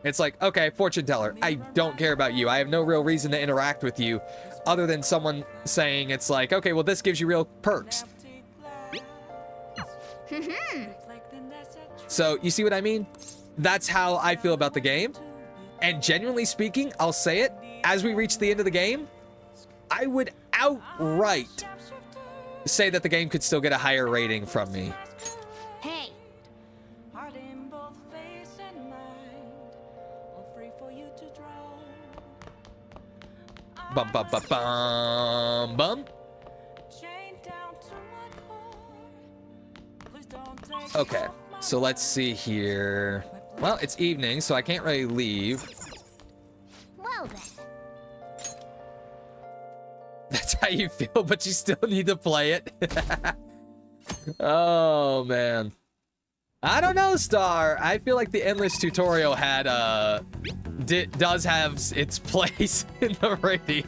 It's like, okay, fortune teller, I don't care about you. I have no real reason to interact with you other than someone saying, it's like, okay, well, this gives you real perks. So you see what I mean? That's how I feel about the game. And genuinely speaking, I'll say it, as we reach the end of the game, I would outright say that the game could still get a higher rating from me. Hey. Bum bum bum bum bum. Okay, so let's see here. Well, it's evening, so I can't really leave. Well then. That's how you feel, but you still need to play it. Oh man, I don't know, Star. I feel like the endless tutorial had does have its place in the rating.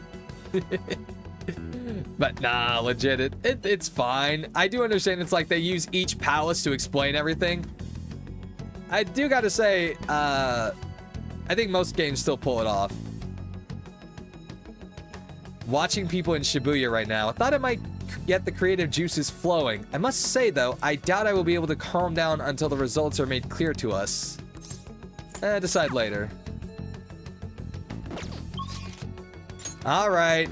But nah, legit, it's fine. I do understand it's like they use each palace to explain everything. I do gotta say, I think most games still pull it off. Watching people in Shibuya right now, I thought it might get the creative juices flowing. I must say though, I doubt I will be able to calm down until the results are made clear to us. Decide later. All right.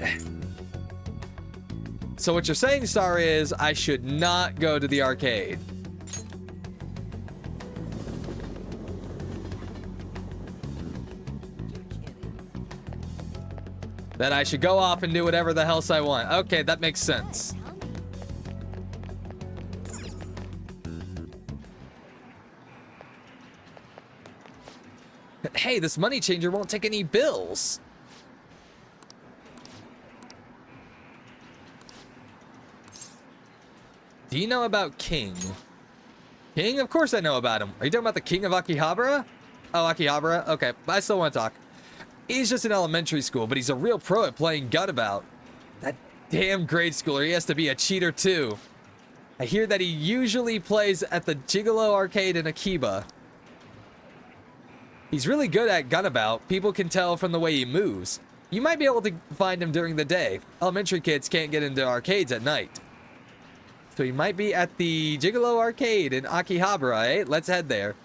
So what you're saying, Star, is I should not go to the arcade. That I should go off and do whatever the hell I want. Okay, that makes sense. Hey, this money changer won't take any bills. Do you know about King? King? Of course I know about him. Are you talking about the King of Akihabara? Oh, Akihabara? Okay, I still want to talk. He's just in elementary school, but he's a real pro at playing Gunabout. That damn grade schooler, he has to be a cheater too. I hear that he usually plays at the Gigolo arcade in Akiba. He's really good at Gunabout. People can tell from the way he moves. You might be able to find him during the day. Elementary kids can't get into arcades at night. So he might be at the Gigolo arcade in Akihabara, eh? Let's head there.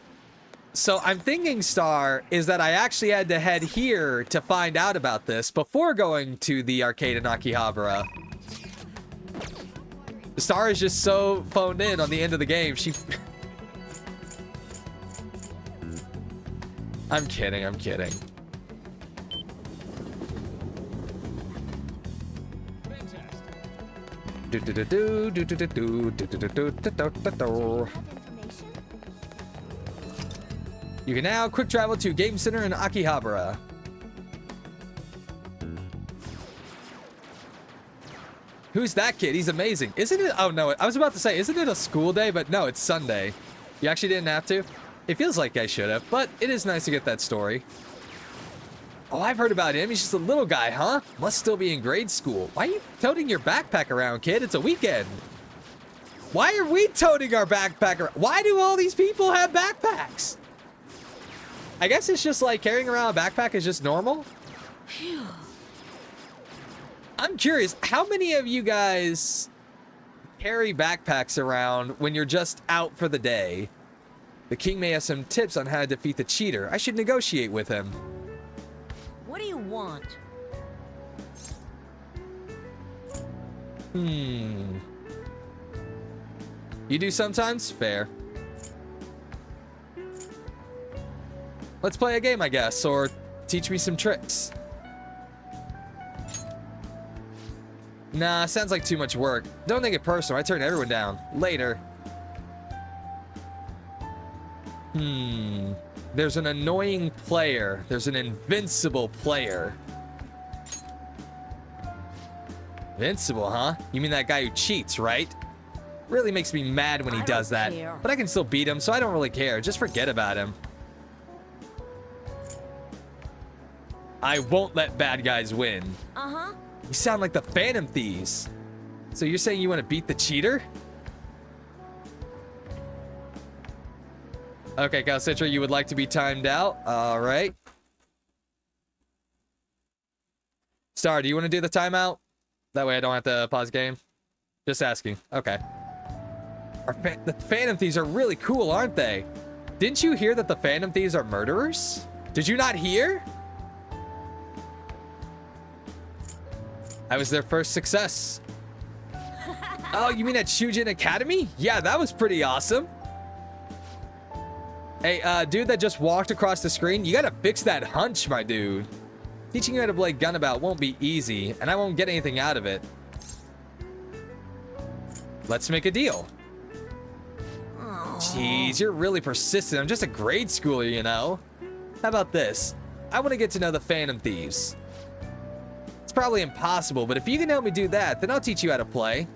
So I'm thinking, Star, is that I actually had to head here to find out about this before going to the arcade in Akihabara. Star is just so phoned in on the end of the game. She... I'm kidding, I'm kidding. You can now quick travel to Game Center in Akihabara. Who's that kid? He's amazing. Isn't it? Oh no, I was about to say, isn't it a school day? But no, it's Sunday. You actually didn't have to? It feels like I should have, but it is nice to get that story. Oh, I've heard about him. He's just a little guy, huh? Must still be in grade school. Why are you toting your backpack around, kid? It's a weekend. Why are we toting our backpack around? Why do all these people have backpacks? I guess it's just like carrying around a backpack is just normal. I'm curious, how many of you guys carry backpacks around when you're just out for the day? The king may have some tips on how to defeat the cheater. I should negotiate with him. What do you want? You do sometimes? Fair. Let's play a game, I guess, or teach me some tricks. Nah, sounds like too much work. Don't take it personal. I turn everyone down. Later. There's an annoying player. There's an invincible player. Invincible, huh? You mean that guy who cheats, right? Really makes me mad when he does that. But I can still beat him, so I don't really care. Just forget about him. I won't let bad guys win. Uh-huh. You sound like the Phantom Thieves. So you're saying you want to beat the cheater? Okay, Calcitra, you would like to be timed out? All right. Star, do you want to do the timeout? That way I don't have to pause game. Just asking. Okay. The Phantom Thieves are really cool, aren't they? Didn't you hear that the Phantom Thieves are murderers? Did you not hear? I was their first success. Oh, you mean at Shujin Academy? Yeah, that was pretty awesome. Hey, dude that just walked across the screen, you gotta fix that hunch, my dude. Teaching you how to play Gunabout won't be easy, and I won't get anything out of it. Let's make a deal. Jeez, you're really persistent. I'm just a grade schooler, you know? How about this? I want to get to know the Phantom Thieves. It's probably impossible, but if you can help me do that, then I'll teach you how to play.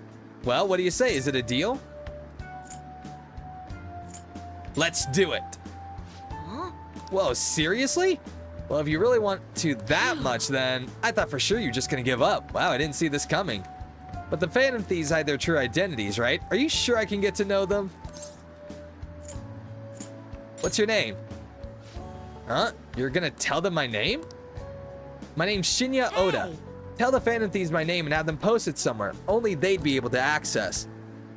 Well, what do you say? Is it a deal? Let's do it. Huh? Whoa, seriously? Well, if you really want to that much, then I thought for sure you're just gonna give up. Wow, I didn't see this coming. But the Phantom Thieves hide their true identities, right? Are you sure I can get to know them? What's your name? Huh? You're gonna tell them my name? My name's Shinya Oda. Hey. Tell the Phantom Thieves my name and have them post it somewhere. Only they'd be able to access.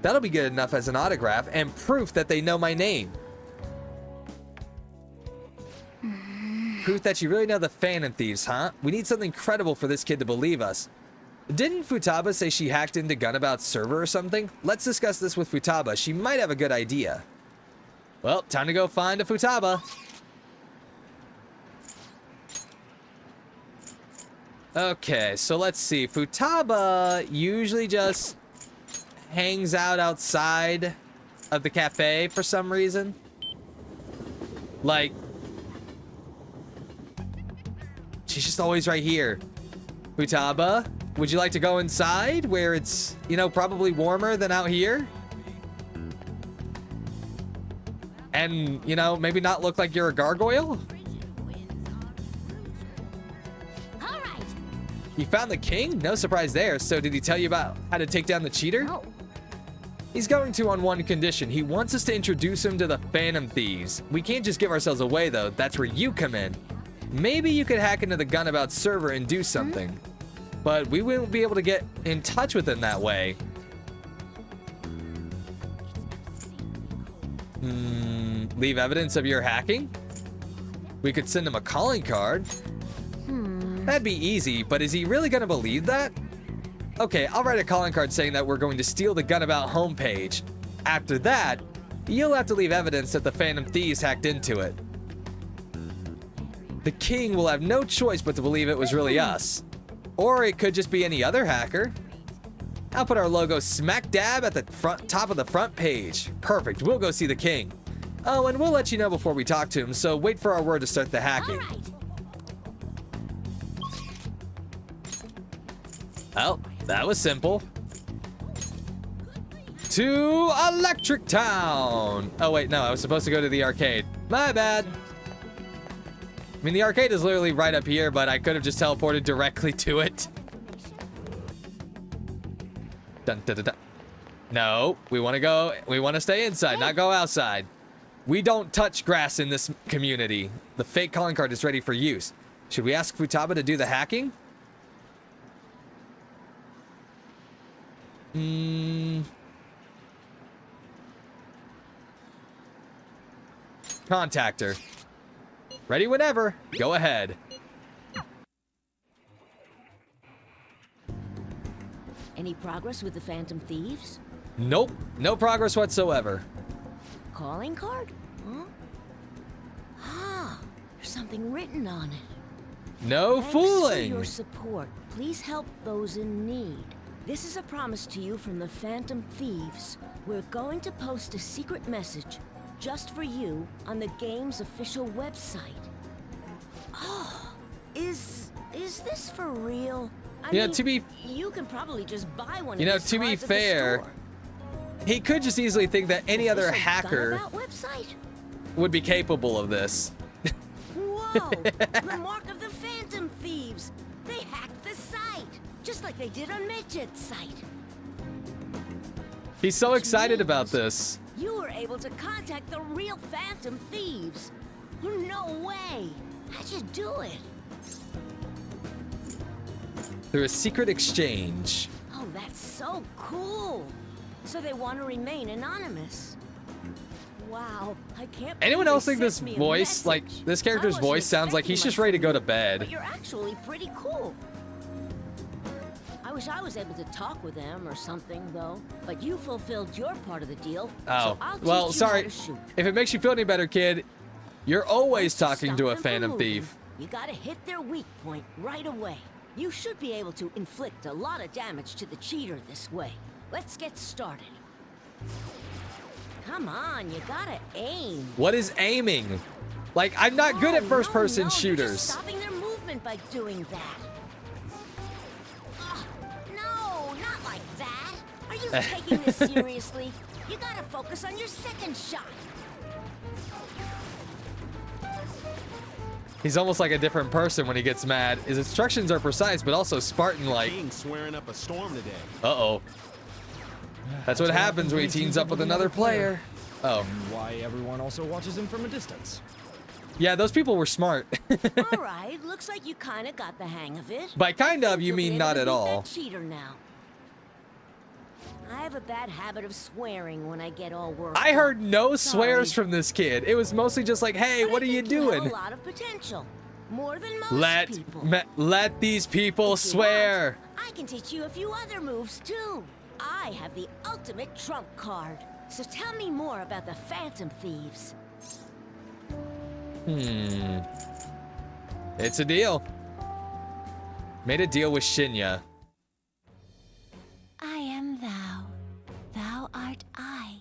That'll be good enough as an autograph and proof that they know my name. Proof that you really know the Phantom Thieves, huh? We need something credible for this kid to believe us. Didn't Futaba say she hacked into Gunabout's server or something? Let's discuss this with Futaba. She might have a good idea. Well, time to go find a Futaba. Okay, so let's see. Futaba usually just hangs out outside of the cafe for some reason. Like, she's just always right here. Futaba, would you like to go inside where it's, you know, probably warmer than out here? And, you know, maybe not look like you're a gargoyle? You found the king? No surprise there. So did he tell you about how to take down the cheater? No. He's going to on one condition. He wants us to introduce him to the Phantom Thieves. We can't just give ourselves away though. That's where you come in. Maybe you could hack into the Gunabout server and do something. But we wouldn't be able to get in touch with him that way. Leave evidence of your hacking? We could send him a calling card. That'd be easy, but is he really gonna believe that? Okay, I'll write a calling card saying that we're going to steal the Gunabout homepage. After that, you'll have to leave evidence that the Phantom Thieves hacked into it. The king will have no choice but to believe it was really us. Or it could just be any other hacker. I'll put our logo smack dab at the top of the front page. Perfect, we'll go see the king. Oh, and we'll let you know before we talk to him, so wait for our word to start the hacking. Well, that was simple. To Electric Town. Oh, wait, no, I was supposed to go to the arcade. My bad. I mean, the arcade is literally right up here, but I could have just teleported directly to it. Dun, dun, dun, dun. No, we want to stay inside, not go outside. We don't touch grass in this community. The fake calling card is ready for use. Should we ask Futaba to do the hacking? Contact her. Ready whenever. Go ahead. Any progress with the Phantom Thieves? Nope. No progress whatsoever. Calling card? Huh? Ah, there's something written on it. No Thanks fooling. for your support. Please help those in need. This is a promise to you from the Phantom Thieves. We're going to post a secret message just for you on the game's official website. Oh, is this for real? I mean, you can probably just buy one. You know, to be fair, he could just easily think that any other hacker would be capable of this. Whoa! The mark of the Phantom Thieves. They hacked the site, just like they did on Midget's site. He's so excited about this. You were able to contact the real Phantom Thieves. No way! How'd you do it? Through a secret exchange. Oh, that's so cool. So they want to remain anonymous. Wow, I can't. Anyone believe else they think this sent me a voice, like message. this character's I wasn't voice sounds like he's expecting just much ready to from go you, to bed? But you're actually pretty cool. I wish I was able to talk with them or something, though. But you fulfilled your part of the deal. Oh, so I'll teach well, you sorry. How to shoot. If it makes you feel any better, kid, you're always Stop talking to a them from Phantom moving. Thief. You gotta hit their weak point right away. You should be able to inflict a lot of damage to the cheater this way. Let's get started. Come on, you gotta aim. What is aiming? Like, I'm not good at first-person You're shooters. just stopping their movement by doing that. Ugh, no, not like that. Are you taking this seriously? You gotta focus on your second shot. He's almost like a different person when he gets mad. His instructions are precise, but also Spartan-like. King's swearing up a storm today. Uh-oh. That's what happens when he teams up with another player. Oh. Why everyone also watches him from a distance. Yeah, those people were smart. All right, looks like you kind of got the hang of it. By kind of, you You'll be mean able not to at beat all. that cheater now. I have a bad habit of swearing when I get all worked I up. heard no swears Sorry. from this kid. It was mostly just like, hey, But what I are you think you have doing? a lot of potential. More than most people. Let these people If you swear. want, I can teach you a few other moves too. I have the ultimate trump card. So tell me more about the Phantom Thieves. It's a deal. Made a deal with Shinya. I am thou. Thou art I.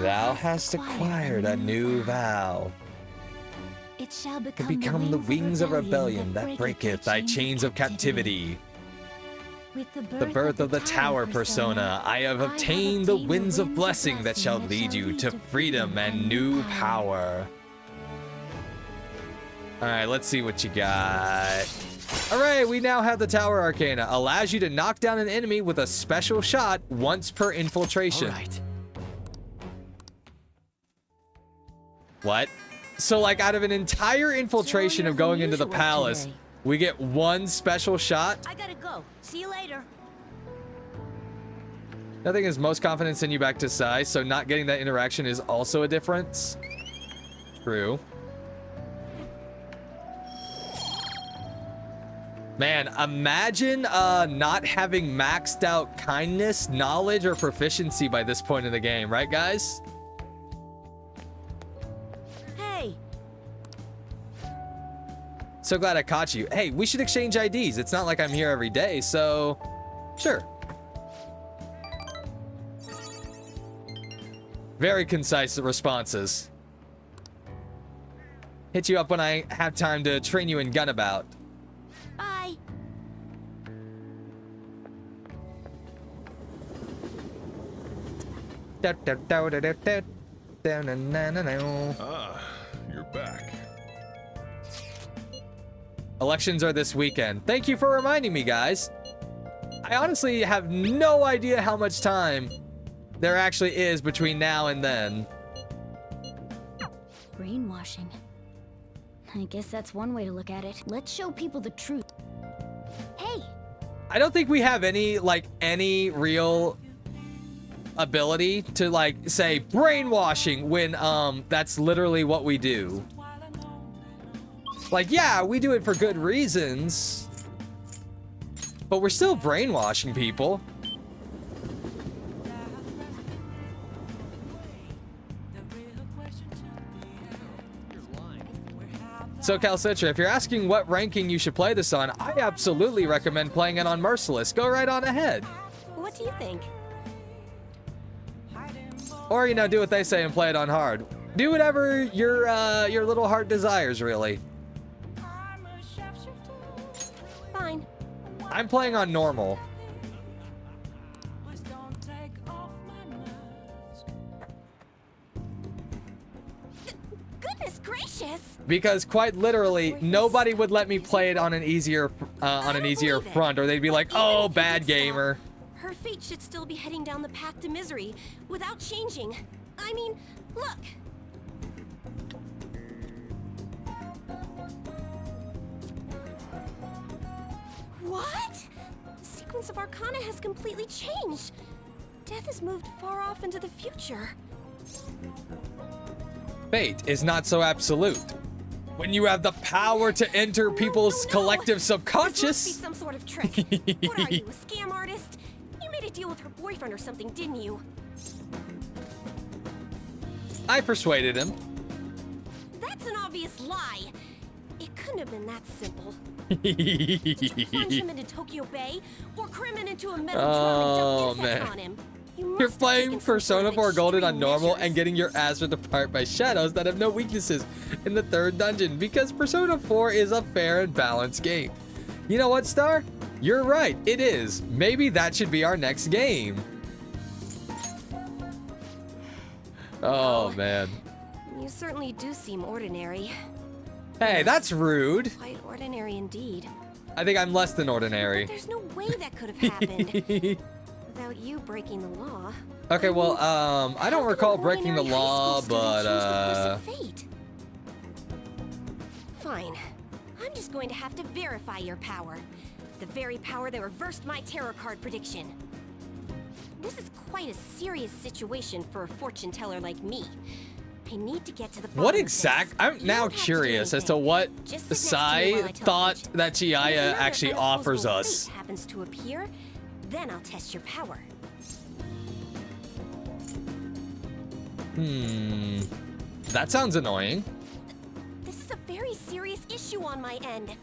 Thou hast acquired a new vow. It shall To become the wings of rebellion that breaketh thy chains of captivity. With The birth of the tower persona, I have obtained the winds of blessing that shall lead you to freedom and new power. Alright, let's see what you got. Alright, we now have the Tower Arcana. Allows you to knock down an enemy with a special shot once per infiltration. Alright. What? So like out of an entire infiltration of going into the unusual palace, today. we get one special shot? I gotta go. See you later. Nothing is most confident send you back to Sai, so not getting that interaction is also a difference. True. Man, imagine not having maxed out kindness, knowledge, or proficiency by this point in the game, right guys? Hey, So glad I caught you. Hey, we should exchange IDs. It's not like I'm here every day, so sure. Very concise responses. Hit you up when I have time to train you in Gunabout. bye. Ah, you're back. Elections are this weekend. Thank you for reminding me, guys. I honestly have no idea how much time there actually is between now and then. Brainwashing. I guess that's one way to look at it. Let's show people the truth. Hey, I don't think we have any real ability to say brainwashing when that's literally what we do. Yeah, we do it for good reasons, but we're still brainwashing people. So Calcitra, if you're asking what ranking you should play this on, I absolutely recommend playing it on Merciless. Go right on ahead. What do you think? Or, do what they say and play it on hard. Do whatever your little heart desires, really. Fine. I'm playing on normal. Goodness gracious! Because quite literally, nobody would let me play it on an easier believe it. front, or they'd be like, Even "Oh, if you bad could stop, gamer." Her feet should still be heading down the path to misery without changing. I mean, look. What? The sequence of Arcana has completely changed. Death has moved far off into the future. Fate is not so absolute. When you have the power to enter people's collective This subconscious. must be some sort of trick. What are you, a scam artist? You made a deal with her boyfriend or something, didn't you? I persuaded him. That's an obvious lie. It couldn't have been that simple. Did you plunge him into Tokyo Bay or cram him into a metal Oh, drum and dump insects man. on him? You You're must have playing taken some Persona sort of 4 Golden on extreme normal measures. and getting your ass ripped apart by shadows that have no weaknesses in the third dungeon, because Persona 4 is a fair and balanced game. You know what, Star? You're right, it is. Maybe that should be our next game. Oh, man. You certainly do seem ordinary. Hey, that's rude. Quite ordinary indeed. I think I'm less than ordinary. There's no way that could have happened without you breaking the law. Okay, well, I don't recall breaking the Ordinary high law, school student but, change the course of fate. Fine. I'm just going to have to verify your power. The very power that reversed my tarot card prediction. This is quite a serious situation for a fortune teller like me. I need to get to the bottom what of exact? this. I'm You now don't have to do curious as to anything. what Just sit next to me while I Sai tell thought you. that And if Chihaya another actually offers unopposable us. fate happens to appear, then I'll test your power. That sounds annoying. This is a very serious issue on my end.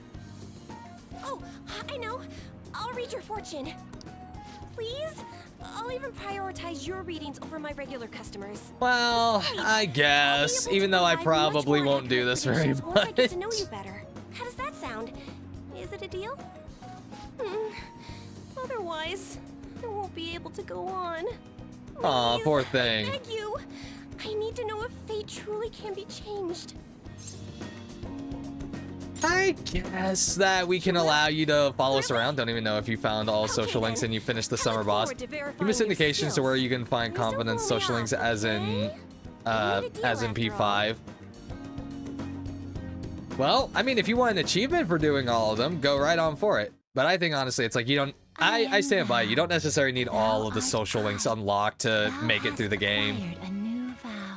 Oh, I know. I'll read your fortune. Please? I'll even prioritize your readings over my regular customers. Well, I guess, even though I probably won't do this very Once I get to know much. you better. How does that sound? Is it a deal? Otherwise, I won't be able to go on. Aw, Please, poor thing. I beg you. I need to know if fate truly can be changed. I guess that we can allow you to follow us around. Don't even know if you found all social links and you finished the summer boss. You miss indications to where you can find confidence social links as in P5. Well, I mean, if you want an achievement for doing all of them, go right on for it. But I think honestly, it's like you don't. I stand by. You don't necessarily need all of the social links unlocked to make it through the game.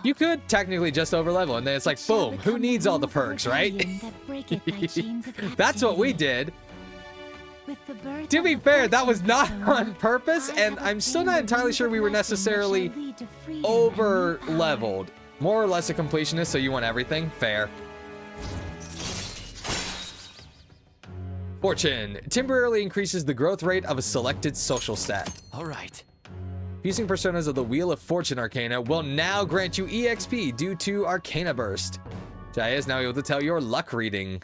You could technically just overlevel, and then it's like, boom, who needs all the perks, right? That's what we did. To be fair, that was not on purpose, and I'm still not entirely sure we were necessarily over-leveled. More or less a completionist, so you want everything? Fair. Fortune temporarily increases the growth rate of a selected social stat. All right. Using personas of the Wheel of Fortune Arcana will now grant you EXP due to Arcana Burst. Jaya is now able to tell your luck reading.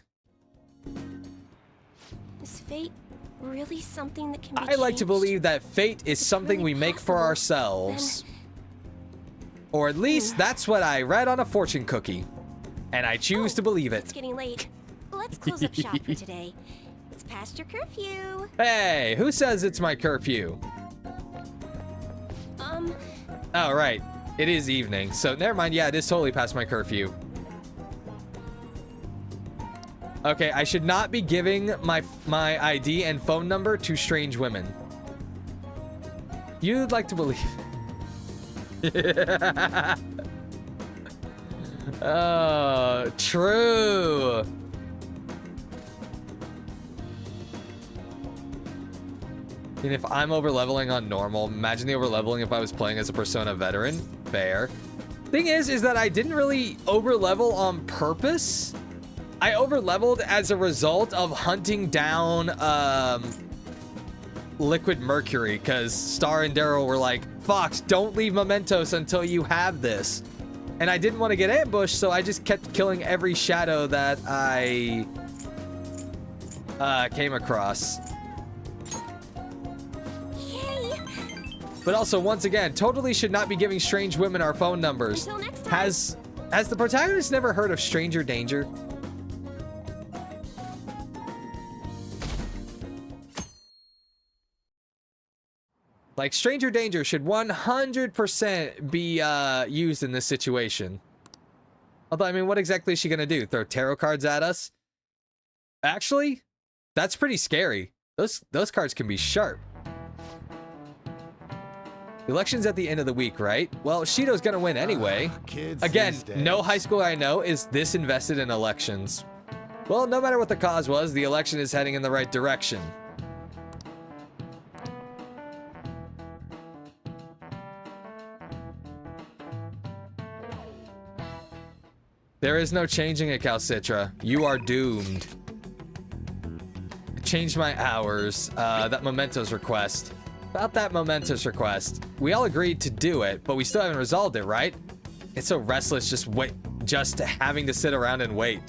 Is fate really something that can be I like to changed? believe that fate is something really we make for possible, ourselves. Or at least that's what I read on a fortune cookie. And I choose to believe It's it. getting late. Let's close up shop for today. It's past your curfew. Hey, who says it's my curfew? Oh, right. It is evening. So never mind. Yeah, it is totally past my curfew. Okay, I should not be giving my ID and phone number to strange women. You'd like to believe. Oh, true. And if I'm over-leveling on normal, imagine the over-leveling if I was playing as a Persona veteran. Fair. Thing is that I didn't really over-level on purpose. I over-leveled as a result of hunting down Liquid Mercury, because Star and Daryl were like, Fox, don't leave Mementos until you have this. And I didn't want to get ambushed, so I just kept killing every shadow that I came across. But also, once again, totally should not be giving strange women our phone numbers. Until next time. Has the protagonist never heard of stranger danger? Like, stranger danger should 100% be used in this situation. Although, I mean, what exactly is she gonna do? Throw tarot cards at us? Actually, that's pretty scary. Those cards can be sharp. The election's at the end of the week, right? Well, Shido's gonna win anyway. Kids Again, these days. no high school I know is this invested in elections. Well, no matter what the cause was, the election is heading in the right direction. There is no changing it, Calcitra. You are doomed. Change my hours. That Mementos request. About that Mementos request. We all agreed to do it, but we still haven't resolved it, right? It's so restless just having to sit around and wait.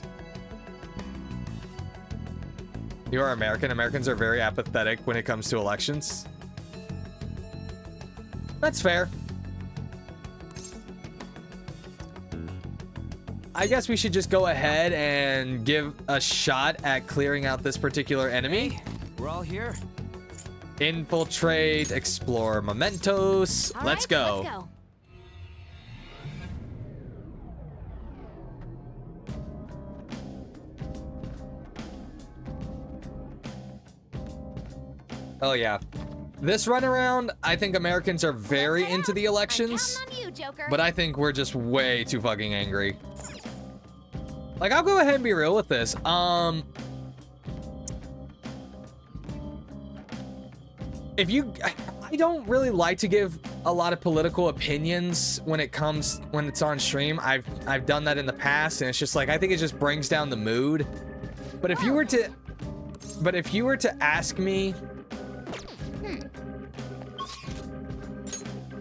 You are American. Americans are very apathetic when it comes to elections. That's fair. I guess we should just go ahead and give a shot at clearing out this particular enemy. Hey, we're all here. Infiltrate, explore mementos. All Let's right, go. Let's go. Oh yeah. This run around, I think Americans are very Let's head into out. the elections, I'm counting on you, Joker. but I think we're just way too fucking angry. Like, I'll go ahead and be real with this. If you, I don't really like to give a lot of political opinions when it's on stream. I've done that in the past, and it's just like, I think it just brings down the mood. But if you were to ask me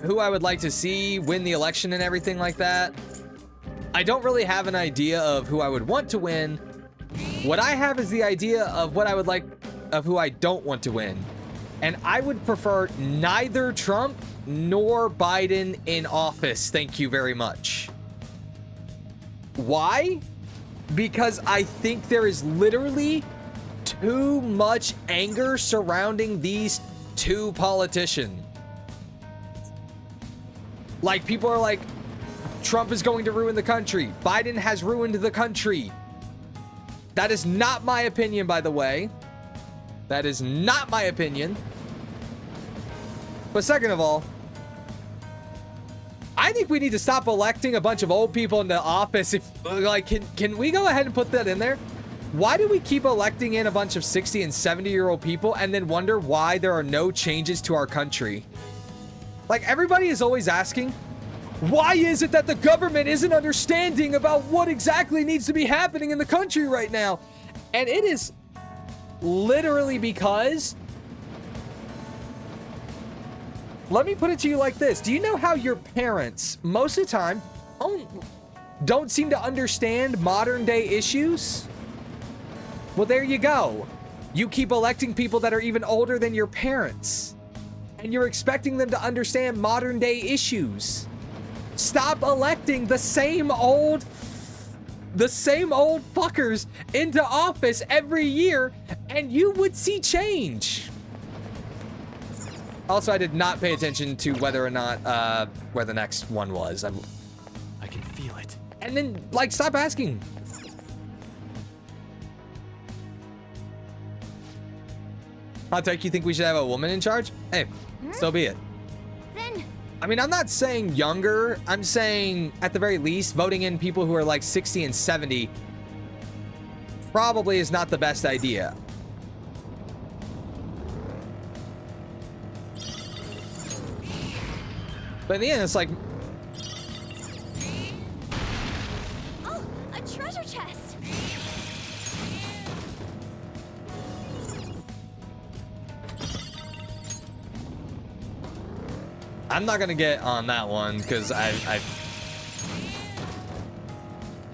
who I would like to see win the election and everything like that, I don't really have an idea of who I would want to win. What I have is the idea of what I would like, of who I don't want to win. And I would prefer neither Trump nor Biden in office. Thank you very much. Why? Because I think there is literally too much anger surrounding these two politicians. Like, people are like, Trump is going to ruin the country. Biden has ruined the country. That is not my opinion, by the way. That is not my opinion. But second of all, I think we need to stop electing a bunch of old people into office. If, like, can we go ahead and put that in there? Why do we keep electing in a bunch of 60 and 70-year-old people and then wonder why there are no changes to our country? Like, everybody is always asking, why is it that the government isn't understanding about what exactly needs to be happening in the country right now? And it is literally because, let me put it to you like this. Do you know how your parents, most of the time, don't seem to understand modern day issues? Well, there you go. You keep electing people that are even older than your parents, and you're expecting them to understand modern day issues. Stop electing the same old fuckers into office every year, and you would see change. Also, I did not pay attention to whether or not where the next one was. I can feel it. And then, like, stop asking. Hot take, you think we should have a woman in charge? Hey, so be it. Then I mean, I'm not saying younger. I'm saying, at the very least, voting in people who are like 60 and 70 probably is not the best idea. But in the end, it's like, oh, a treasure chest. I'm not gonna get on that one because I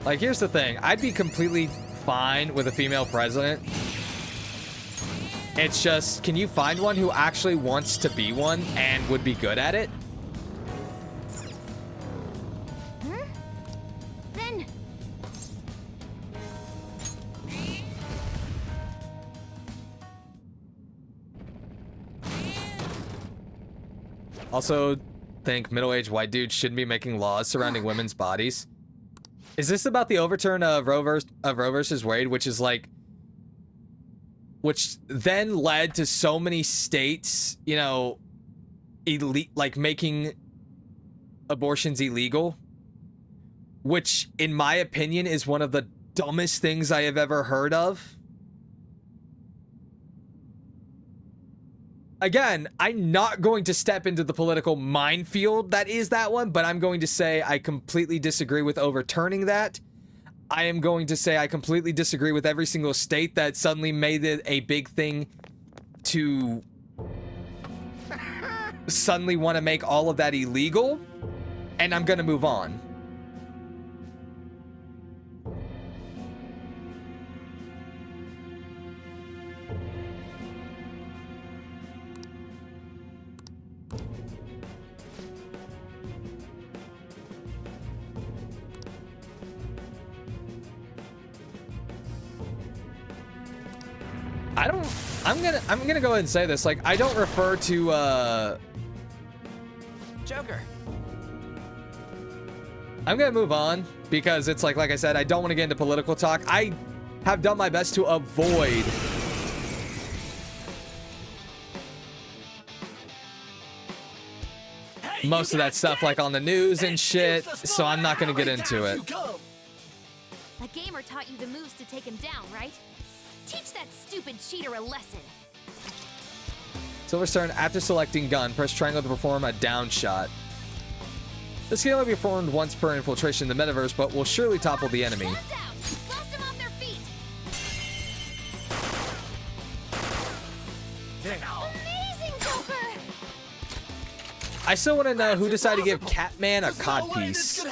like, here's the thing. I'd be completely fine with a female president. It's just, can you find one who actually wants to be one and would be good at it? Then Also, think middle-aged white dudes shouldn't be making laws surrounding women's bodies. Is this about the overturn of Roe versus Wade, which is like, which then led to so many states, you know, like making abortions illegal, which in my opinion is one of the dumbest things I have ever heard of. Again, I'm not going to step into the political minefield that is that one, but I'm going to say I completely disagree with overturning that. I am going to say I completely disagree with every single state that suddenly made it a big thing to suddenly want to make all of that illegal, and I'm going to move on. I'm gonna go ahead and say this. Like, I don't refer to Joker. I'm gonna move on because it's like I said, I don't want to get into political talk. I have done my best to avoid most of that stuff, like on the news and shit, so I'm not gonna get into it. The gamer taught you the moves to take him down, right? Teach that stupid cheater a lesson. Silver Star, after selecting gun, press triangle to perform a down shot. This can only be performed once per infiltration in the metaverse, but will surely topple the enemy. Blast them off their feet. Amazing, Joker! I still want to know who decided to give Catman a codpiece.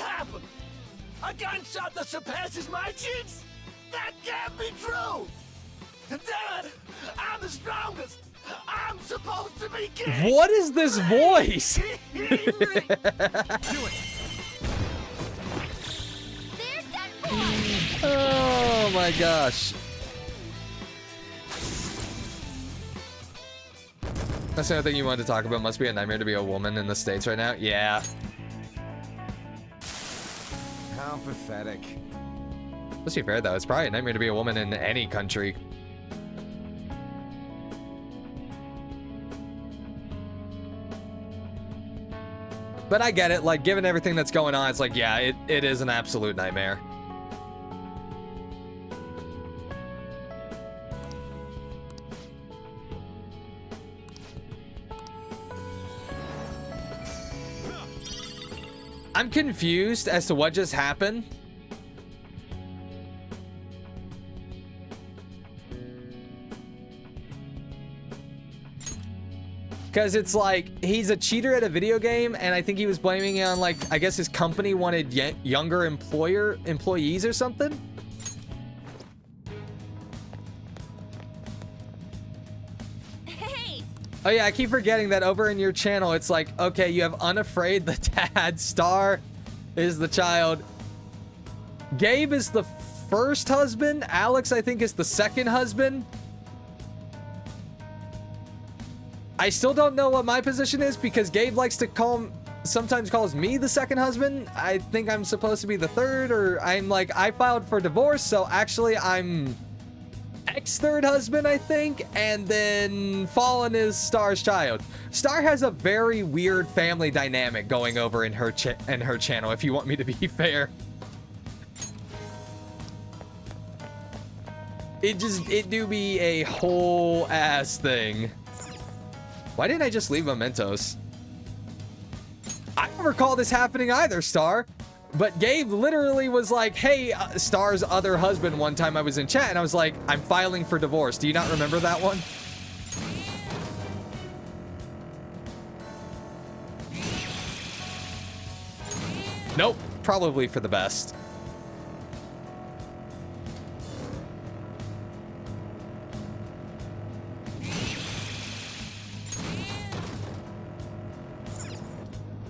A gunshot that surpasses my cheeks? That can't be true! Damn it! I'm the strongest! I'm supposed to be king! What is this voice? Do it! Oh my gosh. That's the other thing you wanted to talk about. Must be a nightmare to be a woman in the States right now. Yeah. How pathetic. Let's be fair though, it's probably a nightmare to be a woman in any country. But I get it, like, given everything that's going on, it's like, yeah, it is an absolute nightmare. I'm confused as to what just happened. Because it's like, he's a cheater at a video game, and I think he was blaming it on, like, I guess his company wanted younger employees or something? Hey! Oh yeah, I keep forgetting that over in your channel, it's like, okay, you have Unafraid, the dad, Star is the child, Gabe is the first husband, Alex, I think, is the second husband. I still don't know what my position is because Gabe likes to sometimes calls me the second husband. I think I'm supposed to be the third, or I'm like, I filed for divorce, so actually I'm ex-third husband, I think, and then Fallen is Star's child. Star has a very weird family dynamic going over in her channel, if you want me to be fair. It do be a whole ass thing. Why didn't I just leave mementos? I don't recall this happening either, Star. But Gabe literally was like, hey, Star's other husband one time I was in chat, and I was like, I'm filing for divorce. Do you not remember that one? Nope. Probably for the best.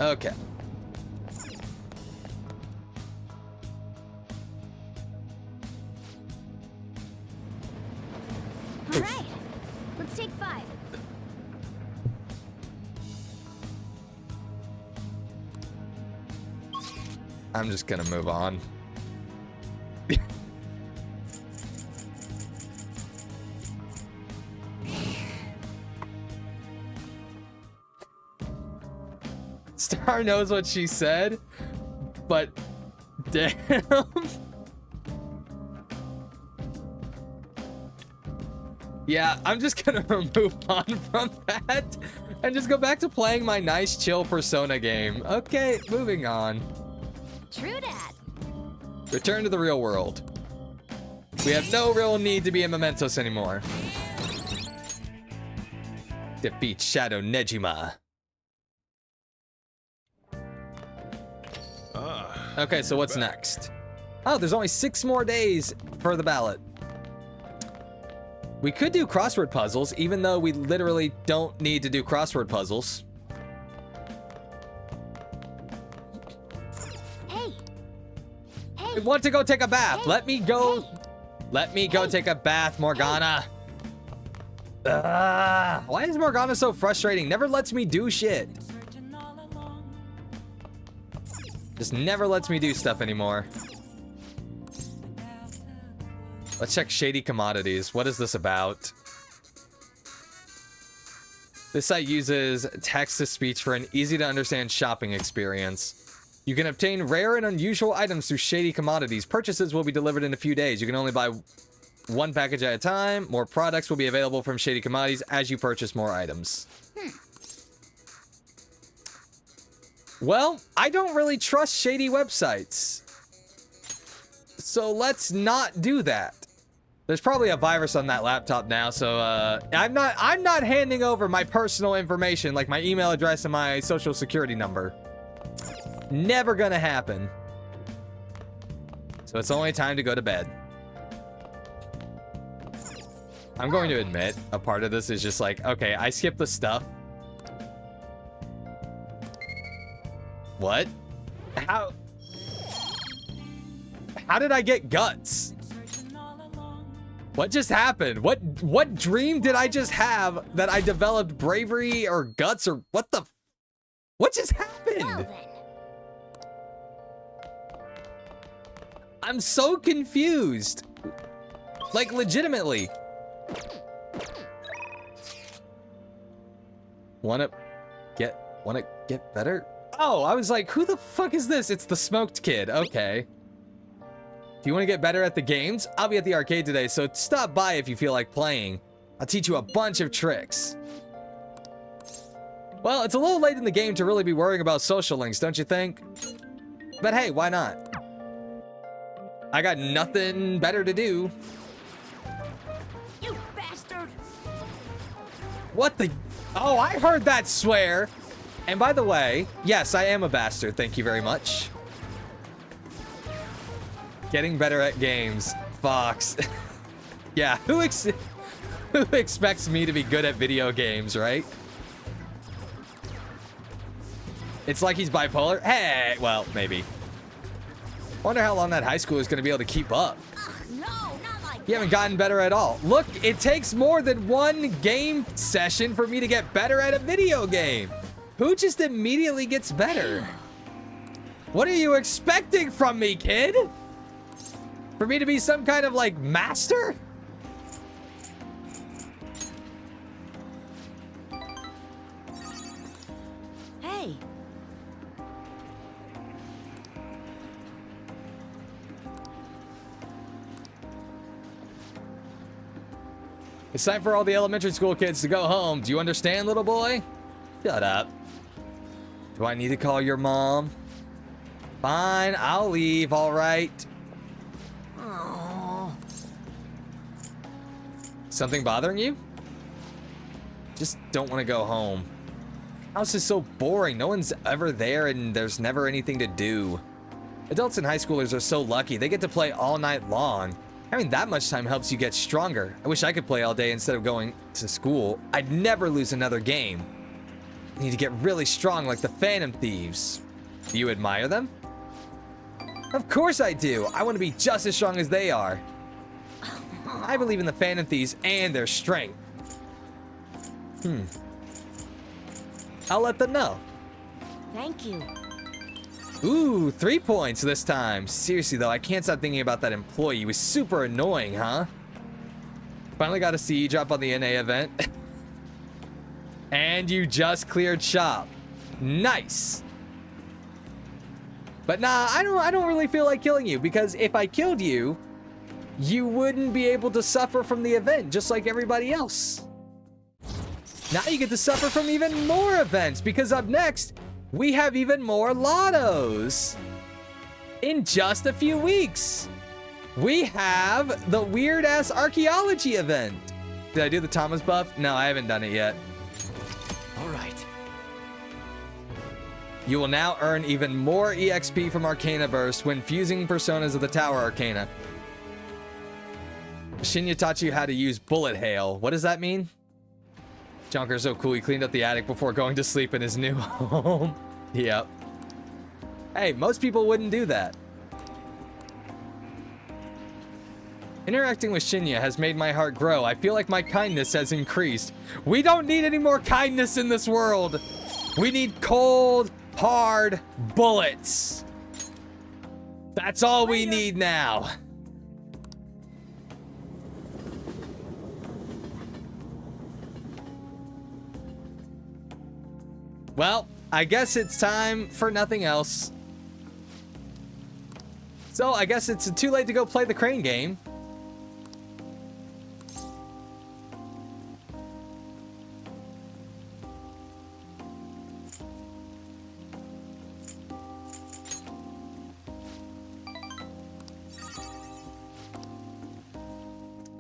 Okay. All right, let's take 5. I'm just gonna move on. Star knows what she said, but damn. Yeah, I'm just gonna move on from that and just go back to playing my nice chill Persona game. Okay, moving on. True dat. Return to the real world. We have no real need to be in Mementos anymore. Defeat Shadow Nejima. Okay, so what's next? Oh, there's only 6 more days for the ballot. We could do crossword puzzles, even though we literally don't need to do crossword puzzles. Hey. I want to go take a bath. Let me go. Let me go take a bath, Morgana. Why is Morgana so frustrating? Never lets me do shit. Just never lets me do stuff anymore. Let's check Shady Commodities. What is this about? This site uses text-to-speech for an easy-to-understand shopping experience. You can obtain rare and unusual items through Shady Commodities. Purchases will be delivered in a few days. You can only buy one package at a time. More products will be available from Shady Commodities as you purchase more items. Well, I don't really trust shady websites. So let's not do that. There's probably a virus on that laptop now, so I'm not handing over my personal information like my email address and my social security number. Never gonna happen. So it's only time to go to bed. I'm going to admit a part of this is just like, okay, I skipped the stuff. What? How did I get guts? What just happened? What dream did I just have that I developed bravery or guts or what just happened? Well, then. I'm so confused. Like legitimately. Wanna get better? Oh, I was like, who the fuck is this? It's the smoked kid. Okay. Do you want to get better at the games? I'll be at the arcade today, so stop by if you feel like playing. I'll teach you a bunch of tricks. Well, it's a little late in the game to really be worrying about social links, don't you think? But hey, why not? I got nothing better to do. You bastard! What the? Oh, I heard that swear. And by the way, yes, I am a bastard. Thank you very much. Getting better at games. Fox. Yeah, who expects me to be good at video games, right? It's like he's bipolar. Hey, well, maybe. Wonder how long that high school is going to be able to keep up. Ugh, no, not like You haven't gotten better at all. Look, it takes more than one game session for me to get better at a video game. Who just immediately gets better? What are you expecting from me, kid? For me to be some kind of, like, master? Hey, It's time for all the elementary school kids to go home. Do you understand, little boy? Shut up. Do I need to call your mom? Fine, I'll leave, all right. oh, Something bothering you? Just don't want to go home. House is so boring. No one's ever there and there's never anything to do. Adults and high schoolers are so lucky. They get to play all night long. Having that much time helps you get stronger. I wish I could play all day instead of going to school. I'd never lose another game. I need to get really strong like the Phantom Thieves. Do you admire them? Of course I do. I want to be just as strong as they are. I believe in the Phantom Thieves and their strength. I'll let them know. thank you. Ooh, 3 points this time. Seriously though, I can't stop thinking about that employee. He was super annoying, huh? Finally got a siege up on the NA event. And you just cleared shop. Nice. But nah, I don't really feel like killing you, because if I killed you, you wouldn't be able to suffer from the event just like everybody else. Now you get to suffer from even more events, because up next, we have even more lottos. In just a few weeks, we have the weird-ass archaeology event. Did I do the Thomas buff? No, I haven't done it yet. All right. You will now earn even more EXP from Arcana Burst when fusing personas of the Tower Arcana. Shinya taught you how to use Bullet Hail. What does that mean? Junker's so cool, he cleaned up the attic before going to sleep in his new home. Yep. Hey, most people wouldn't do that. Interacting with Shinya has made my heart grow. I feel like my kindness has increased. We don't need any more kindness in this world. We need cold, hard bullets. That's all we need now. Well, I guess it's time for nothing else. So I guess it's too late to go play the crane game.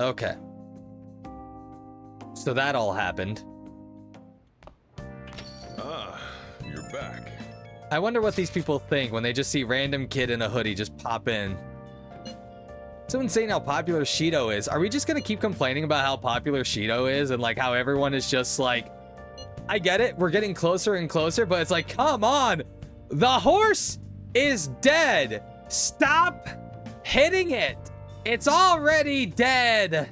Okay. So that all happened. Ah, you're back. I wonder what these people think when they just see random kid in a hoodie just pop in. So insane how popular Shido is. Are we just gonna keep complaining about how popular Shido is and like how everyone is just like, I get it, we're getting closer and closer, but it's like, come on, the horse is dead. Stop hitting it. It's already dead.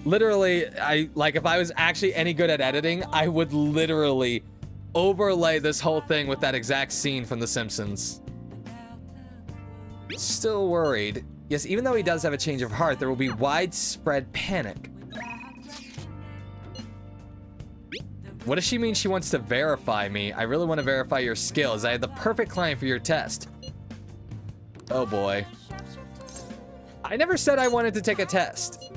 Literally, if I was actually any good at editing, I would literally overlay this whole thing with that exact scene from The Simpsons. Still worried. Yes, even though he does have a change of heart, there will be widespread panic. What does she mean she wants to verify me? I really want to verify your skills. I have the perfect client for your test. Oh boy. I never said I wanted to take a test.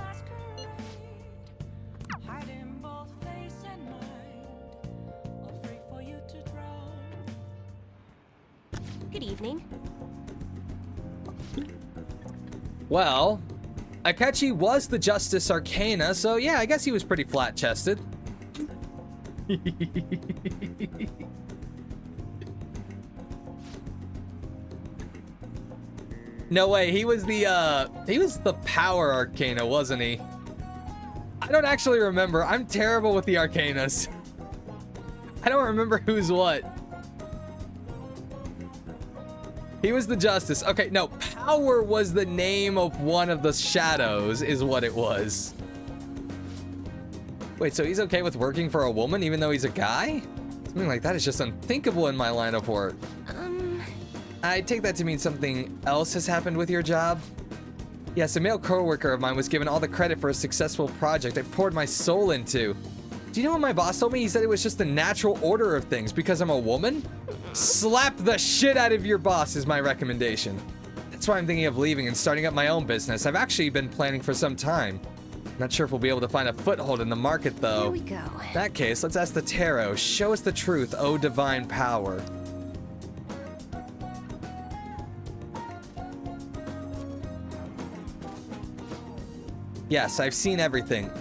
Good evening. Well, Akechi was the Justice Arcana, so yeah, I guess he was pretty flat-chested. No way, he was the Power Arcana, wasn't he? I don't actually remember. I'm terrible with the Arcanas. I don't remember who's what. He was the Justice. Okay, no, Power was the name of one of the shadows, is what it was. Wait, so he's okay with working for a woman even though he's a guy? Something like that is just unthinkable in my line of work. I take that to mean something else has happened with your job. Yes, a male coworker of mine was given all the credit for a successful project I poured my soul into. Do you know what my boss told me? He said it was just the natural order of things because I'm a woman? Slap the shit out of your boss is my recommendation. That's why I'm thinking of leaving and starting up my own business. I've actually been planning for some time. Not sure if we'll be able to find a foothold in the market though. Here we go. In that case, let's ask the tarot. Show us the truth, O divine power. Yes, I've seen everything.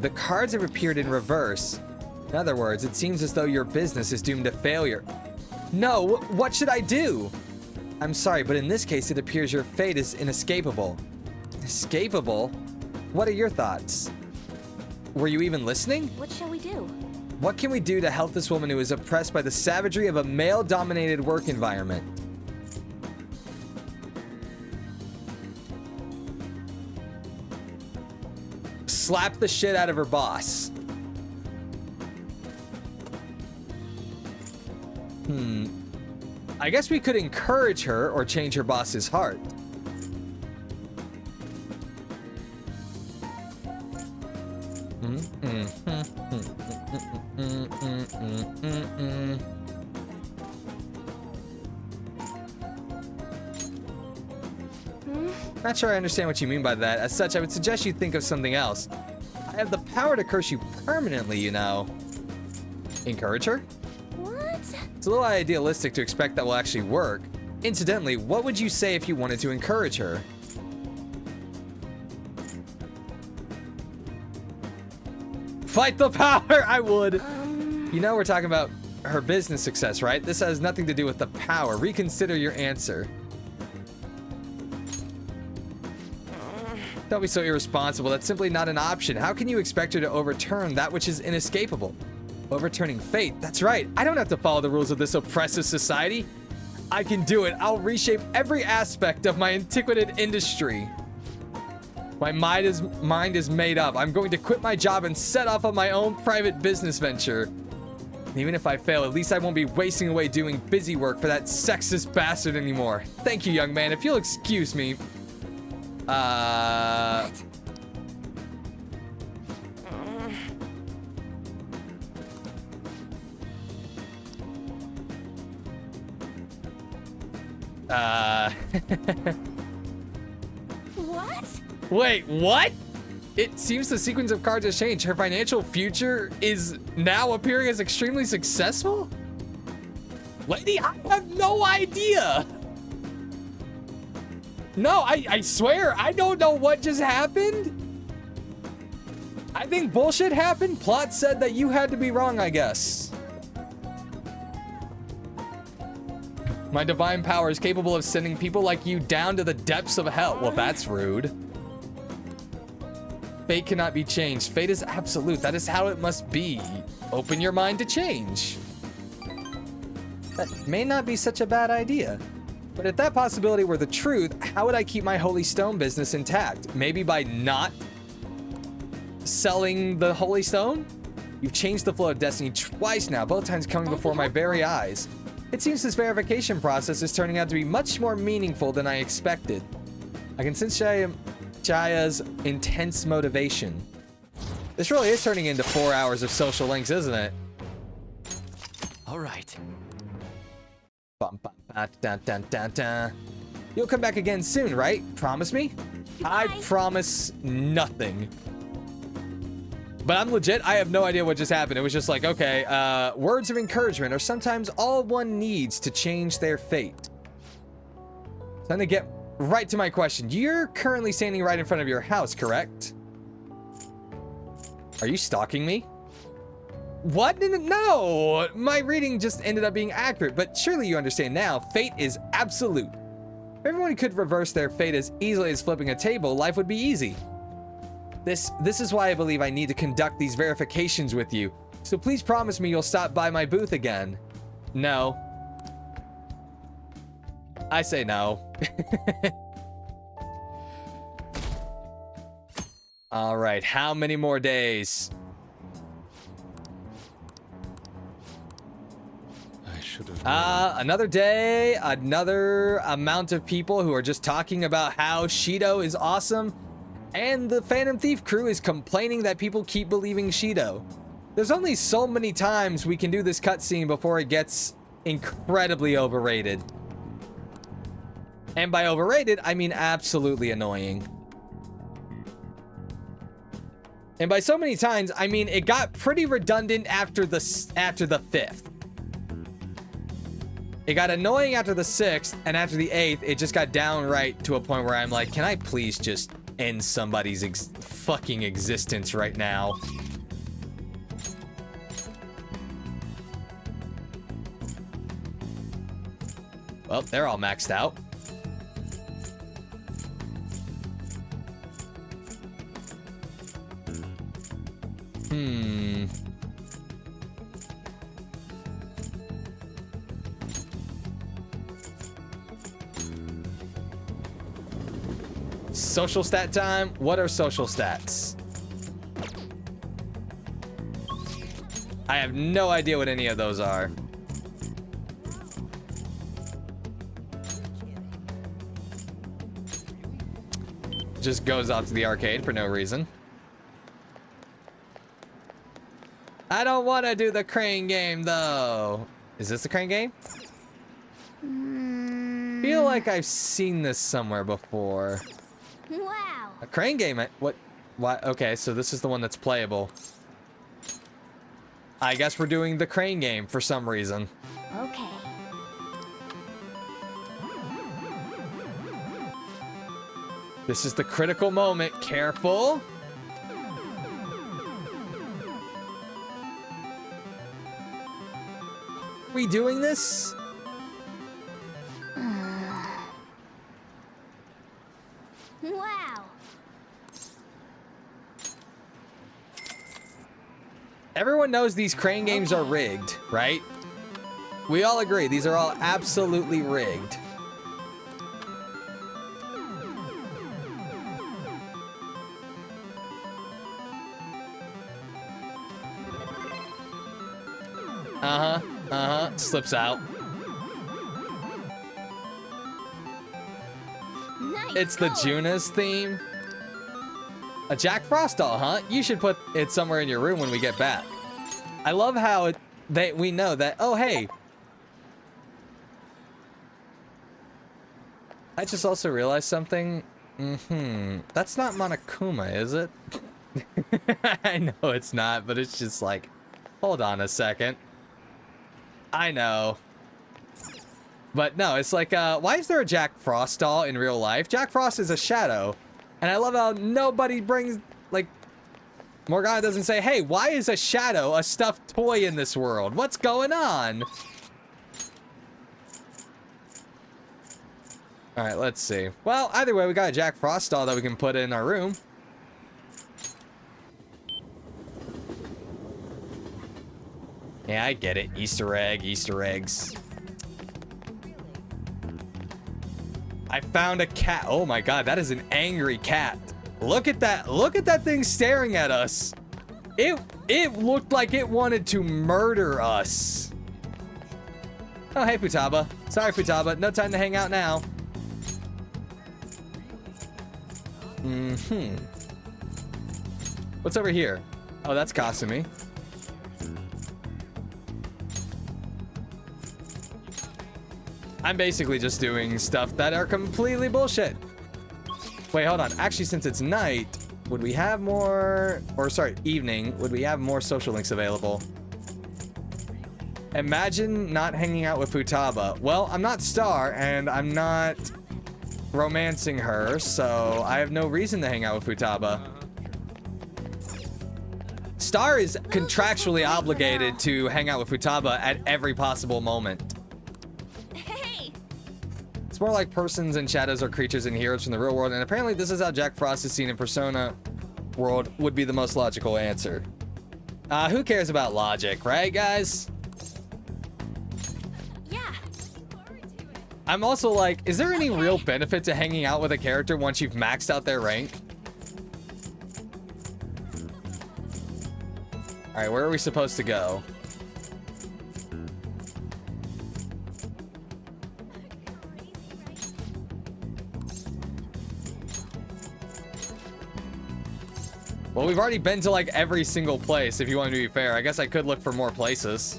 The cards have appeared in reverse. In other words, it seems as though your business is doomed to failure. No, what should I do? I'm sorry, but in this case, it appears your fate is inescapable. Inescapable? What are your thoughts? Were you even listening? What shall we do? What can we do to help this woman who is oppressed by the savagery of a male-dominated work environment? Slap the shit out of her boss. I guess we could encourage her or change her boss's heart. Not sure I understand what you mean by that. As such, I would suggest you think of something else. I have the power to curse you permanently, you know. Encourage her? What? It's a little idealistic to expect that will actually work. Incidentally, what would you say if you wanted to encourage her? Fight the power! I would. You know we're talking about her business success, right? This has nothing to do with the power. Reconsider your answer. Don't be so irresponsible. That's simply not an option. How can you expect her to overturn that which is inescapable? Overturning fate. That's right. I don't have to follow the rules of this oppressive society. I can do it. I'll reshape every aspect of my antiquated industry. My mind is made up. I'm going to quit my job and set off on my own private business venture. Even if I fail, at least I won't be wasting away doing busy work for that sexist bastard anymore. Thank you, young man. If you'll excuse me. What? Wait, what? It seems the sequence of cards has changed. Her financial future is now appearing as extremely successful? Lady, I have no idea. No, I swear, I don't know what just happened. I think bullshit happened. Plot said that you had to be wrong, I guess. My divine power is capable of sending people like you down to the depths of hell. Well, that's rude. Fate cannot be changed. Fate is absolute. That is how it must be. Open your mind to change. That may not be such a bad idea. But if that possibility were the truth, how would I keep my Holy Stone business intact? Maybe by not selling the Holy Stone? You've changed the flow of destiny twice now, both times coming before my very eyes. It seems this verification process is turning out to be much more meaningful than I expected. I can sense Jaya's intense motivation. This really is turning into 4 hours of social links, isn't it? All right. You'll come back again soon, right? Promise me? I promise nothing. But I'm legit, I have no idea what just happened. It was just like, okay, words of encouragement are sometimes all one needs to change their fate. So I'm gonna get right to my question. You're currently standing right in front of your house, correct? Are you stalking me? What? No! My reading just ended up being accurate, but surely you understand now, fate is absolute. If everyone could reverse their fate as easily as flipping a table, life would be easy. This is why I believe I need to conduct these verifications with you. So please promise me you'll stop by my booth again. No. I say no. All right, how many more days? I should have. Another day, another amount of people who are just talking about how Shido is awesome. And the Phantom Thief crew is complaining that people keep believing Shido. There's only so many times we can do this cutscene before it gets incredibly overrated. And by overrated, I mean absolutely annoying. And by so many times, I mean it got pretty redundant after the 5th. It got annoying after the 6th, and after the 8th, it just got downright to a point where I'm like, can I please just end somebody's fucking existence right now? Well, they're all maxed out. Social stat time. What are social stats? I have no idea what any of those are. Just goes out to the arcade for no reason. I don't want to do the crane game though. Is this the crane game? Feel like I've seen this somewhere before. Wow. A crane game? What? Why? Okay, so this is the one that's playable. I guess we're doing the crane game for some reason. Okay. This is the critical moment. Careful. Are we doing this? Wow. Everyone knows these crane games are rigged, right? We all agree these are all absolutely rigged. Slips out. Nice It's the color. Junas theme. A Jack Frost doll, huh? You should put it somewhere in your room when we get back. I love how we know that, oh, hey. I just also realized something. That's not Monokuma, is it? I know it's not, but it's just like, hold on a second. I know. But no, it's like, why is there a Jack Frost doll in real life? Jack Frost is a shadow. And I love how nobody brings, like, Morgana doesn't say, hey, why is a shadow a stuffed toy in this world? What's going on? All right, let's see. Well, either way, we got a Jack Frost doll that we can put in our room. Yeah, I get it. Easter egg, Easter eggs. I found a cat. Oh my god, that is an angry cat. Look at that. Look at that thing staring at us. It looked like it wanted to murder us. Oh, hey, Futaba. Sorry, Futaba. No time to hang out now. What's over here? Oh, that's Kasumi. I'm basically just doing stuff that are completely bullshit. Wait, hold on. Actually, since it's night, would we have more, or sorry, evening, would we have more social links available? Imagine not hanging out with Futaba. Well, I'm not Star, and I'm not romancing her, so I have no reason to hang out with Futaba. Star is contractually obligated to hang out with Futaba at every possible moment. It's more like persons and shadows are creatures and heroes from the real world, and apparently this is how Jack Frost is seen in Persona world would be the most logical answer. Who cares about logic, right, guys? Yeah. I'm also like, is there any real benefit to hanging out with a character once you've maxed out their rank? All right, where are we supposed to go? Well, we've already been to like every single place, if you want to be fair. I guess I could look for more places.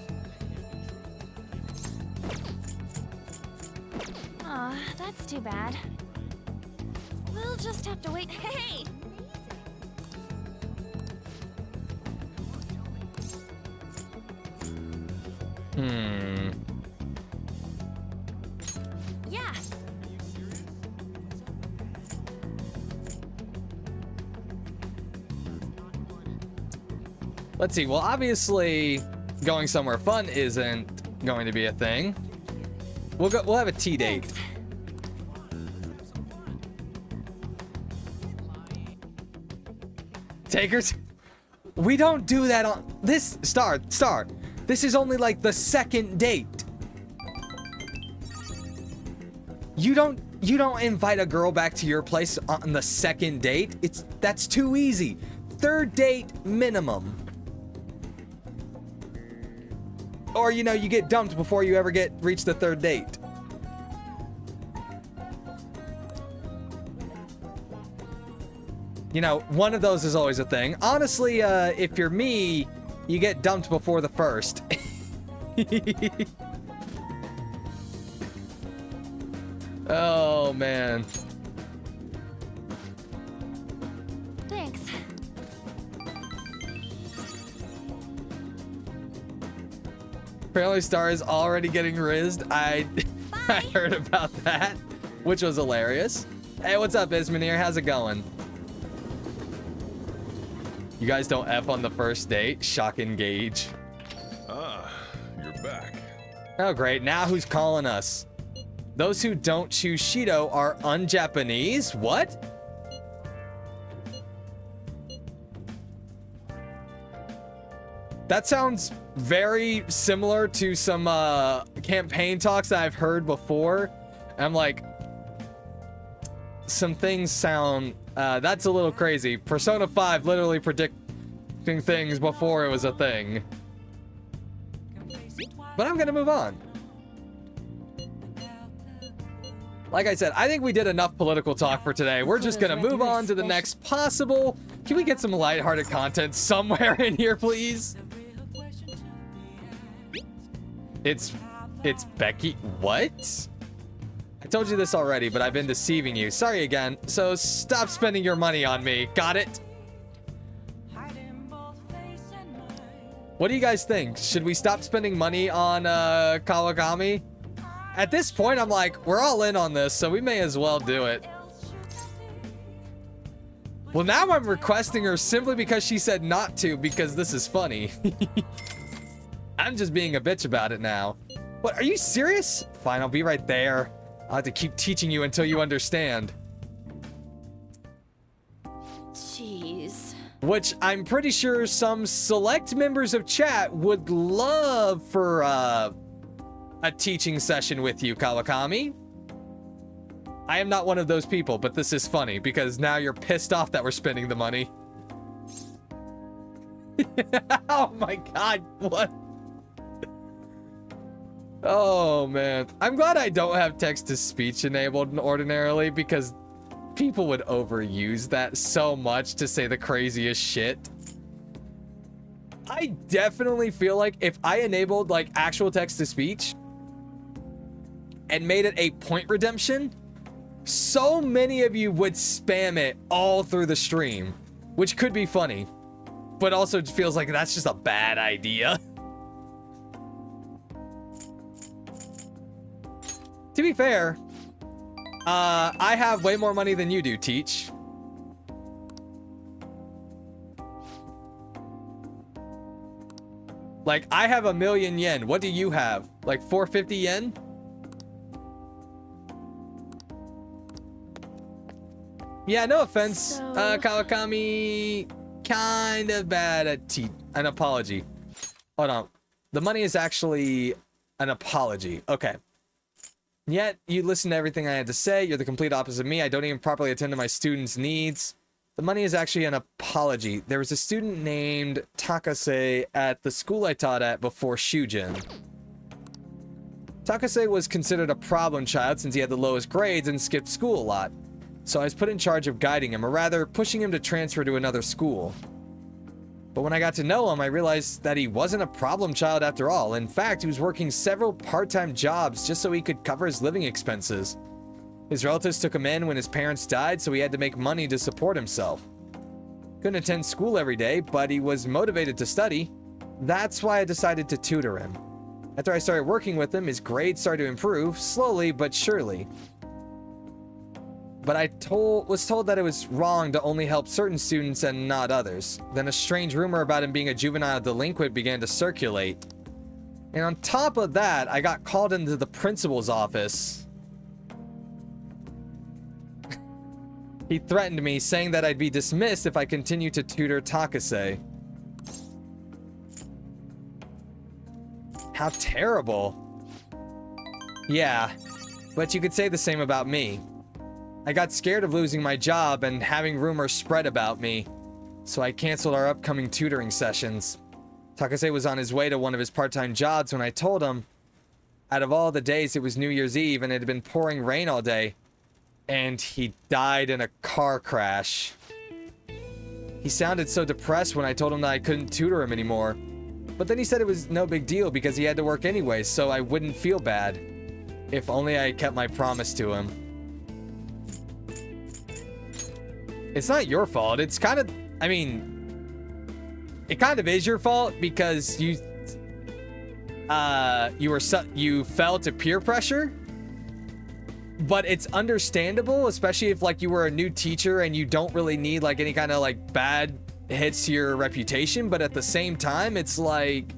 Aw, that's too bad. We'll just have to wait. Hey! Yeah. Let's see. Well, obviously, going somewhere fun isn't going to be a thing. We'll go. We'll have a tea date. Thanks. Takers. We don't do that on this Star. This is only like the second date. You don't invite a girl back to your place on the second date. That's too easy. Third date minimum. Or, you know, you get dumped before you ever reach the third date. You know, one of those is always a thing. Honestly, if you're me, you get dumped before the first. Oh, man. Thanks. Apparently Star is already getting rizzed. I heard about that, which was hilarious. Hey, what's up, Ismanir? How's it going? You guys don't F on the first date? Shock engage. Ah, you're back. Oh, great. Now who's calling us? Those who don't choose Shido are un-Japanese? What? That sounds very similar to some campaign talks that I've heard before. I'm like, some things sound, that's a little crazy. Persona 5 literally predicting things before it was a thing. But I'm gonna move on. Like I said, I think we did enough political talk for today. We're just gonna move on to the next possible. Can we get some lighthearted content somewhere in here, please? It's Becky. What? I told you this already, but I've been deceiving you. Sorry again. So stop spending your money on me. Got it? What do you guys think? Should we stop spending money on Kawakami? At this point, I'm like, we're all in on this, so we may as well do it. Well, now I'm requesting her simply because she said not to, because this is funny. I'm just being a bitch about it now. What, are you serious? Fine, I'll be right there. I'll have to keep teaching you until you understand. Jeez. Which I'm pretty sure some select members of chat would love for a teaching session with you, Kawakami. I am not one of those people, but this is funny because now you're pissed off that we're spending the money. Oh my god, what? Oh man, I'm glad I don't have text-to-speech enabled ordinarily because people would overuse that so much to say the craziest shit. I definitely feel like if I enabled like actual text-to-speech and made it a point redemption, so many of you would spam it all through the stream, which could be funny, but also feels like that's just a bad idea. To be fair, I have way more money than you do, Teach. Like, I have 1,000,000 yen. What do you have? Like 450 yen? Yeah, no offense, Kawakami. Kind of bad at an apology. Hold on. The money is actually an apology. Okay. Yet, you listen to everything I had to say. You're the complete opposite of me. I don't even properly attend to my students' needs. The money is actually an apology. There was a student named Takase at the school I taught at before Shujin. Takase was considered a problem child since he had the lowest grades and skipped school a lot. So I was put in charge of guiding him, or rather, pushing him to transfer to another school. But when I got to know him, I realized that he wasn't a problem child after all. In fact, he was working several part-time jobs just so he could cover his living expenses. His relatives took him in when his parents died, so he had to make money to support himself. Couldn't attend school every day, but he was motivated to study. That's why I decided to tutor him. After I started working with him, his grades started to improve, slowly but surely. But I was told that it was wrong to only help certain students and not others. Then a strange rumor about him being a juvenile delinquent began to circulate. And on top of that, I got called into the principal's office. He threatened me, saying that I'd be dismissed if I continued to tutor Takase. How terrible. Yeah, but you could say the same about me. I got scared of losing my job and having rumors spread about me, so I canceled our upcoming tutoring sessions. Takase was on his way to one of his part-time jobs when I told him. Out of all the days, it was New Year's Eve and it had been pouring rain all day, and he died in a car crash. He sounded so depressed when I told him that I couldn't tutor him anymore, but then he said it was no big deal because he had to work anyway, so I wouldn't feel bad. If only I kept my promise to him. It's not your fault. It's kind of, I mean, it kind of is your fault because you fell to peer pressure. But it's understandable, especially if like you were a new teacher and you don't really need like any kind of like bad hits to your reputation. But at the same time, it's like,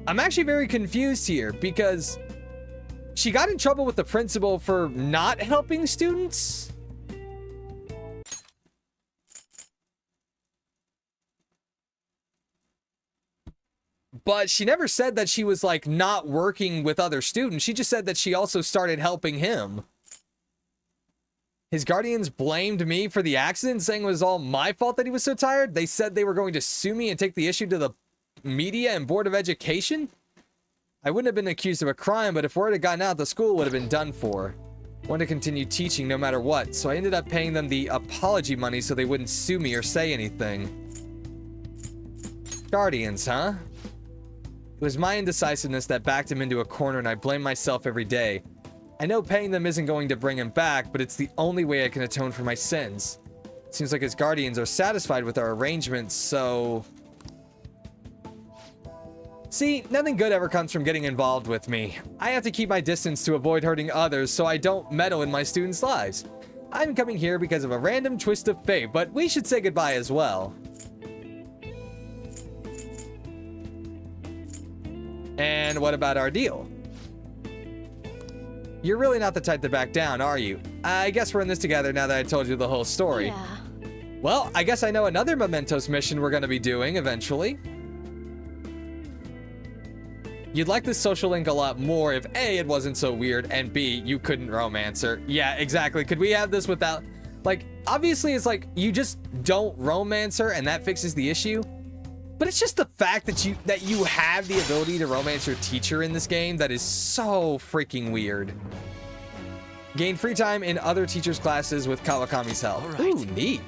I'm actually very confused here because she got in trouble with the principal for not helping students. But she never said that she was like not working with other students. She just said that she also started helping him. His guardians blamed me for the accident, saying it was all my fault that he was so tired. They said they were going to sue me and take the issue to the Media and Board of Education? I wouldn't have been accused of a crime, but if word had gotten out, the school would have been done for. Wanted to continue teaching no matter what, so I ended up paying them the apology money so they wouldn't sue me or say anything. Guardians, huh? It was my indecisiveness that backed him into a corner, and I blame myself every day. I know paying them isn't going to bring him back, but it's the only way I can atone for my sins. It seems like his guardians are satisfied with our arrangements, so... See, nothing good ever comes from getting involved with me. I have to keep my distance to avoid hurting others so I don't meddle in my students' lives. I'm coming here because of a random twist of fate, but we should say goodbye as well. And what about our deal? You're really not the type to back down, are you? I guess we're in this together now that I told you the whole story. Yeah. Well, I guess I know another Mementos mission we're going to be doing eventually. You'd like this social link a lot more if A, it wasn't so weird, and B, you couldn't romance her. Yeah, exactly. Could we have this without... Like, obviously it's like, you just don't romance her and that fixes the issue. But it's just the fact that you have the ability to romance your teacher in this game that is so freaking weird. Gain free time in other teachers' classes with Kawakami's help. Ooh, neat.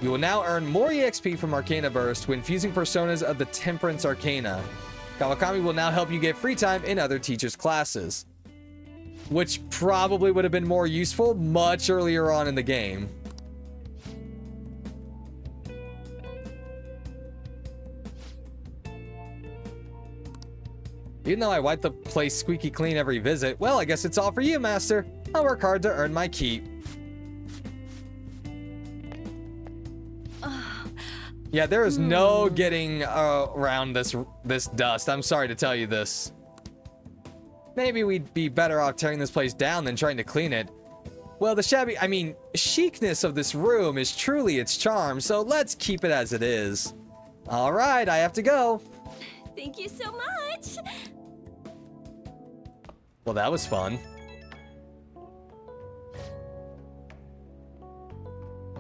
You will now earn more EXP from Arcana Burst when fusing personas of the Temperance Arcana. Kawakami will now help you get free time in other teachers' classes. Which probably would have been more useful much earlier on in the game. Even though I wipe the place squeaky clean every visit, well, I guess it's all for you, Master. I'll work hard to earn my keep. Yeah, there is no getting around this dust. I'm sorry to tell you this. Maybe we'd be better off tearing this place down than trying to clean it. Well, the chicness of this room is truly its charm, so let's keep it as it is. All right, I have to go. Thank you so much. Well, that was fun.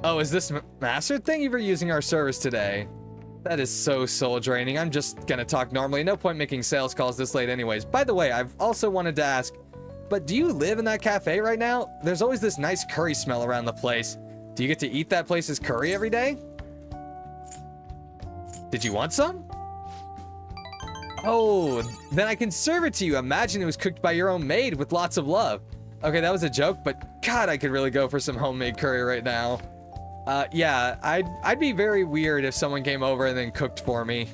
Oh, is this Master? Thank you for using our service today. That is so soul draining. I'm just gonna talk normally. No point making sales calls this late anyways. By the way, I've also wanted to ask, but do you live in that cafe right now? There's always this nice curry smell around the place. Do you get to eat that place's curry every day? Did you want some? Oh, then I can serve it to you. Imagine it was cooked by your own maid with lots of love. Okay, that was a joke, but God, I could really go for some homemade curry right now. Yeah, I'd be very weird if someone came over and then cooked for me.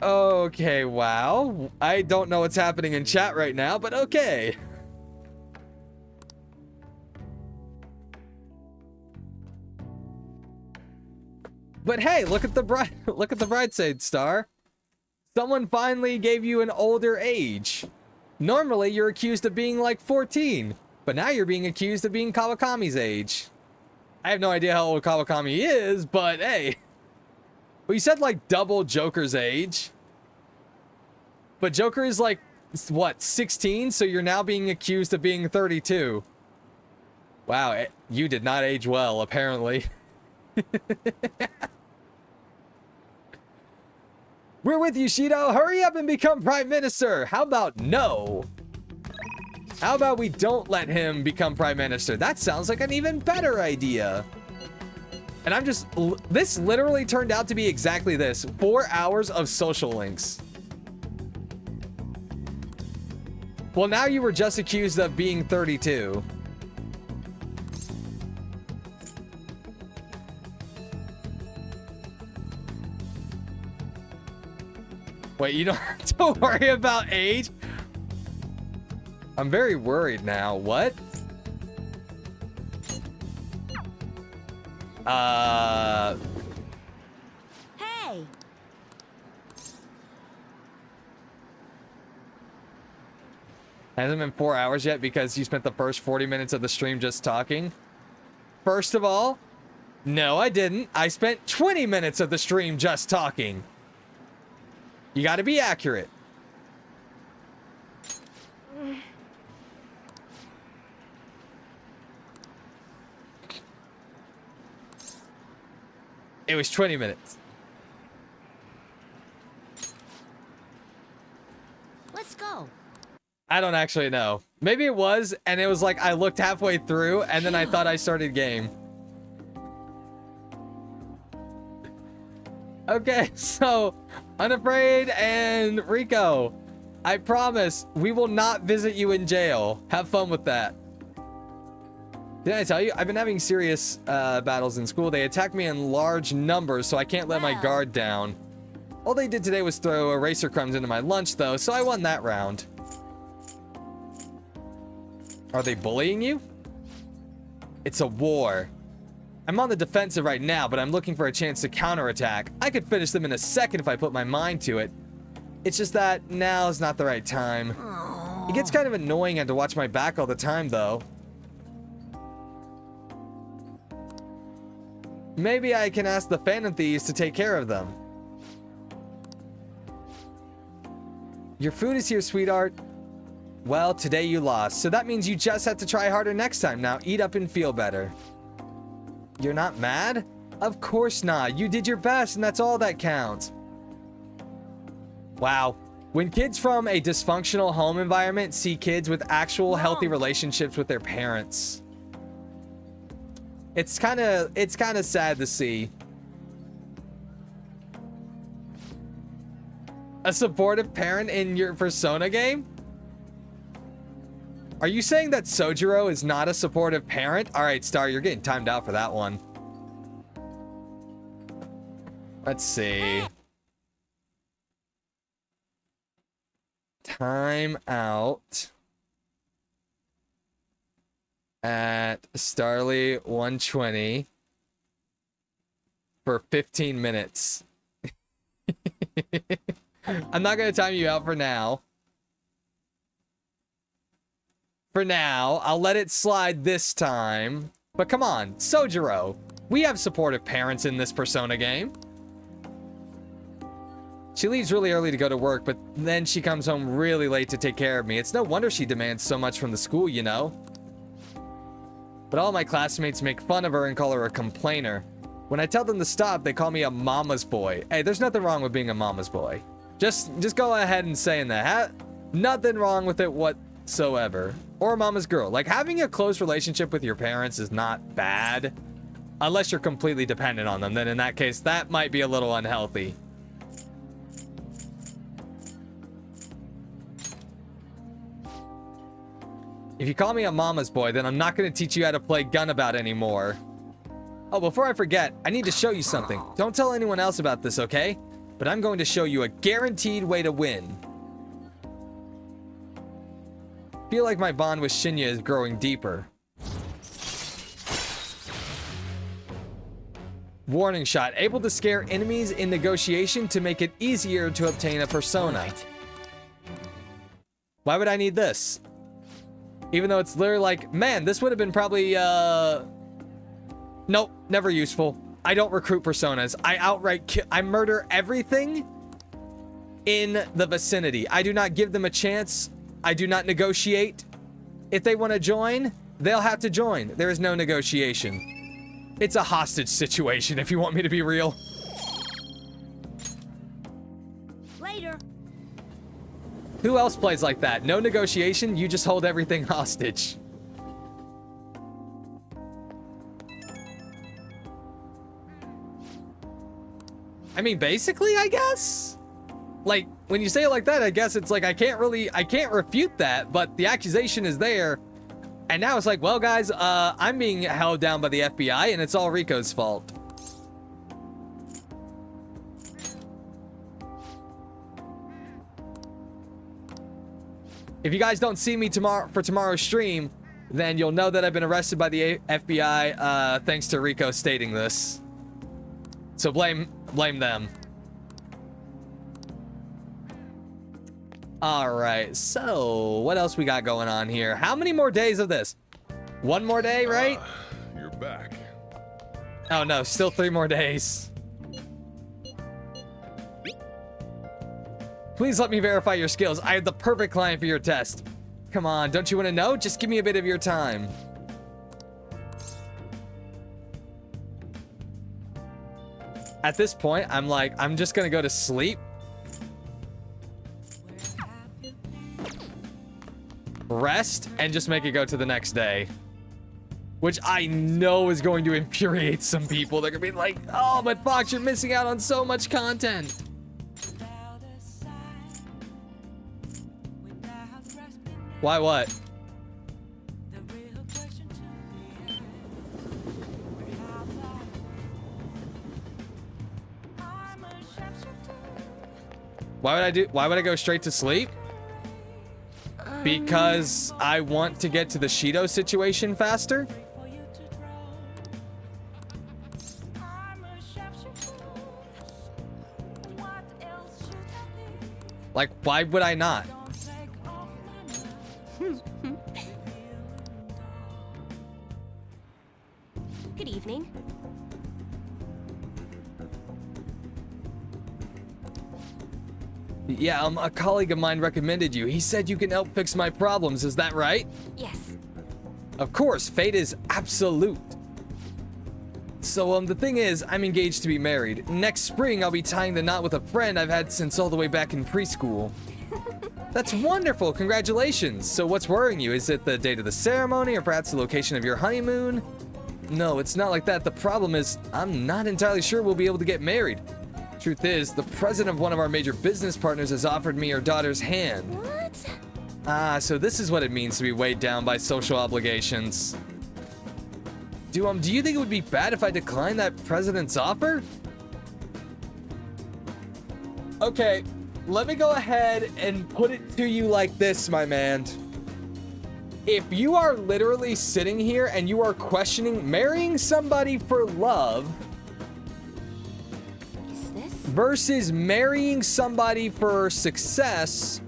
Okay, wow. I don't know what's happening in chat right now, but okay. But hey, look at the bridesmaid star. Someone finally gave you an older age. Normally, you're accused of being like 14, but now you're being accused of being Kawakami's age. I have no idea how old Kawakami is, but hey. Well, you said like double Joker's age. But Joker is like, what, 16? So you're now being accused of being 32. Wow, you did not age well, apparently. We're with you, Shido. Hurry up and become Prime Minister. How about no? How about we don't let him become Prime Minister? That sounds like an even better idea. And I'm just... This literally turned out to be exactly this. 4 hours of social links. Well, now you were just accused of being 32. Wait, you don't have to worry about age? I'm very worried now. What? Hey! Hasn't been 4 hours yet because you spent the first 40 minutes of the stream just talking? First of all, no, I didn't. I spent 20 minutes of the stream just talking. You gotta be accurate. It was 20 minutes. Let's go. I don't actually know. Maybe it was, and it was like I looked halfway through, and then I thought I started game. Okay, so Unafraid and Rico, I promise we will not visit you in jail. Have fun with that. Didn't I tell you? I've been having serious battles in school. They attack me in large numbers, so I can't let my guard down. All they did today was throw eraser crumbs into my lunch, though, so I won that round. Are they bullying you? It's a war. I'm on the defensive right now, but I'm looking for a chance to counterattack. I could finish them in a second if I put my mind to it. It's just that now's not the right time. It gets kind of annoying and to watch my back all the time, though. Maybe I can ask the Phantom Thieves to take care of them. Your food is here, sweetheart. Well, today you lost, so that means you just have to try harder next time. Now eat up and feel better. You're not mad? Of course not. You did your best, and that's all that counts. Wow. When kids from a dysfunctional home environment see kids with actual healthy relationships with their parents, it's kind of sad to see. A supportive parent in your Persona game? Are you saying that Sojiro is not a supportive parent? All right, Star, you're getting timed out for that one. Let's see. Time out at Starly 120 for 15 minutes. I'm not going to time you out for now. For now, I'll let it slide this time. But come on, Sojiro. We have supportive parents in this Persona game. She leaves really early to go to work, but then she comes home really late to take care of me. It's no wonder she demands so much from the school, you know. But all my classmates make fun of her and call her a complainer. When I tell them to stop, they call me a mama's boy. Hey, there's nothing wrong with being a mama's boy. Just go ahead and saying that. Nothing wrong with it whatsoever. Or a mama's girl. Like, having a close relationship with your parents is not bad. Unless you're completely dependent on them. Then in that case, that might be a little unhealthy. If you call me a mama's boy, then I'm not going to teach you how to play Gunabout anymore. Oh, before I forget, I need to show you something. Don't tell anyone else about this, okay? But I'm going to show you a guaranteed way to win. Feel like my bond with Shinya is growing deeper. Warning shot. Able to scare enemies in negotiation to make it easier to obtain a persona. Why would I need this? Even though it's literally like, man, this would have been probably, nope, never useful. I don't recruit personas. I outright kill. I murder everything in the vicinity. I do not give them a chance. I do not negotiate. If they want to join, they'll have to join. There is no negotiation. It's a hostage situation, if you want me to be real. Later. Who else plays like that? No negotiation, you just hold everything hostage. I mean, basically, I guess? Like, when you say it like that, I guess it's like, I can't refute that, but the accusation is there. And now it's like, well, guys, I'm being held down by the FBI, and it's all Rico's fault. If you guys don't see me for tomorrow's stream, then you'll know that I've been arrested by the FBI, thanks to Rico stating this. So blame them. All right, so what else we got going on here? How many more days of this? One more day, right? You're back. Oh no, still 3 more days. Please let me verify your skills. I have the perfect client for your test. Come on, don't you want to know? Just give me a bit of your time. At this point, I'm like, I'm just gonna go to sleep. Rest, and just make it go to the next day. Which I know is going to infuriate some people. They're gonna be like, oh, but Fox, you're missing out on so much content. Why what? Why would I go straight to sleep? Because I want to get to the Shido situation faster? Like, why would I not? Good evening. Yeah, a colleague of mine recommended you. He said you can help fix my problems. Is that right? Yes. Of course, fate is absolute. So, the thing is, I'm engaged to be married. Next spring, I'll be tying the knot with a friend I've had since all the way back in preschool. That's wonderful. Congratulations. So what's worrying you? Is it the date of the ceremony or perhaps the location of your honeymoon? No, it's not like that. The problem is, I'm not entirely sure we'll be able to get married. Truth is, the president of one of our major business partners has offered me her daughter's hand. What? Ah, so this is what it means to be weighed down by social obligations. Do you think it would be bad if I decline that president's offer? Okay, let me go ahead and put it to you like this, my man. If you are literally sitting here and you are questioning marrying somebody for love versus marrying somebody for success,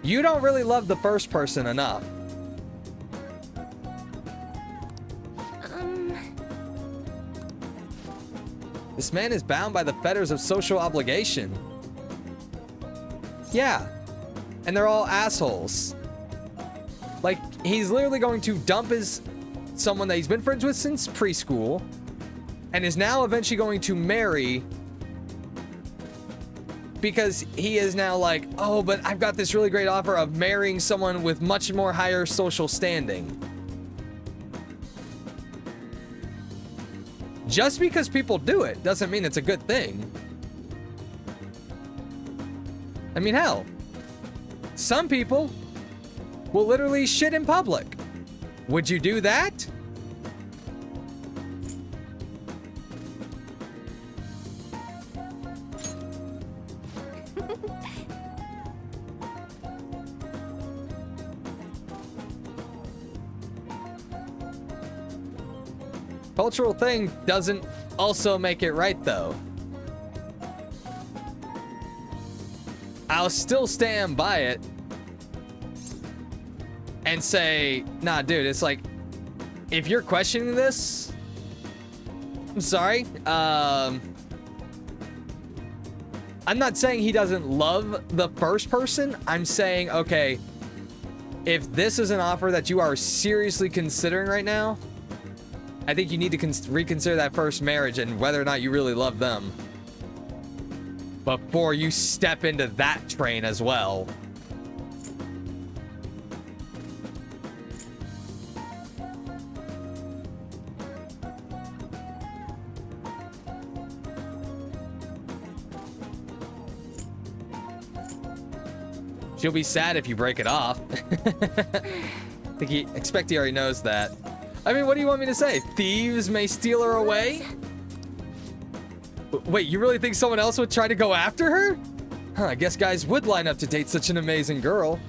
you don't really love the first person enough. This man is bound by the fetters of social obligation. Yeah. And they're all assholes. Like, he's literally going to dump someone that he's been friends with since preschool and is now eventually going to marry because he is now like, oh, but I've got this really great offer of marrying someone with much more higher social standing. Just because people do it doesn't mean it's a good thing. I mean, hell, some people will literally shit in public. Would you do that? Cultural thing doesn't also make it right, though. I'll still stand by it and say, nah, dude, it's like, if you're questioning this, I'm sorry. I'm not saying he doesn't love the first person. I'm saying, okay, if this is an offer that you are seriously considering right now, I think you need to reconsider that first marriage and whether or not you really love them before you step into that train as well. She'll be sad if you break it off. I expect he already knows that. I mean, what do you want me to say? Thieves may steal her away? Wait, you really think someone else would try to go after her? Huh, I guess guys would line up to date such an amazing girl.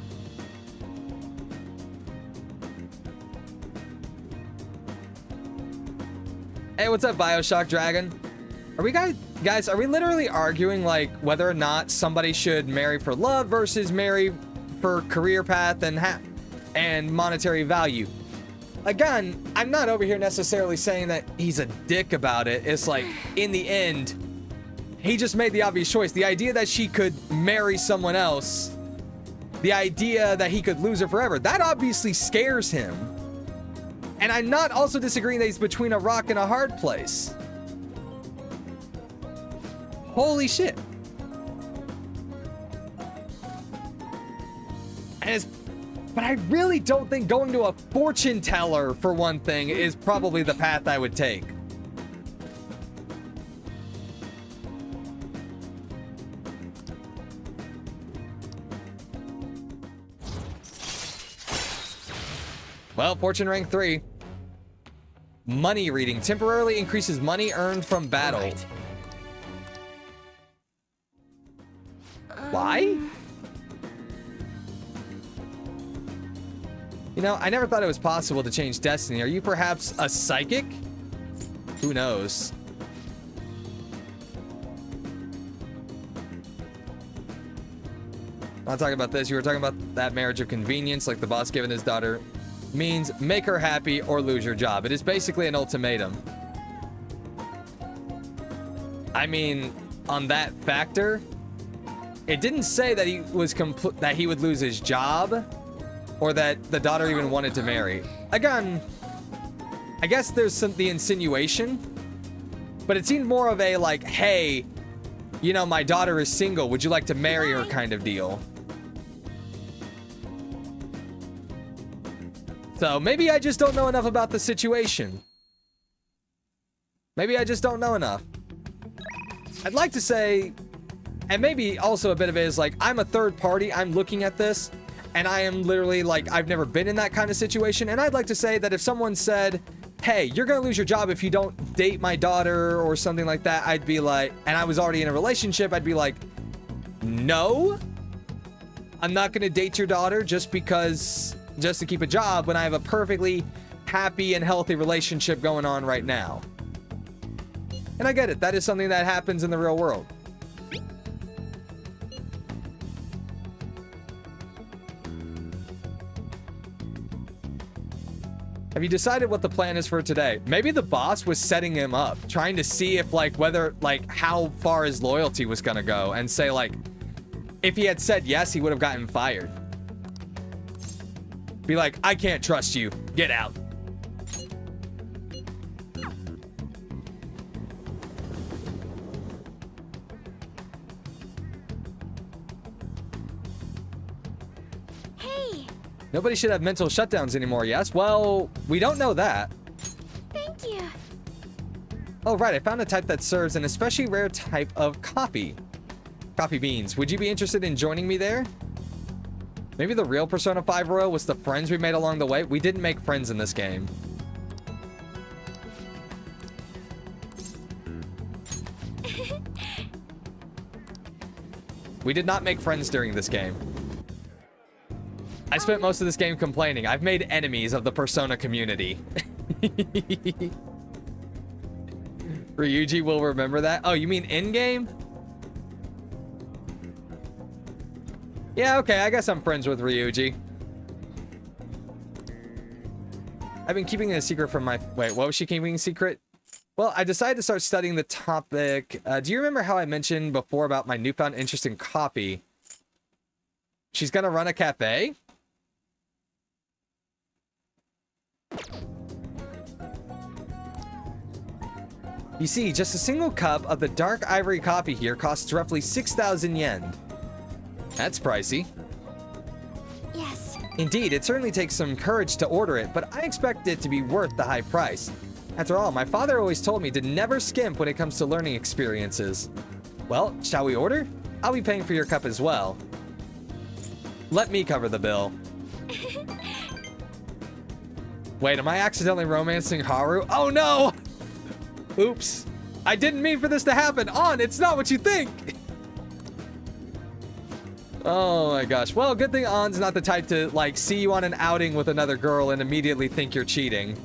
Hey, what's up, Bioshock Dragon? Are we guys, are we literally arguing like whether or not somebody should marry for love versus marry for career path and monetary value? Again, I'm not over here necessarily saying that he's a dick about it. It's like, in the end, he just made the obvious choice. The idea that she could marry someone else, the idea that he could lose her forever, that obviously scares him. And I'm not also disagreeing that he's between a rock and a hard place. Holy shit. But I really don't think going to a fortune teller, for one thing, is probably the path I would take. Well, fortune rank 3. Money reading. Temporarily increases money earned from battle. Right. Why? You know, I never thought it was possible to change destiny. Are you perhaps a psychic? Who knows? I'm not talking about this. You were talking about that marriage of convenience, like the boss giving his daughter, means make her happy or lose your job. It is basically an ultimatum. I mean, on that factor, it didn't say that he was that he would lose his job or that the daughter even wanted to marry. Again, I guess there's the insinuation, but it seemed more of a like, hey, you know, my daughter is single. Would you like to marry her kind of deal? So maybe I just don't know enough about the situation. Maybe I just don't know enough. I'd like to say, and maybe also a bit of it is like, I'm a third party. I'm looking at this and I am literally like, I've never been in that kind of situation. And I'd like to say that if someone said, hey, you're going to lose your job if you don't date my daughter or something like that, I'd be like, and I was already in a relationship, I'd be like, no, I'm not going to date your daughter just to keep a job when I have a perfectly happy and healthy relationship going on right now. And I get it. That is something that happens in the real world. Have you decided what the plan is for today? Maybe the boss was setting him up, trying to see if like whether like how far his loyalty was gonna go, and say like if he had said yes, he would have gotten fired. Be like, I can't trust you. Get out. Hey. Nobody should have mental shutdowns anymore, yes? Well, we don't know that. Thank you. Oh, right. I found a type that serves an especially rare type of coffee. Coffee beans. Would you be interested in joining me there? Maybe the real Persona 5 Royal was the friends we made along the way. We didn't make friends in this game. We did not make friends during this game. I spent most of this game complaining. I've made enemies of the Persona community. Ryuji will remember that. Oh, you mean in-game? Yeah, okay, I guess I'm friends with Ryuji. I've been keeping it a secret from my... Wait, what was she keeping a secret? Well, I decided to start studying the topic. Do you remember how I mentioned before about my newfound interest in coffee? She's gonna run a cafe? You see, just a single cup of the dark ivory coffee here costs roughly 6,000 yen. That's pricey. Yes. Indeed, it certainly takes some courage to order it, but I expect it to be worth the high price. After all, my father always told me to never skimp when it comes to learning experiences. Well, shall we order? I'll be paying for your cup as well. Let me cover the bill. Wait, am I accidentally romancing Haru? Oh no! Oops. I didn't mean for this to happen. It's not what you think. Oh my gosh. Well, good thing On's not the type to, like, see you on an outing with another girl and immediately think you're cheating.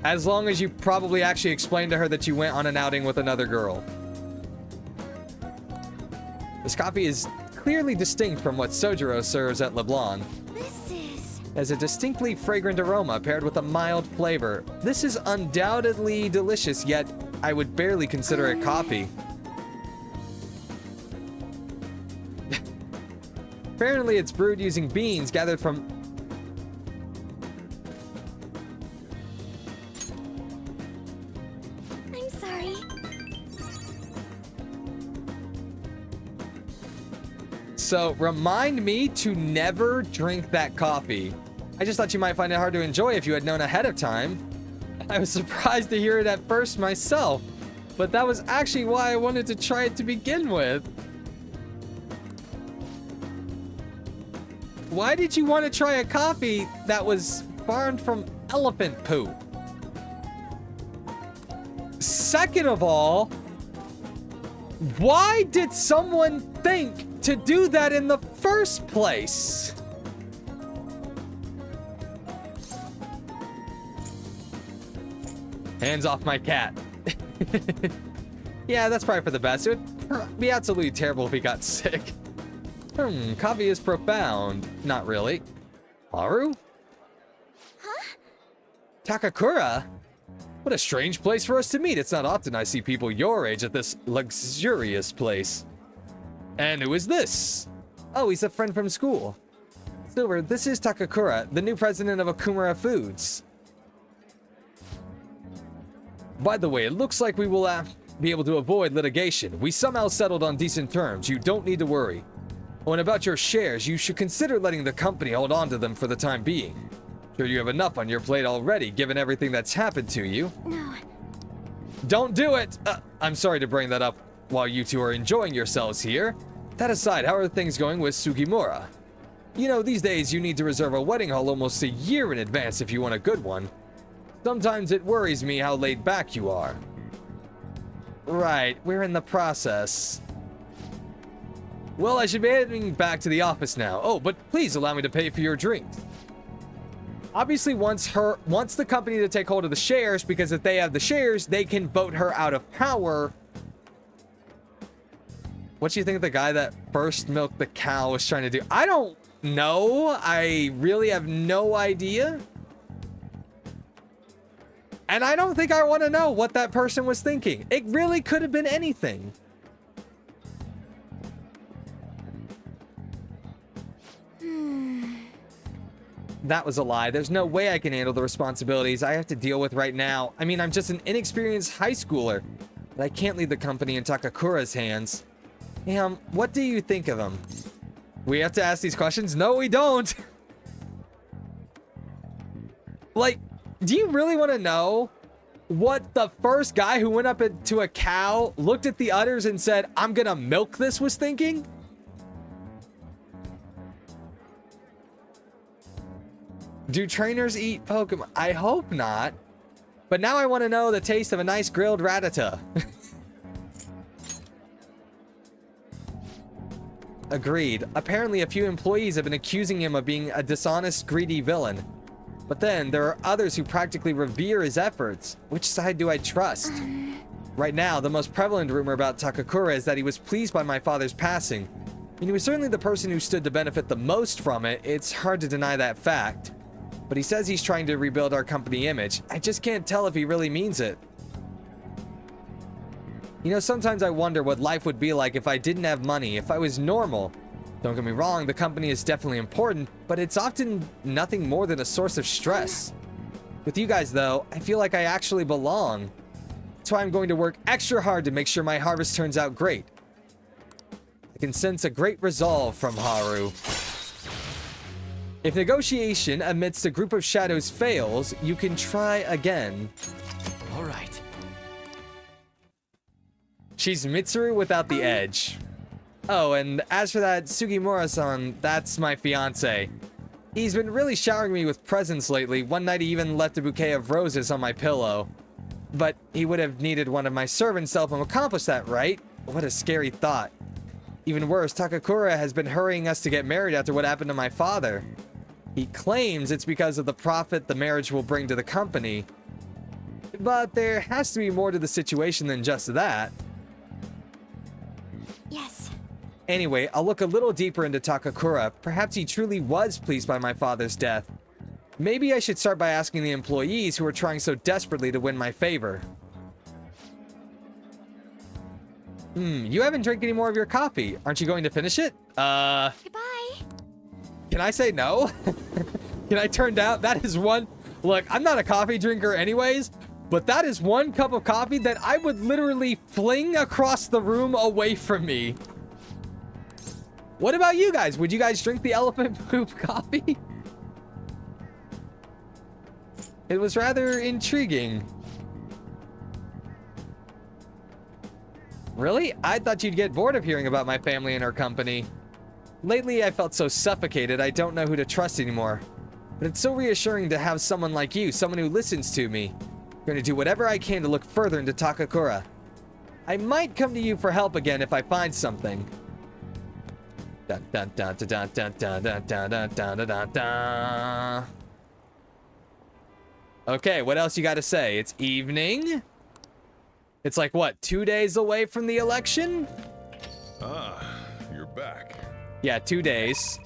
As long as you probably actually explained to her that you went on an outing with another girl. This coffee is clearly distinct from what Sojiro serves at Leblon. This is... Has a distinctly fragrant aroma paired with a mild flavor. This is undoubtedly delicious, yet I would barely consider it coffee. Apparently it's brewed using beans gathered from... I'm sorry. So, remind me to never drink that coffee. I just thought you might find it hard to enjoy if you had known ahead of time. I was surprised to hear it at first myself, but that was actually why I wanted to try it to begin with. Why did you want to try a coffee that was farmed from elephant poop? Second of all, why did someone think to do that in the first place? Hands off my cat. Yeah, that's probably for the best. It would be absolutely terrible if he got sick. Coffee is profound. Not really. Haru? Huh? Takakura? What a strange place for us to meet. It's not often I see people your age at this luxurious place. And who is this? Oh, he's a friend from school. Silver, this is Takakura, the new president of Okumura Foods. By the way, it looks like we will be able to avoid litigation. We somehow settled on decent terms. You don't need to worry. Oh, and about your shares, you should consider letting the company hold on to them for the time being. Sure, you have enough on your plate already, given everything that's happened to you. No. Don't do it! I'm sorry to bring that up while you two are enjoying yourselves here. That aside, how are things going with Sugimura? You know, these days you need to reserve a wedding hall almost a year in advance if you want a good one. Sometimes it worries me how laid back you are. Right, we're in the process. Well, I should be heading back to the office now. Oh, but please allow me to pay for your drinks. Obviously wants the company to take hold of the shares, because if they have the shares, they can vote her out of power. What do you think the guy that first milked the cow was trying to do? I don't know. I really have no idea. And I don't think I want to know what that person was thinking. It really could have been anything. That was a lie. There's no way I can handle the responsibilities I have to deal with right now. I mean, I'm just an inexperienced high schooler. But I can't leave the company in Takakura's hands. What do you think of him? We have to ask these questions? No, we don't. Like, do you really want to know what the first guy who went up to a cow, looked at the udders and said, I'm gonna milk this, was thinking? Do trainers eat Pokemon? I hope not. But now I want to know the taste of a nice grilled Rattata. Agreed. Apparently a few employees have been accusing him of being a dishonest, greedy villain. But then there are others who practically revere his efforts. Which side do I trust? Right now, the most prevalent rumor about Takakura is that he was pleased by my father's passing. And he was certainly the person who stood to benefit the most from it. It's hard to deny that fact. But he says he's trying to rebuild our company image. I just can't tell if he really means it. You know, sometimes I wonder what life would be like if I didn't have money, if I was normal. Don't get me wrong, the company is definitely important, but it's often nothing more than a source of stress. With you guys, though, I feel like I actually belong. That's why I'm going to work extra hard to make sure my harvest turns out great. I can sense a great resolve from Haru. If negotiation amidst a group of shadows fails, you can try again. All right. She's Mitsuru without the edge. Oh, and as for that Sugimura-san, that's my fiance. He's been really showering me with presents lately. One night he even left a bouquet of roses on my pillow. But he would have needed one of my servants to help him accomplish that, right? What a scary thought. Even worse, Takakura has been hurrying us to get married after what happened to my father. He claims it's because of the profit the marriage will bring to the company. But there has to be more to the situation than just that. Yes. Anyway, I'll look a little deeper into Takakura. Perhaps he truly was pleased by my father's death. Maybe I should start by asking the employees who are trying so desperately to win my favor. You haven't drank any more of your coffee. Aren't you going to finish it? Goodbye. Can I say no? Can I turn down? That is one. Look, I'm not a coffee drinker anyways, but that is one cup of coffee that I would literally fling across the room away from me. What about you guys? Would you guys drink the elephant poop coffee? It was rather intriguing. Really? I thought you'd get bored of hearing about my family and our company. Lately, I felt so suffocated, I don't know who to trust anymore. But it's so reassuring to have someone like you, someone who listens to me. I'm going to do whatever I can to look further into Takakura. I might come to you for help again if I find something. Dun dun dun dun dun dun dun dun dun dun dun dun dun. Okay, what else you got to say? It's evening. It's like, what, 2 days away from the election? Ah, you're back. Yeah, 2 days.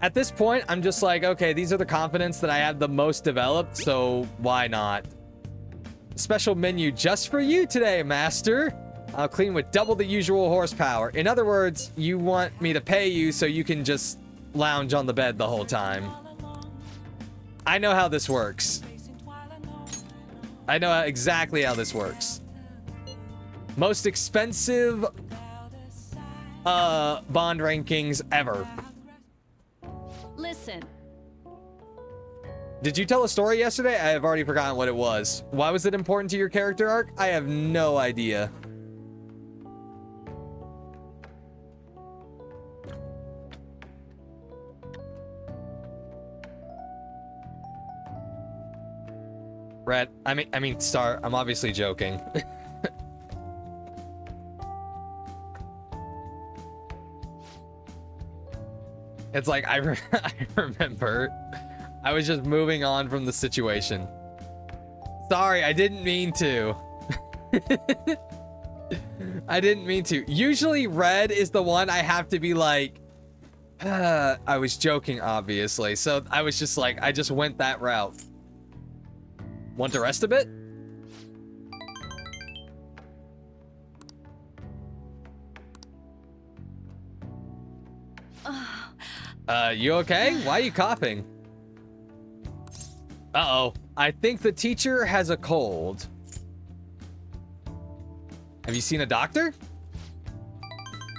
At this point, I'm just like, okay, these are the confidence that I have the most developed, so why not? Special menu just for you today, master. I'll clean with double the usual horsepower. In other words, you want me to pay you so you can just lounge on the bed the whole time. I know how this works. I know exactly how this works. Most expensive bond rankings ever. Listen. Did you tell a story yesterday? I have already forgotten what it was. Why was it important to your character arc? I have no idea. Red, I mean, Star, I'm obviously joking. It's like, I remember. I was just moving on from the situation. Sorry, I didn't mean to. I didn't mean to. Usually Red is the one I have to be like, I was joking, obviously. So I was just like, I just went that route. Want to rest a bit? You okay? Why are you coughing? Uh-oh. I think the teacher has a cold. Have you seen a doctor?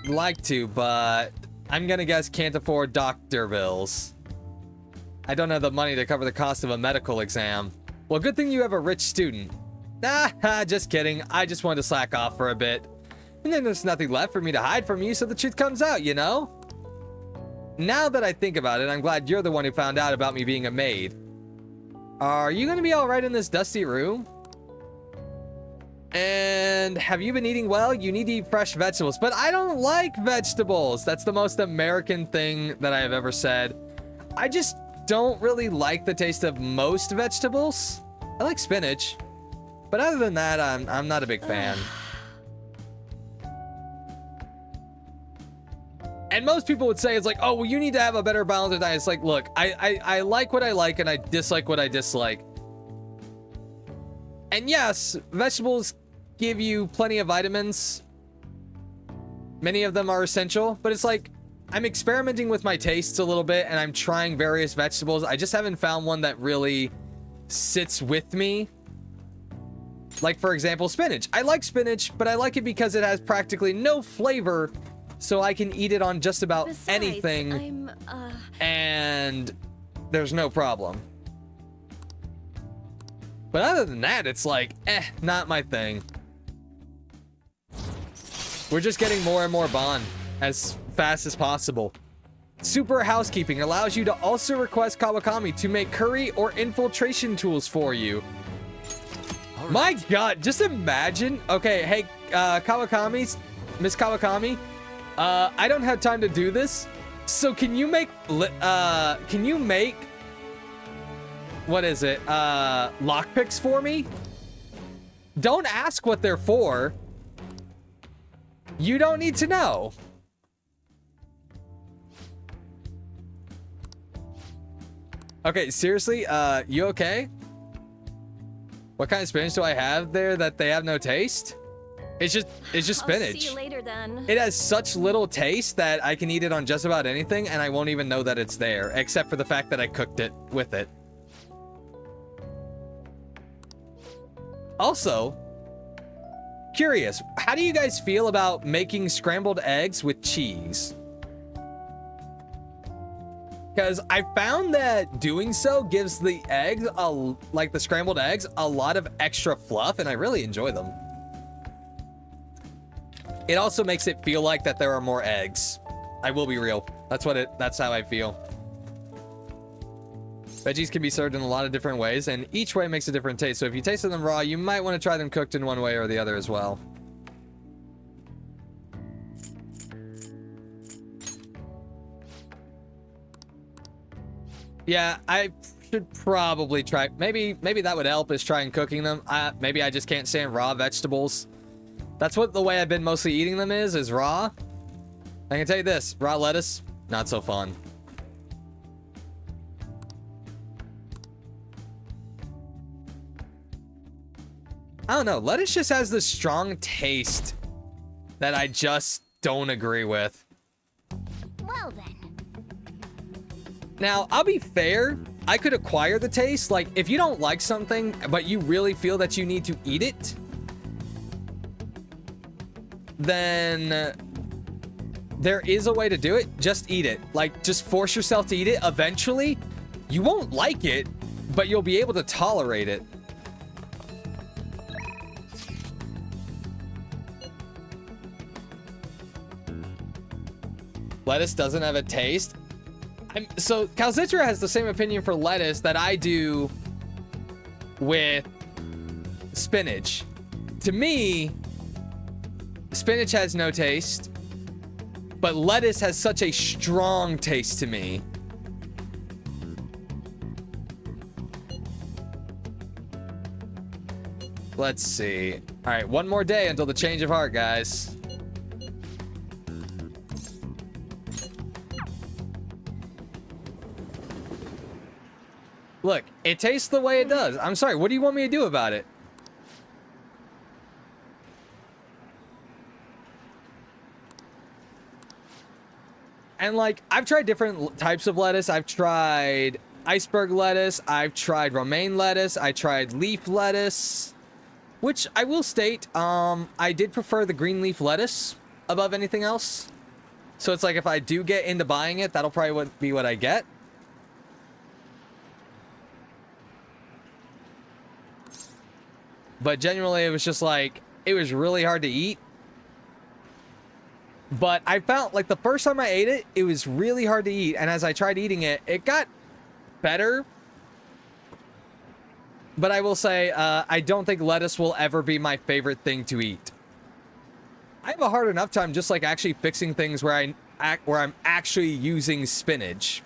Like to, but I'm gonna guess can't afford doctor bills. I don't have the money to cover the cost of a medical exam. Well, good thing you have a rich student. Nah, just kidding. I just wanted to slack off for a bit. And then there's nothing left for me to hide from you, so the truth comes out, you know? Now that I think about it, I'm glad you're the one who found out about me being a maid. Are you gonna be alright in this dusty room? And have you been eating well? You need to eat fresh vegetables, but I don't like vegetables. That's the most American thing that I have ever said. I just don't really like the taste of most vegetables. I like spinach, but other than that, I'm not a big fan. And most people would say it's like, oh, well, you need to have a better balanced diet. It's like, look, I like what I like and I dislike what I dislike. And yes, vegetables give you plenty of vitamins. Many of them are essential, but it's like, I'm experimenting with my tastes a little bit and I'm trying various vegetables. I just haven't found one that really sits with me. Like, for example, spinach. I like spinach, but I like it because it has practically no flavor, so I can eat it on just about anything, and there's no problem. But other than that, it's like, not my thing. We're just getting more and more bond as fast as possible. Super housekeeping allows you to also request Kawakami to make curry or infiltration tools for you. Right. My God, just imagine. Okay, hey, Kawakami, Miss Kawakami, I don't have time to do this. So can you make, what is it? Lockpicks for me? Don't ask what they're for. You don't need to know. Okay, seriously, you okay? What kind of spinach do I have there that they have no taste? It's just spinach. I'll see you later then. It has such little taste that I can eat it on just about anything and I won't even know that it's there, except for the fact that I cooked it with it. Also, curious, how do you guys feel about making scrambled eggs with cheese? Because I found that doing so gives the eggs, like the scrambled eggs, a lot of extra fluff, and I really enjoy them. It also makes it feel like that there are more eggs. I will be real. That's how I feel. Veggies can be served in a lot of different ways, and each way makes a different taste. So if you tasted them raw, you might want to try them cooked in one way or the other as well. Yeah, I should probably try. Maybe that would help, is trying cooking them. Maybe I just can't stand raw vegetables. That's what the way I've been mostly eating them is raw. I can tell you this, raw lettuce, not so fun. I don't know, lettuce just has this strong taste that I just don't agree with. Well then. Now, I'll be fair, I could acquire the taste. Like, if you don't like something, but you really feel that you need to eat it, then there is a way to do it. Just eat it. Like, just force yourself to eat it. Eventually, you won't like it, but you'll be able to tolerate it. Lettuce doesn't have a taste. So Calcitra has the same opinion for lettuce that I do with spinach. To me, spinach has no taste, but lettuce has such a strong taste to me. Let's see. All right, one more day until the change of heart, guys. Look, it tastes the way it does. I'm sorry, what do you want me to do about it? And like, I've tried different types of lettuce. I've tried iceberg lettuce. I've tried romaine lettuce. I tried leaf lettuce, which I will state, I did prefer the green leaf lettuce above anything else. So it's like, if I do get into buying it, that'll probably be what I get. But genuinely, it was just like, it was really hard to eat. But I found, like, the first time I ate it, it was really hard to eat. And as I tried eating it, it got better. But I will say, I don't think lettuce will ever be my favorite thing to eat. I have a hard enough time just, like, actually fixing things where I'm actually using spinach.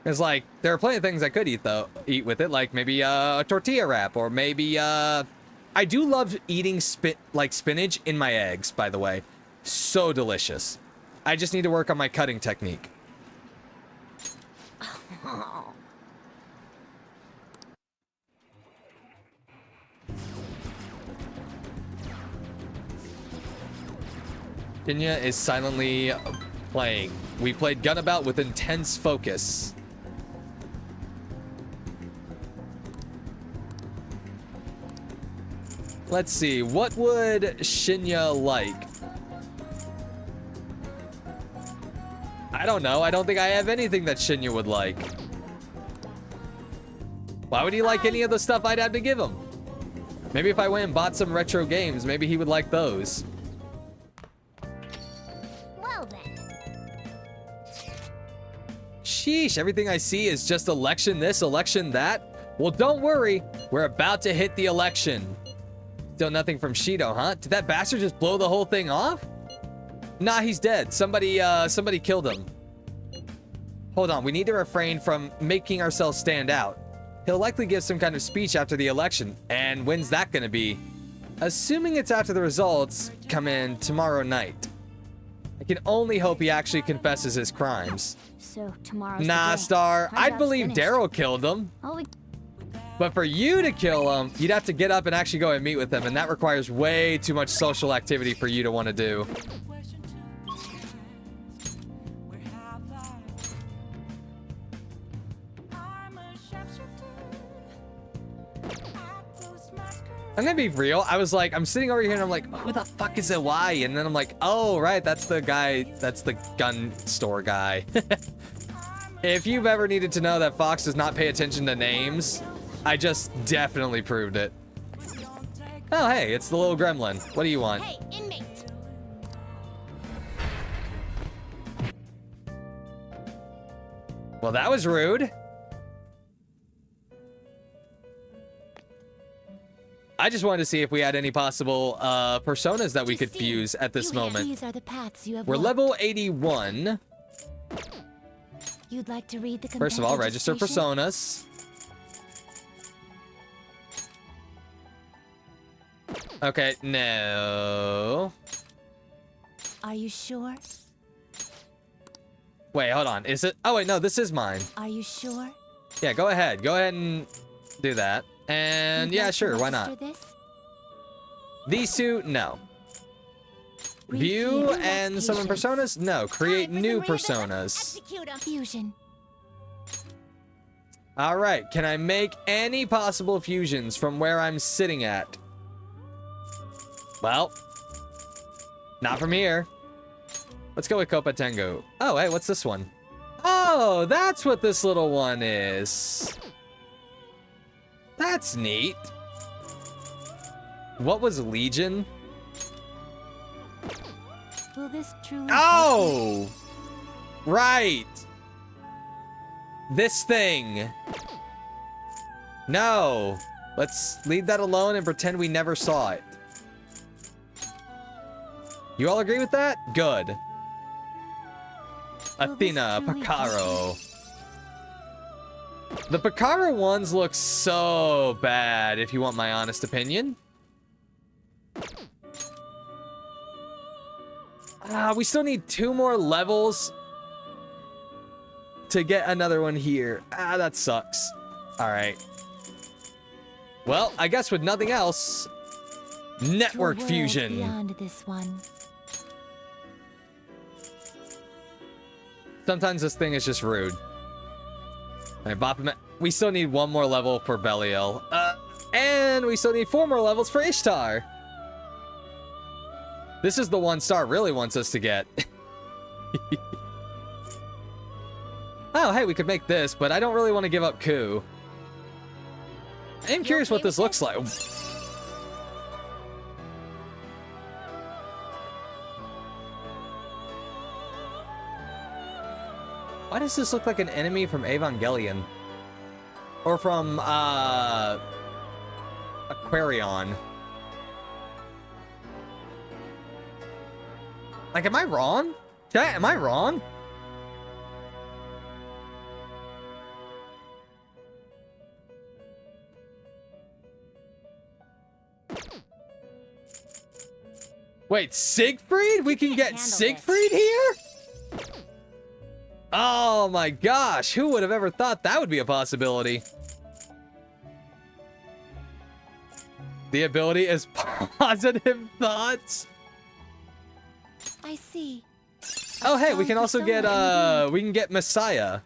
It's like, there are plenty of things I could eat with it, like maybe a tortilla wrap, or maybe, I do love eating spinach in my eggs, by the way. So delicious. I just need to work on my cutting technique. Kenya is silently playing. We played Gunabout with intense focus. Let's see, what would Shinya like? I don't know. I don't think I have anything that Shinya would like. Why would he like any of the stuff I'd have to give him? Maybe if I went and bought some retro games, maybe he would like those. Well then. Sheesh, everything I see is just election this, election that. Well, don't worry. We're about to hit the election. Still nothing from Shido, huh? Did that bastard just blow the whole thing off? Nah, he's dead. Somebody killed him. Hold on, we need to refrain from making ourselves stand out. He'll likely give some kind of speech after the election. And when's that gonna be? Assuming it's after the results come in tomorrow night. I can only hope he actually confesses his crimes. So tomorrow's Nah, the day. Star. Hard I'd job's believe finished. Daryl killed him. All we But for you to kill him, you'd have to get up and actually go and meet with him, and that requires way too much social activity for you to want to do. I'm gonna be real. I was like, I'm sitting over here and I'm like, who the fuck is Y? And then I'm like, oh, right, that's the guy, that's the gun store guy. If you've ever needed to know that Fox does not pay attention to names, I just definitely proved it. Oh, hey, it's the little gremlin. What do you want? Hey, inmate! Well, that was rude. I just wanted to see if we had any possible personas that we could fuse at this moment. These are the paths you have We're walked. level 81. You'd like to read the First of all, register registration? personas. Okay, no. Are you sure? Wait, hold on. Is it? Oh, wait, no, this is mine. Are you sure? Yeah, go ahead. Go ahead and do that. And You'd yeah, like to sure, why not? register this? These two, no. View and summon personas? No. Create new personas. Fusion. All right. Can I make any possible fusions from where I'm sitting at? Well, not from here. Let's go with Copa Tengu. Oh, hey, what's this one? Oh, that's what this little one is. That's neat. What was Legion? Will this truly Oh! Right. This thing. No. Let's leave that alone and pretend we never saw it. You all agree with that? Good. Athena, Picaro. The Picaro ones look so bad, if you want my honest opinion. We still need 2 more levels to get another one here. That sucks. All right. Well, I guess with nothing else, network fusion. Beyond this one. Sometimes this thing is just rude. All right, bop him. We still need 1 more level for Belial. And we still need 4 more levels for Ishtar. This is the one Star really wants us to get. Oh, hey, we could make this, but I don't really want to give up Ku. I am curious what this looks like. Why does this look like an enemy from Evangelion? Or from, Aquarion? Like, am I wrong? Chat, am I wrong? Wait, Siegfried? We can get Siegfried here? Oh my gosh, who would have ever thought that would be a possibility? The ability is positive thoughts. I see. Oh hey, we can also get we can get Messiah.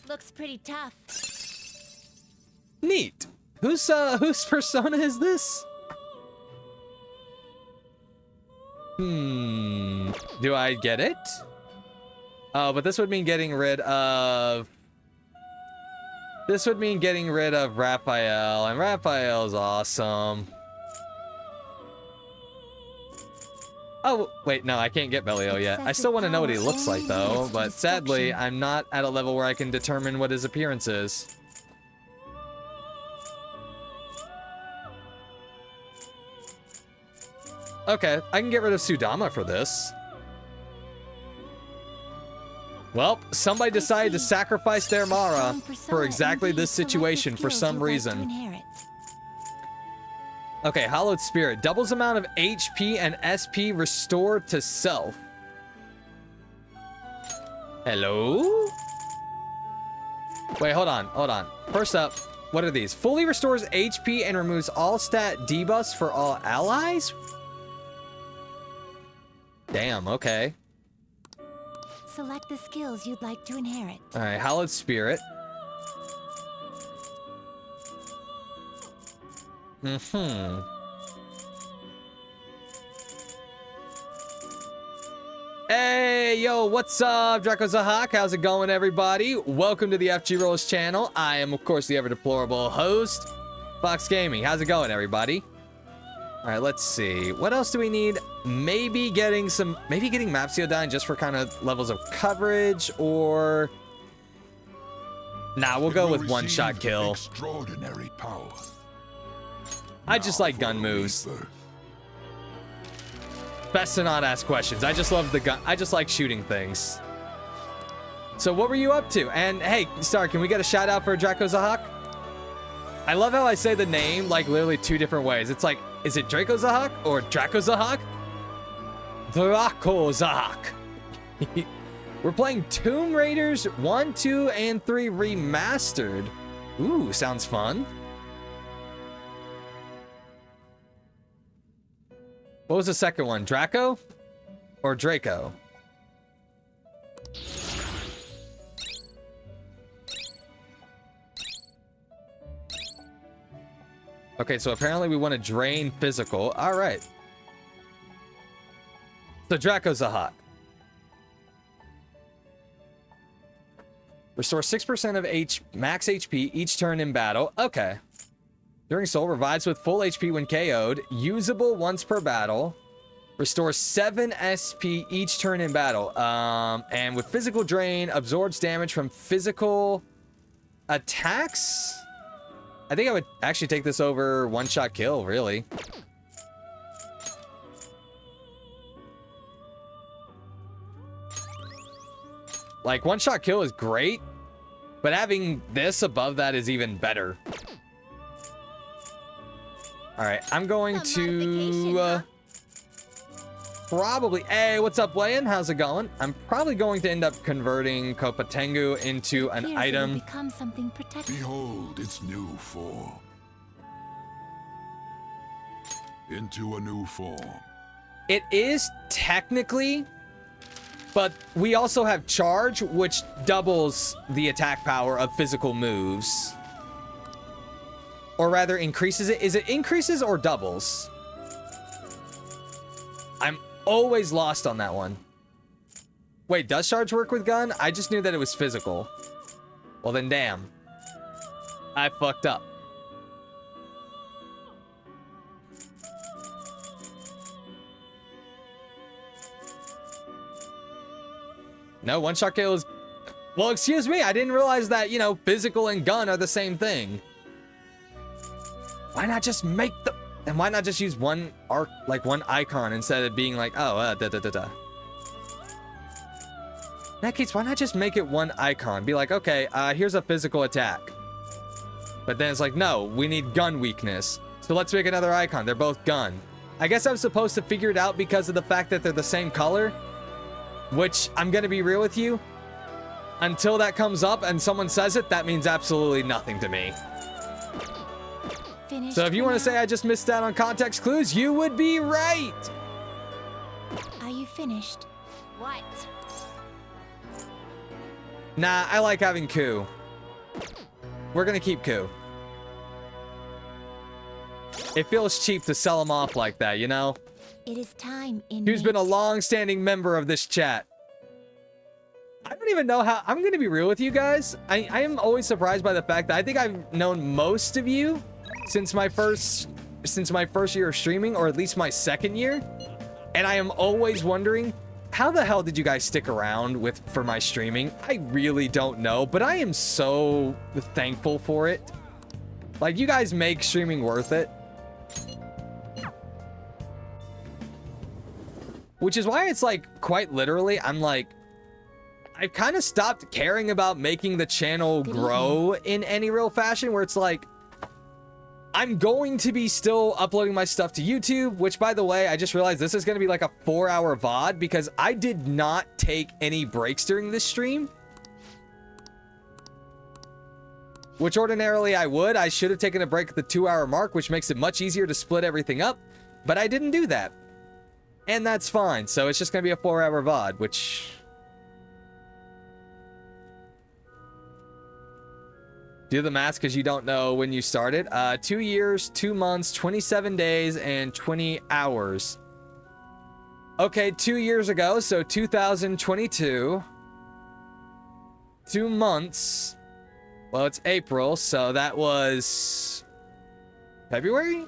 Looks pretty tough. Neat. Whose persona is this? Do I get it? Oh, but this would mean getting rid of... This would mean getting rid of Raphael, and Raphael's awesome. Oh, wait, no, I can't get Belial yet. I still want to know what he looks like, though, but sadly, I'm not at a level where I can determine what his appearance is. Okay, I can get rid of Sudama for this. Well, somebody decided to sacrifice their Mara for exactly this situation for some reason. Okay, Hallowed Spirit. Doubles amount of HP and SP restored to self. Hello? Wait, hold on, hold on. First up, What are these? Fully restores HP and removes all stat debuffs for all allies? Damn, okay. Select the skills you'd like to inherit. Alright, Hallowed Spirit. Hey, yo, what's up, Draco Zahak? How's it going, everybody? Welcome to the FGRolls channel. I am, of course, the ever-deplorable host, Fox Gaming. How's it going, everybody? All right, let's see. What else do we need? Maybe getting Mapsiodyne just for kind of levels of coverage, or... Nah, we'll go with one-shot kill. Extraordinary power. I just like gun moves. Best to not ask questions. I just love the gun. I just like shooting things. So what were you up to? And hey, Star, can we get a shout out for Draco Zahak? I love how I say the name like literally two different ways. It's like, is it Draco Zahak or Draco Zahak? Draco Zahak. We're playing Tomb Raiders 1, 2, and 3 Remastered. Ooh, sounds fun. What was the second one? Draco? Or Draco? Okay, so apparently we want to drain physical. Alright. So Draco Zahak. Restore 6% of max HP each turn in battle. Okay. During Soul, revives with full HP when KO'd. Usable once per battle. Restores 7 SP each turn in battle. And with physical drain, absorbs damage from physical attacks. I think I would actually take this over one-shot kill, really. Like, one-shot kill is great, but having this above that is even better. All right, I'm going to probably... Hey, what's up, Wayan? How's it going? I'm probably going to end up converting Kopatengu into an item. Become something protected. Behold its new form. Into a new form. It is technically, but we also have charge, which doubles the attack power of physical moves. Or rather, increases it. Is it increases or doubles? I'm always lost on that one. Wait, does charge work with gun? I just knew that it was physical. Well, then damn. I fucked up. No, one-shot kill is... Well, excuse me. I didn't realize that, you know, physical and gun are the same thing. Why not just make the... And why not just use one arc, like one icon, instead of being like, oh, da-da-da-da. In that case, why not just make it one icon? Be like, okay, here's a physical attack. But then it's like, no, we need gun weakness. So let's make another icon. They're both gun. I guess I'm supposed to figure it out because of the fact that they're the same color. Which, I'm going to be real with you. Until that comes up and someone says it, that means absolutely nothing to me. So if you want to say I just missed out on context clues, you would be right. Are you finished? What? Nah, I like having Ku. We're going to keep Ku. It feels cheap to sell him off like that, you know? It is time in. Ku's been a long-standing member of this chat. I don't even know how... I'm going to be real with you guys. I am always surprised by the fact that I think I've known most of you since my first year of streaming, or at least my second year. And I am always wondering, how the hell did you guys stick around for my streaming? I really don't know, but I am so thankful for it. Like, you guys make streaming worth it. Which is why it's like, quite literally, I'm like, I've kind of stopped caring about making the channel grow in any real fashion, where it's like, I'm going to be still uploading my stuff to YouTube, which, by the way, I just realized this is going to be like a 4-hour VOD because I did not take any breaks during this stream. which ordinarily I would. I should have taken a break at the 2-hour mark, which makes it much easier to split everything up, but I didn't do that. And that's fine, so it's just going to be a 4-hour VOD, which... Do the math because you don't know when you started. 2 years, 2 months, 27 days, and 20 hours. Okay, 2 years ago, so 2022. 2 months. Well, it's April, so that was... February?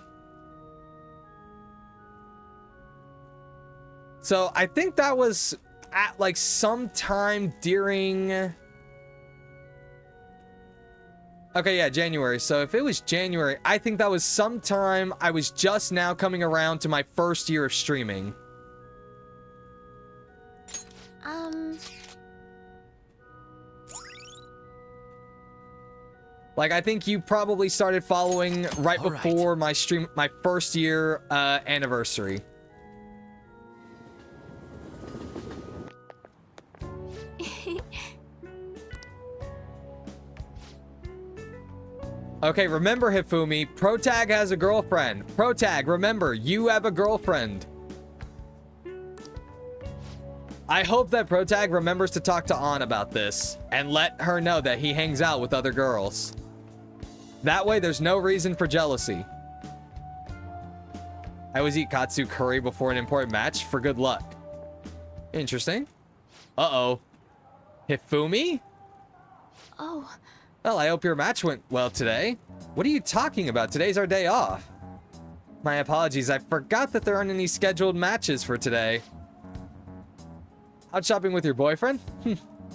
So I think that was at like sometime during... Okay, yeah, January. So if it was January, I think that was sometime I was just now coming around to my first year of streaming. Like, I think you probably started following right before my stream, my first year anniversary. Okay, remember, Hifumi, Protag has a girlfriend. Protag, remember, you have a girlfriend. I hope that Protag remembers to talk to An about this and let her know that he hangs out with other girls. That way, there's no reason for jealousy. I always eat katsu curry before an important match for good luck. Interesting. Uh-oh. Hifumi? Oh. Well, I hope your match went well today. What are you talking about? Today's our day off. My apologies. I forgot that there aren't any scheduled matches for today. Out shopping with your boyfriend?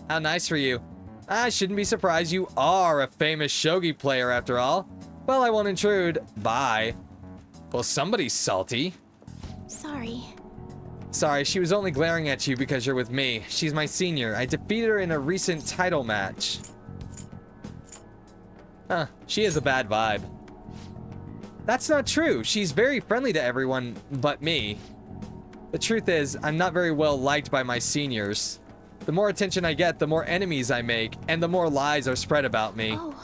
How nice for you. I shouldn't be surprised. You are a famous shogi player after all. Well, I won't intrude. Bye. Well, somebody's salty. Sorry. Sorry, she was only glaring at you because you're with me. She's my senior. I defeated her in a recent title match. Huh, she has a bad vibe. That's not true. She's very friendly to everyone but me. The truth is, I'm not very well liked by my seniors. The more attention I get, the more enemies I make, and the more lies are spread about me. Oh.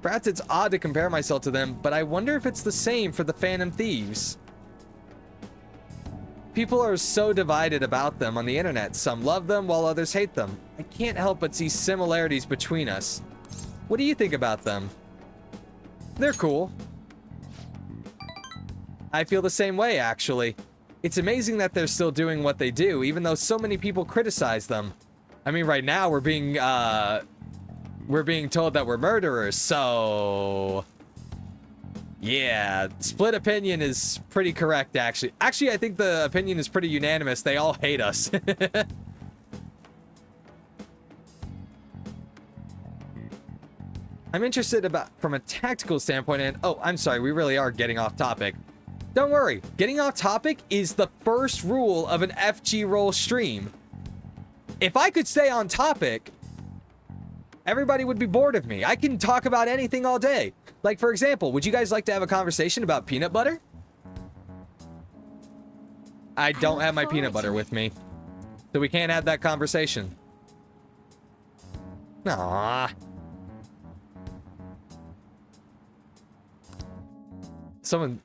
Perhaps it's odd to compare myself to them, but I wonder if it's the same for the Phantom Thieves. People are so divided about them on the internet. Some love them while others hate them. I can't help but see similarities between us. What do you think about them? They're cool. I feel the same way, actually. It's amazing that they're still doing what they do, even though so many people criticize them. I mean, right now we're being told that we're murderers, so... Yeah, split opinion is pretty correct, actually. Actually, I think the opinion is pretty unanimous. They all hate us. I'm interested from a tactical standpoint, and oh, I'm sorry, we really are getting off topic. Don't worry, getting off topic is the first rule of an FGRolls stream. If I could stay on topic, everybody would be bored of me. I can talk about anything all day. Like, for example, would you guys like to have a conversation about peanut butter? I don't have my peanut butter with me, so we can't have that conversation. Aww. Someone...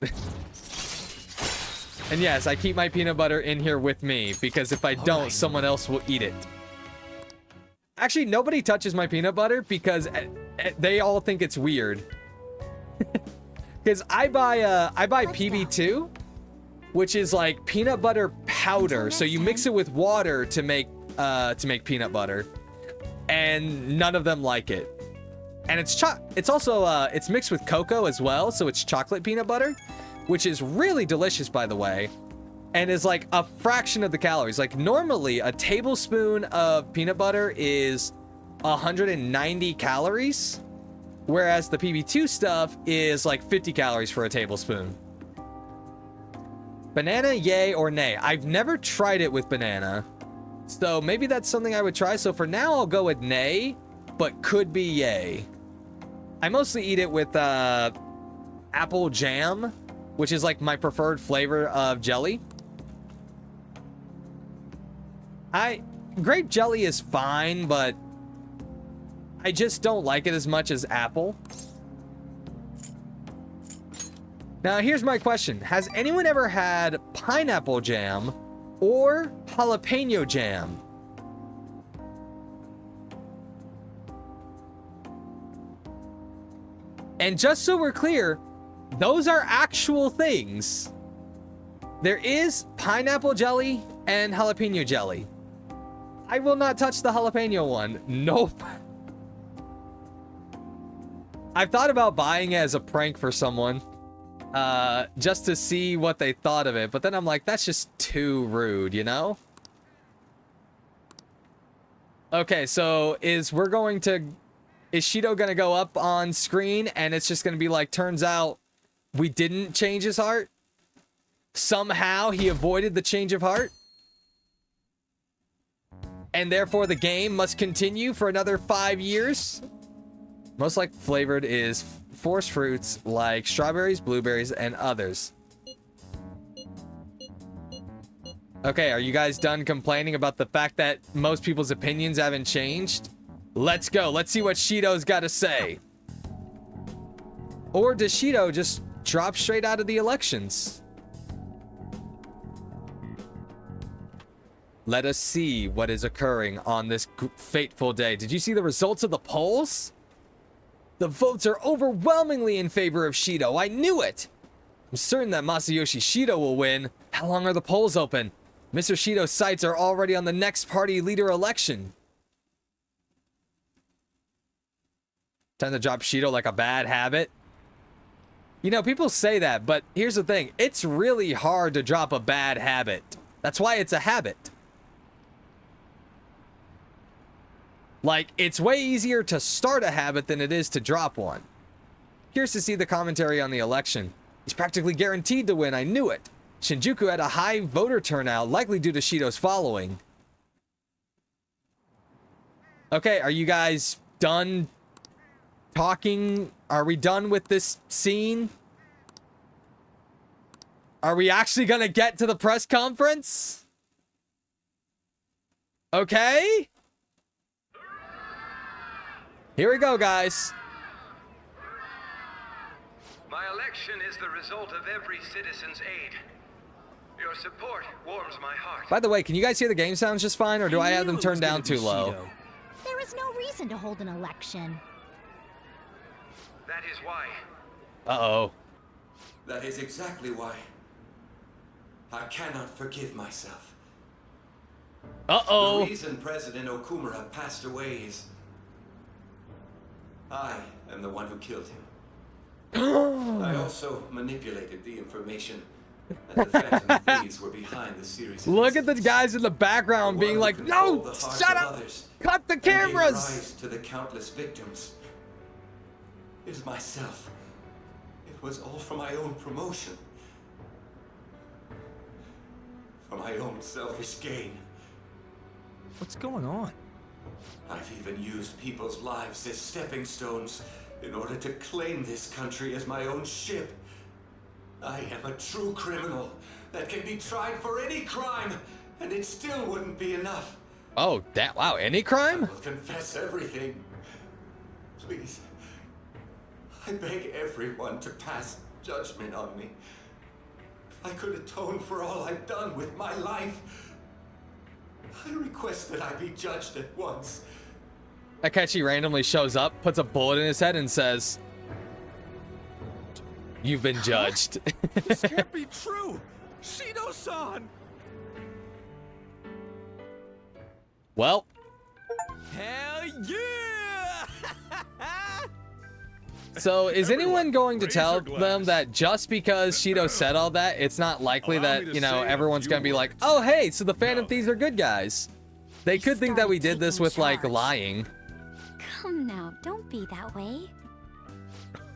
And yes, I keep my peanut butter in here with me, because if I don't, someone else will eat it. Actually, nobody touches my peanut butter because they all think it's weird. Because I buy PB2, which is like peanut butter powder. So you mix it with water to make peanut butter, and none of them like it. And it's also it's mixed with cocoa as well, so it's chocolate peanut butter, which is really delicious, by the way, and is like a fraction of the calories. Like normally a tablespoon of peanut butter is 190 calories, whereas the PB2 stuff is like 50 calories for a tablespoon. Banana, yay or nay? I've never tried it with banana, so maybe that's something I would try. So for now, I'll go with nay, but could be yay. I mostly eat it with apple jam, which is like my preferred flavor of jelly. Grape jelly is fine, but I just don't like it as much as apple. Now, here's my question. Has anyone ever had pineapple jam or jalapeno jam? And just so we're clear, those are actual things. There is pineapple jelly and jalapeno jelly. I will not touch the jalapeno one. Nope. I've thought about buying it as a prank for someone, just to see what they thought of it. But then I'm like, that's just too rude, you know? Okay, so is Shido gonna go up on screen and it's just gonna be like, turns out we didn't change his heart? Somehow he avoided the change of heart? And therefore the game must continue for another 5 years? Most like flavored is forced fruits like strawberries, blueberries, and others. Okay, are you guys done complaining about the fact that most people's opinions haven't changed? Let's go. Let's see what Shido's got to say. Or does Shido just drop straight out of the elections? Let us see what is occurring on this fateful day. Did you see the results of the polls? The votes are overwhelmingly in favor of Shido. I knew it. I'm certain that Masayoshi Shido will win. How long are the polls open? Mr. Shido's sights are already on the next party leader election. Time to drop Shido like a bad habit. You know, people say that, but here's the thing. It's really hard to drop a bad habit. That's why it's a habit. Like, it's way easier to start a habit than it is to drop one. Curious to see the commentary on the election. He's practically guaranteed to win. I knew it. Shinjuku had a high voter turnout, likely due to Shido's following. Okay, are you guys done talking? Are we done with this scene? Are we actually gonna get to the press conference? Okay. Here we go, guys. My election is the result of every citizen's aid. Your support warms my heart. By the way, can you guys hear the game sounds just fine, or do I have them turned down too low? There is no reason to hold an election. That is why. Uh-oh. That is exactly why. I cannot forgive myself. Uh-oh. The reason President Okumura passed away is I am the one who killed him. I also manipulated the information that the Phantom Thieves were behind the series. Look at the guys in the background being like, no, shut up, cut the cameras. Rise to the countless victims is myself. It was all for my own promotion. For my own selfish gain. What's going on? I've even used people's lives as stepping stones in order to claim this country as my own ship. I am a true criminal that can be tried for any crime, and it still wouldn't be enough. Oh, that, wow, any crime? I will confess everything. Please. I beg everyone to pass judgment on me. If I could atone for all I've done with my life, I request that I be judged at once. Akechi randomly shows up, puts a bullet in his head, and says, "You've been judged." This can't be true! Shido-san! Well. Hell yeah! So, is anyone going to tell them that just because Shido said all that, it's not likely that, you know, everyone's going to be like, oh, hey, so the Phantom Thieves are good guys? They could think that we did this with, like, lying. Come now, don't be that way.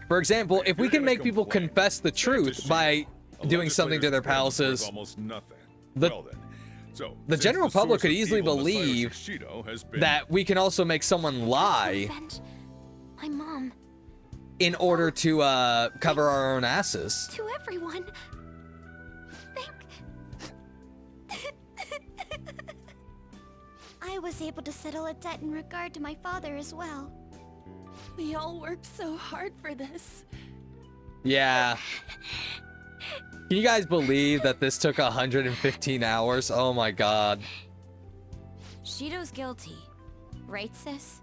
For example, if we can make people confess the truth by doing something to their palaces, the general public could easily believe that we can also make someone lie My mom. in order to cover our own asses. To everyone. I was able to settle a debt in regard to my father as well. We all worked so hard for this. Yeah. Can you guys believe that this took 115 hours? Oh my god. Shido's guilty. Right, sis?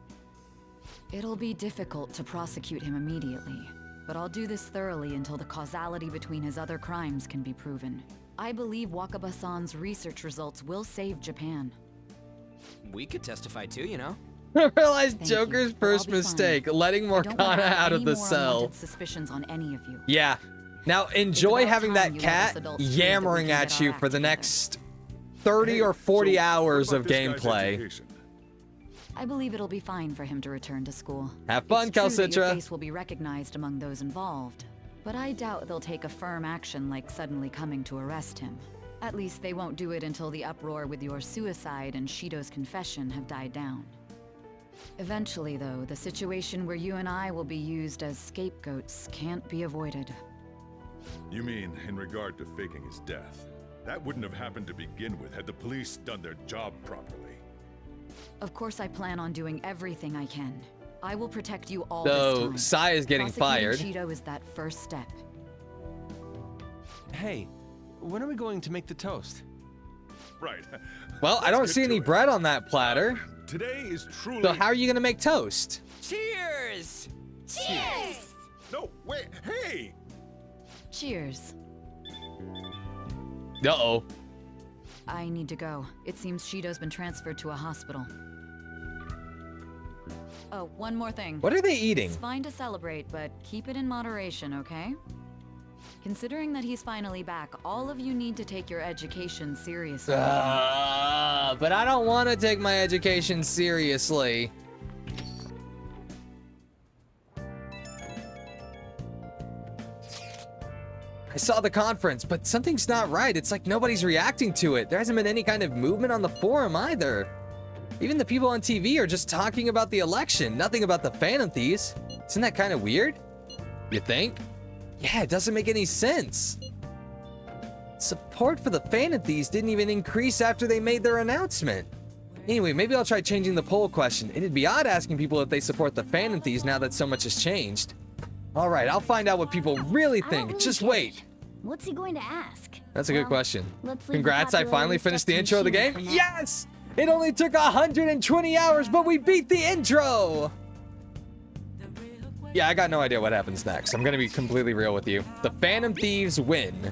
It'll be difficult to prosecute him immediately, but I'll do this thoroughly until the causality between his other crimes can be proven. I believe Wakaba-san's research results will save Japan. We could testify too, you know. I realized Joker's first mistake, letting Morgana out of the cell. Suspicions on any of you. Yeah. Now enjoy having that cat yammering at you for the next 30 or 40 hours of gameplay. I believe it'll be fine for him to return to school. Have fun, It's true that your Calcitra. face will be recognized among those involved, but I doubt they'll take a firm action like suddenly coming to arrest him. At least they won't do it until the uproar with your suicide and Shido's confession have died down. Eventually, though, the situation where you and I will be used as scapegoats can't be avoided. You mean in regard to faking his death? That wouldn't have happened to begin with had the police done their job properly. Of course, I plan on doing everything I can. I will protect you all So, this time. Sai is getting fired. Prosecuting Shido is that first step. Hey, when are we going to make the toast? Right. Well, I don't see any bread on that platter. Today is truly... So how are you gonna make toast? Cheers! Cheers! No, wait, hey! Cheers. Uh-oh. I need to go. It seems Shido's been transferred to a hospital. Oh, one more thing. What are they eating? It's fine to celebrate, but keep it in moderation, okay? Considering that he's finally back, all of you need to take your education seriously. But I don't want to take my education seriously. I saw the conference, but something's not right. It's like nobody's reacting to it. There hasn't been any kind of movement on the forum either. Even the people on TV are just talking about the election, nothing about the Phantom Thieves. Isn't that kind of weird? You think? Yeah, it doesn't make any sense. Support for the Phantom Thieves didn't even increase after they made their announcement. Anyway, maybe I'll try changing the poll question. It'd be odd asking people if they support the Phantom Thieves now that so much has changed. All right, I'll find out what people really think. Just wait. What's he going to ask? That's a good question. let's leave the Congrats, I popularity finally stuff finished the to intro of the Shiro game. for now. Yes! It only took 120 hours, but we beat the intro! Yeah, I got no idea what happens next. I'm gonna be completely real with you. The Phantom Thieves win.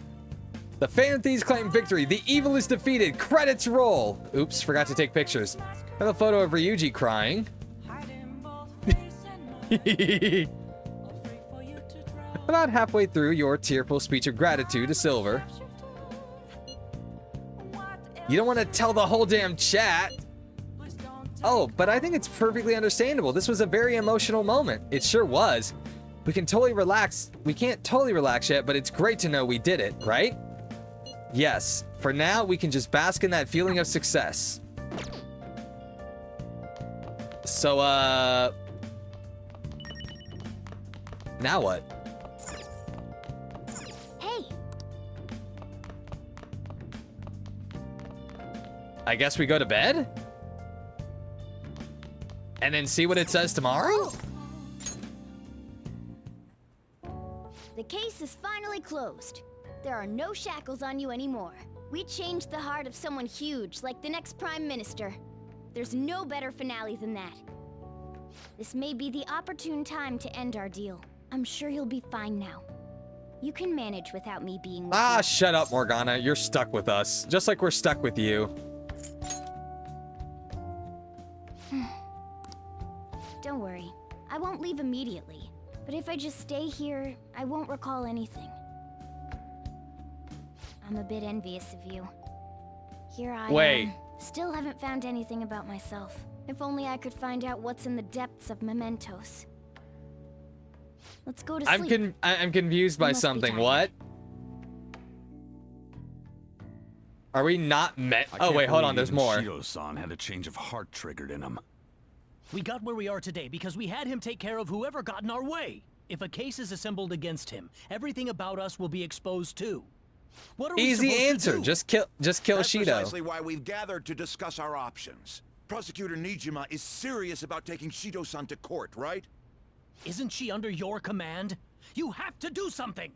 The Phantom Thieves claim victory. The evil is defeated. Credits roll. Oops, forgot to take pictures. I have a photo of Ryuji crying. About halfway through your tearful speech of gratitude to Silver. You don't want to tell the whole damn chat. Oh, but I think it's perfectly understandable. This was a very emotional moment. It sure was. We can totally relax. We can't totally relax yet, but it's great to know we did it, right? Yes. For now, we can just bask in that feeling of success. So, now what? Hey, I guess we go to bed? And then see what it says tomorrow? the case is finally closed. There are no shackles on you anymore. We changed the heart of someone huge, like the next Prime Minister. There's no better finale than that. This may be the opportune time to end our deal. I'm sure you'll be fine now. You can manage without me being with you. Shut up, Morgana. You're stuck with us. Just like we're stuck with you. Don't worry. I won't leave immediately. But if I just stay here, I won't recall anything. I'm a bit envious of you. Here I am. Still haven't found anything about myself. If only I could find out what's in the depths of mementos. Let's go to sleep. I'm confused by something. What? Are we not met? Oh wait, hold on. There's more. Shido-san had a change of heart triggered in him. We got where we are today because we had him take care of whoever got in our way. If a case is assembled against him, everything about us will be exposed too. What are we Easy supposed to answer. do? Just kill That's Shido. precisely why we've gathered to discuss our options. Prosecutor Nijima is serious about taking Shido-san to court, right? Isn't she under your command? You have to do something!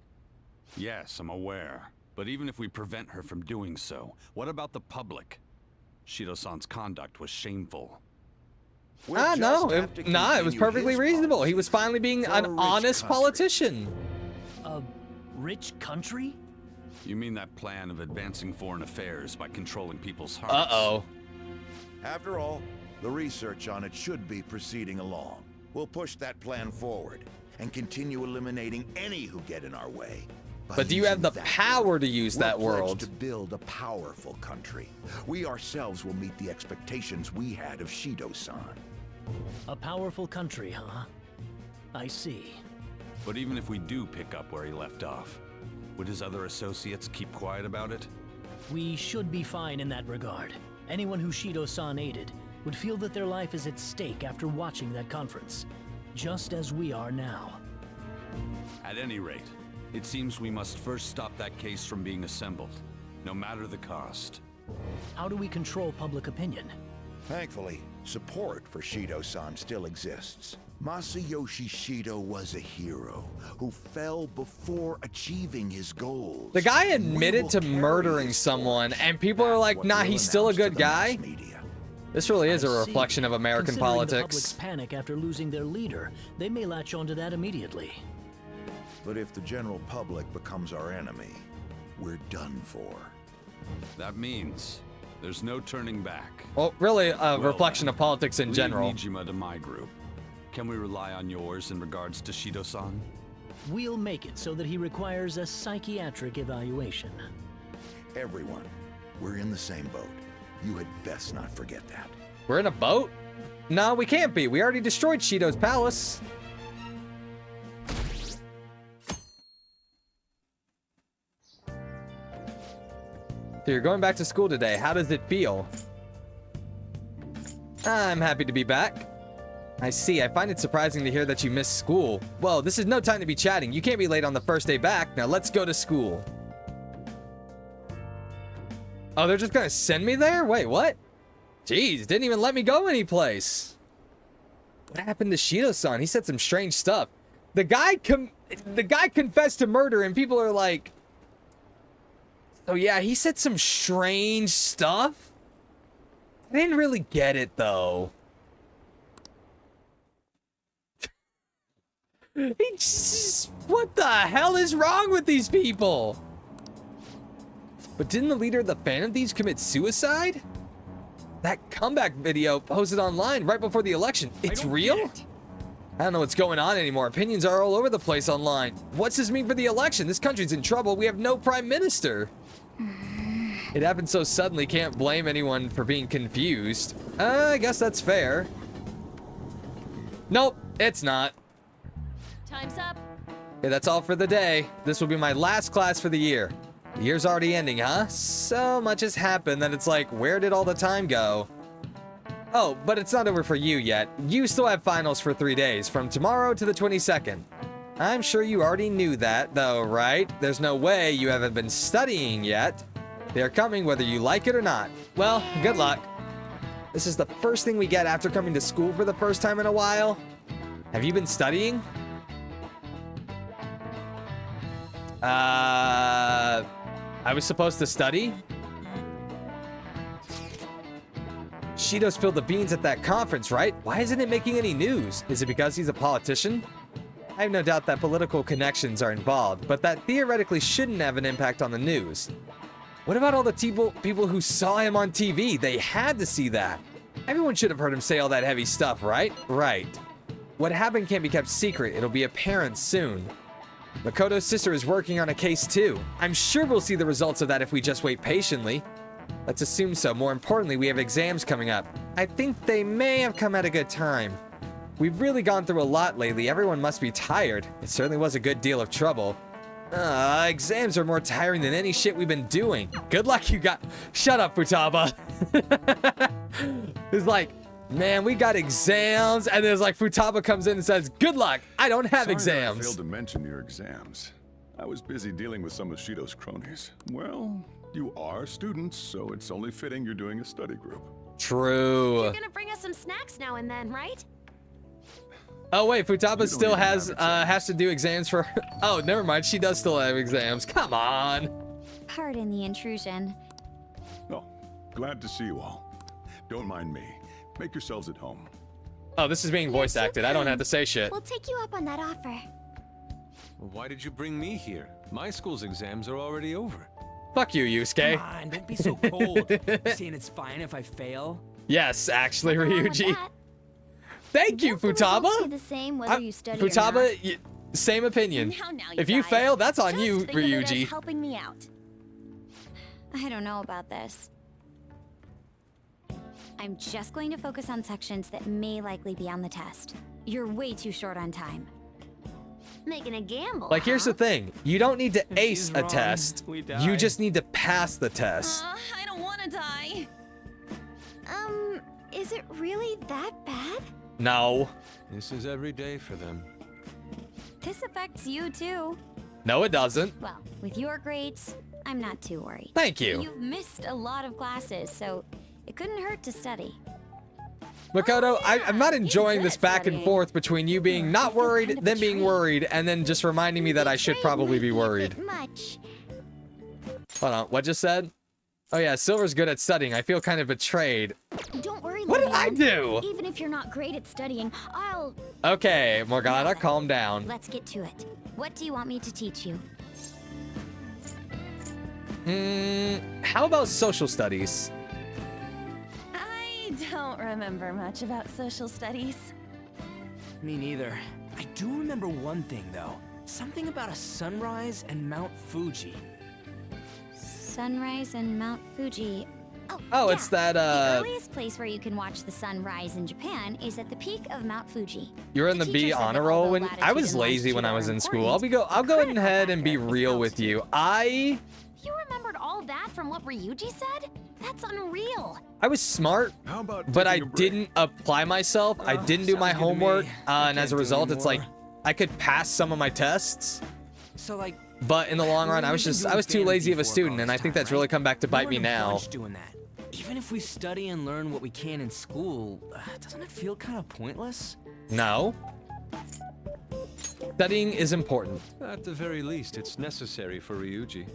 Yes, I'm aware. But even if we prevent her from doing so, what about the public? Shido-san's conduct was shameful. No, it was perfectly reasonable. He was finally being an honest politician. A rich country? You mean that plan of advancing foreign affairs by controlling people's hearts? Uh-oh. After all, the research on it should be proceeding along. We'll push that plan forward and continue eliminating any who get in our way. But do you have the power to use that We're world? pledged to build a powerful country. We ourselves will meet the expectations we had of Shido-san. A powerful country, huh? I see. But even if we do pick up where he left off, would his other associates keep quiet about it? We should be fine in that regard. Anyone who Shido-san aided would feel that their life is at stake after watching that conference, just as we are now. At any rate, it seems we must first stop that case from being assembled, no matter the cost. How do we control public opinion? Thankfully, support for Shido-san still exists. Masayoshi Shido was a hero who fell before achieving his goals. The guy admitted to murdering someone, and people are like, nah, he's still a good guy? This really is a reflection of American politics. The public's panic after losing their leader, they may latch onto that immediately. But if the general public becomes our enemy, we're done for. That means there's no turning back. Well, really a reflection of politics in Leave general. Nijima to my group. Can we rely on yours in regards to Shido-san? We'll make it so that he requires a psychiatric evaluation. Everyone, we're in the same boat. You had best not forget that. We're in a boat? No, we can't be. We already destroyed Shido's palace. So you're going back to school today. How does it feel? I'm happy to be back. I see. I find it surprising to hear that you missed school. Well, this is no time to be chatting. You can't be late on the first day back. Now let's go to school. Oh, they're just gonna send me there? Wait, what? Jeez, didn't even let me go anyplace. What happened to Shido-san? He said some strange stuff. The guy confessed to murder, and people are like, oh yeah, he said some strange stuff? I didn't really get it, though. What the hell is wrong with these people? But didn't the leader of the Phantom Thieves commit suicide? That comeback video posted online right before the election. It's real? I don't know what's going on anymore. Opinions are all over the place online. What's this mean for the election? This country's in trouble. We have no prime minister. It happened so suddenly, can't blame anyone for being confused. I guess that's fair. Nope, it's not. Time's up. Okay, that's all for the day. This will be my last class for the year. The year's already ending, huh? So much has happened that it's like, where did all the time go? Oh, but it's not over for you yet. You still have finals for 3 days, from tomorrow to the 22nd. I'm sure you already knew that, though, right? There's no way you haven't been studying yet. They're coming whether you like it or not. Well, good luck. This is the first thing we get after coming to school for the first time in a while. Have you been studying? I was supposed to study? Shido spilled the beans at that conference, right? Why isn't it making any news? Is it because he's a politician? I have no doubt that political connections are involved, but that theoretically shouldn't have an impact on the news. What about all the people who saw him on TV? They had to see that. Everyone should have heard him say all that heavy stuff, right? Right. What happened can't be kept secret. It'll be apparent soon. Makoto's sister is working on a case too. I'm sure we'll see the results of that if we just wait patiently. Let's assume so. More importantly, we have exams coming up. I think they may have come at a good time. We've really gone through a lot lately. Everyone must be tired. It certainly was a good deal of trouble. Exams are more tiring than any shit we've been doing. Good luck you got... Shut up, Futaba. It's like, man, we got exams, and there's like Futaba comes in and says, good luck, I don't have exams. I failed to mention your exams. I was busy dealing with some of Shido's cronies. Well, you are students, so it's only fitting you're doing a study group. True. You're gonna bring us some snacks now and then, right? Oh wait, Futaba still has to do exams for... Oh, never mind, she does still have exams. Come on. Pardon the intrusion. Oh, glad to see you all. Don't mind me. Make yourselves at home. Oh, this is being voice acted. I don't have to say shit. We'll take you up on that offer. Well, why did you bring me here? My school's exams are already over. Fuck you, Yusuke. Come on, don't be so cold. You saying it's fine if I fail? Yes, actually, Ryuji. Thank you, Futaba. Stay the same whether you study or Futaba, not. same opinion. Now, If you guys, fail, that's on just you, think of it as Ryuji. helping me out. I don't know about this. I'm just going to focus on sections that may likely be on the test. You're way too short on time. Making a gamble. Like, here's the thing. You don't need to ace a wrong, test. we die. You just need to pass the test. I don't want to die. Is it really that bad? No. This is every day for them. This affects you too. No, it doesn't. Well, with your grades, I'm not too worried. Thank you. You've missed a lot of classes, so it couldn't hurt to study. Makoto, I'm not enjoying this back and forth between you being not worried, then being worried, and then just reminding me that I should probably be worried. Much. Hold on, what just said? Oh yeah, Silver's good at studying. I feel kind of betrayed. Don't worry, What did I Lillian. do? Even if you're not great at studying, I'll... Okay, Morgana, calm down. Let's get to it. What do you want me to teach you? How about social studies? I don't remember much about social studies. Me neither. I do remember one thing, though. Something about a sunrise and Mount Fuji. Sunrise and Mount Fuji. Oh, it's that, The earliest place where you can watch the sun rise in Japan is at the peak of Mount Fuji. You're in the B honor roll when I was lazy when I was in school. I'll go ahead and be real with you. You remembered all that from what Ryuji said? That's unreal. I was smart, but I didn't apply myself. I didn't do my homework, and as a result, it's like I could pass some of my tests. So like, but in the long run, I was too lazy of a student, and I think that's really come back to bite me now. Doing that. Even if we study and learn what we can in school, doesn't it feel kind of pointless? No. Studying is important. At the very least, it's necessary for Ryuji.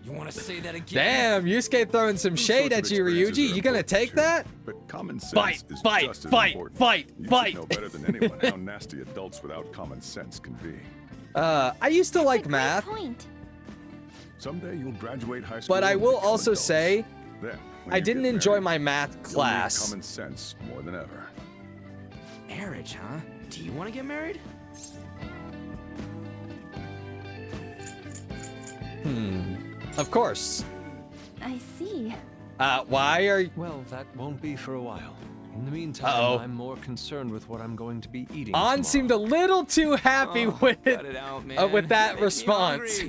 You want to say that again? Damn, Yusuke throwing some shade at you, Ryuji. You gonna take that? But common sense Fight, is fight, just as fight, important. fight, You fight. know better than anyone how nasty adults without common sense can be. I used to like math. Someday you'll graduate high school. But I and will become also adults. say, Then, when I you didn't get enjoy married, my math you'll need class. common sense more than ever. Marriage, huh? Do you want to get married? Of course. I see. Why are you... Well, that won't be for a while. In the meantime, I'm more concerned with what I'm going to be eating tomorrow. Seemed a little too happy with that response.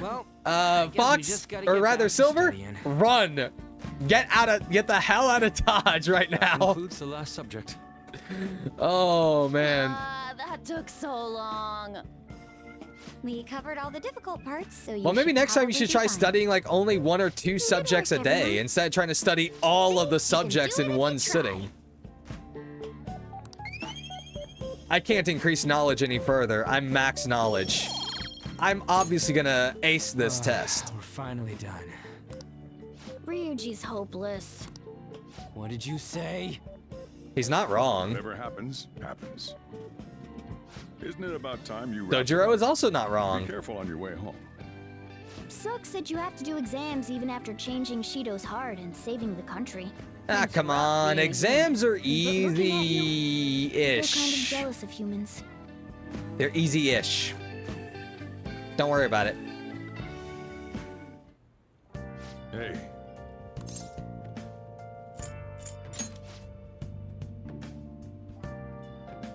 Well, Fox, or rather Silver, run. Get the hell out of Dodge right That now. includes the last subject. Oh man. That took so long. We covered all the difficult parts, so you Well, maybe should next time you probably should be try fine. studying like only 1 or 2 subjects a day everyone. instead of trying to study all of the subjects in one sitting. I can't increase knowledge any further. I'm max knowledge. I'm obviously gonna ace this test. We're finally done. Ryuji's hopeless. What did you say? He's not wrong. Whatever happens, happens. Isn't it about time you... Dojiro is also not wrong. Be careful on your way home. Sook said you have to do exams even after changing Shido's heart and saving the country. Ah, come on. Exams are They're kind of easy-ish. jealous of humans. They're easy-ish. Don't worry about it. Hey.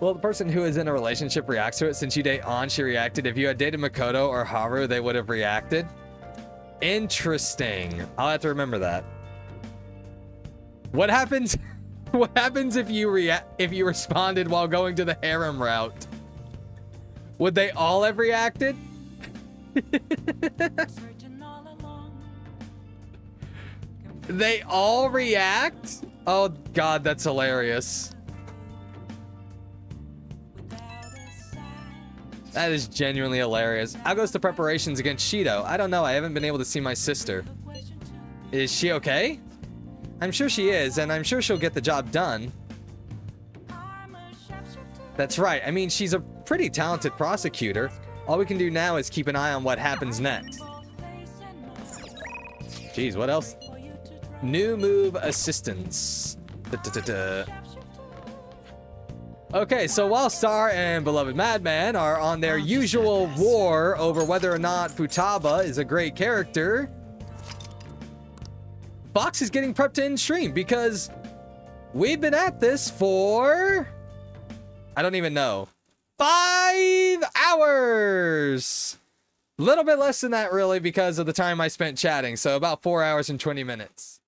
Well, the person who is in a relationship reacts to it. Since you date On, she reacted. If you had dated Makoto or Haru, they would have reacted. Interesting. I'll have to remember that. What happens? What happens if you responded while going to the harem route? Would they all have reacted? They all react? Oh God, that's hilarious. That is genuinely hilarious. How goes the preparations against Shido? I don't know. I haven't been able to see my sister. Is she okay? I'm sure she is, and I'm sure she'll get the job done. That's right. I mean, she's a pretty talented prosecutor. All we can do now is keep an eye on what happens next. Jeez, what else? New move assistance. Okay, so while Star and beloved Madman are on their usual war over whether or not Futaba is a great character, Fox is getting prepped to end stream because we've been at this for, I don't even know, 5 hours. A little bit less than that, really, because of the time I spent chatting. So about 4 hours and 20 minutes.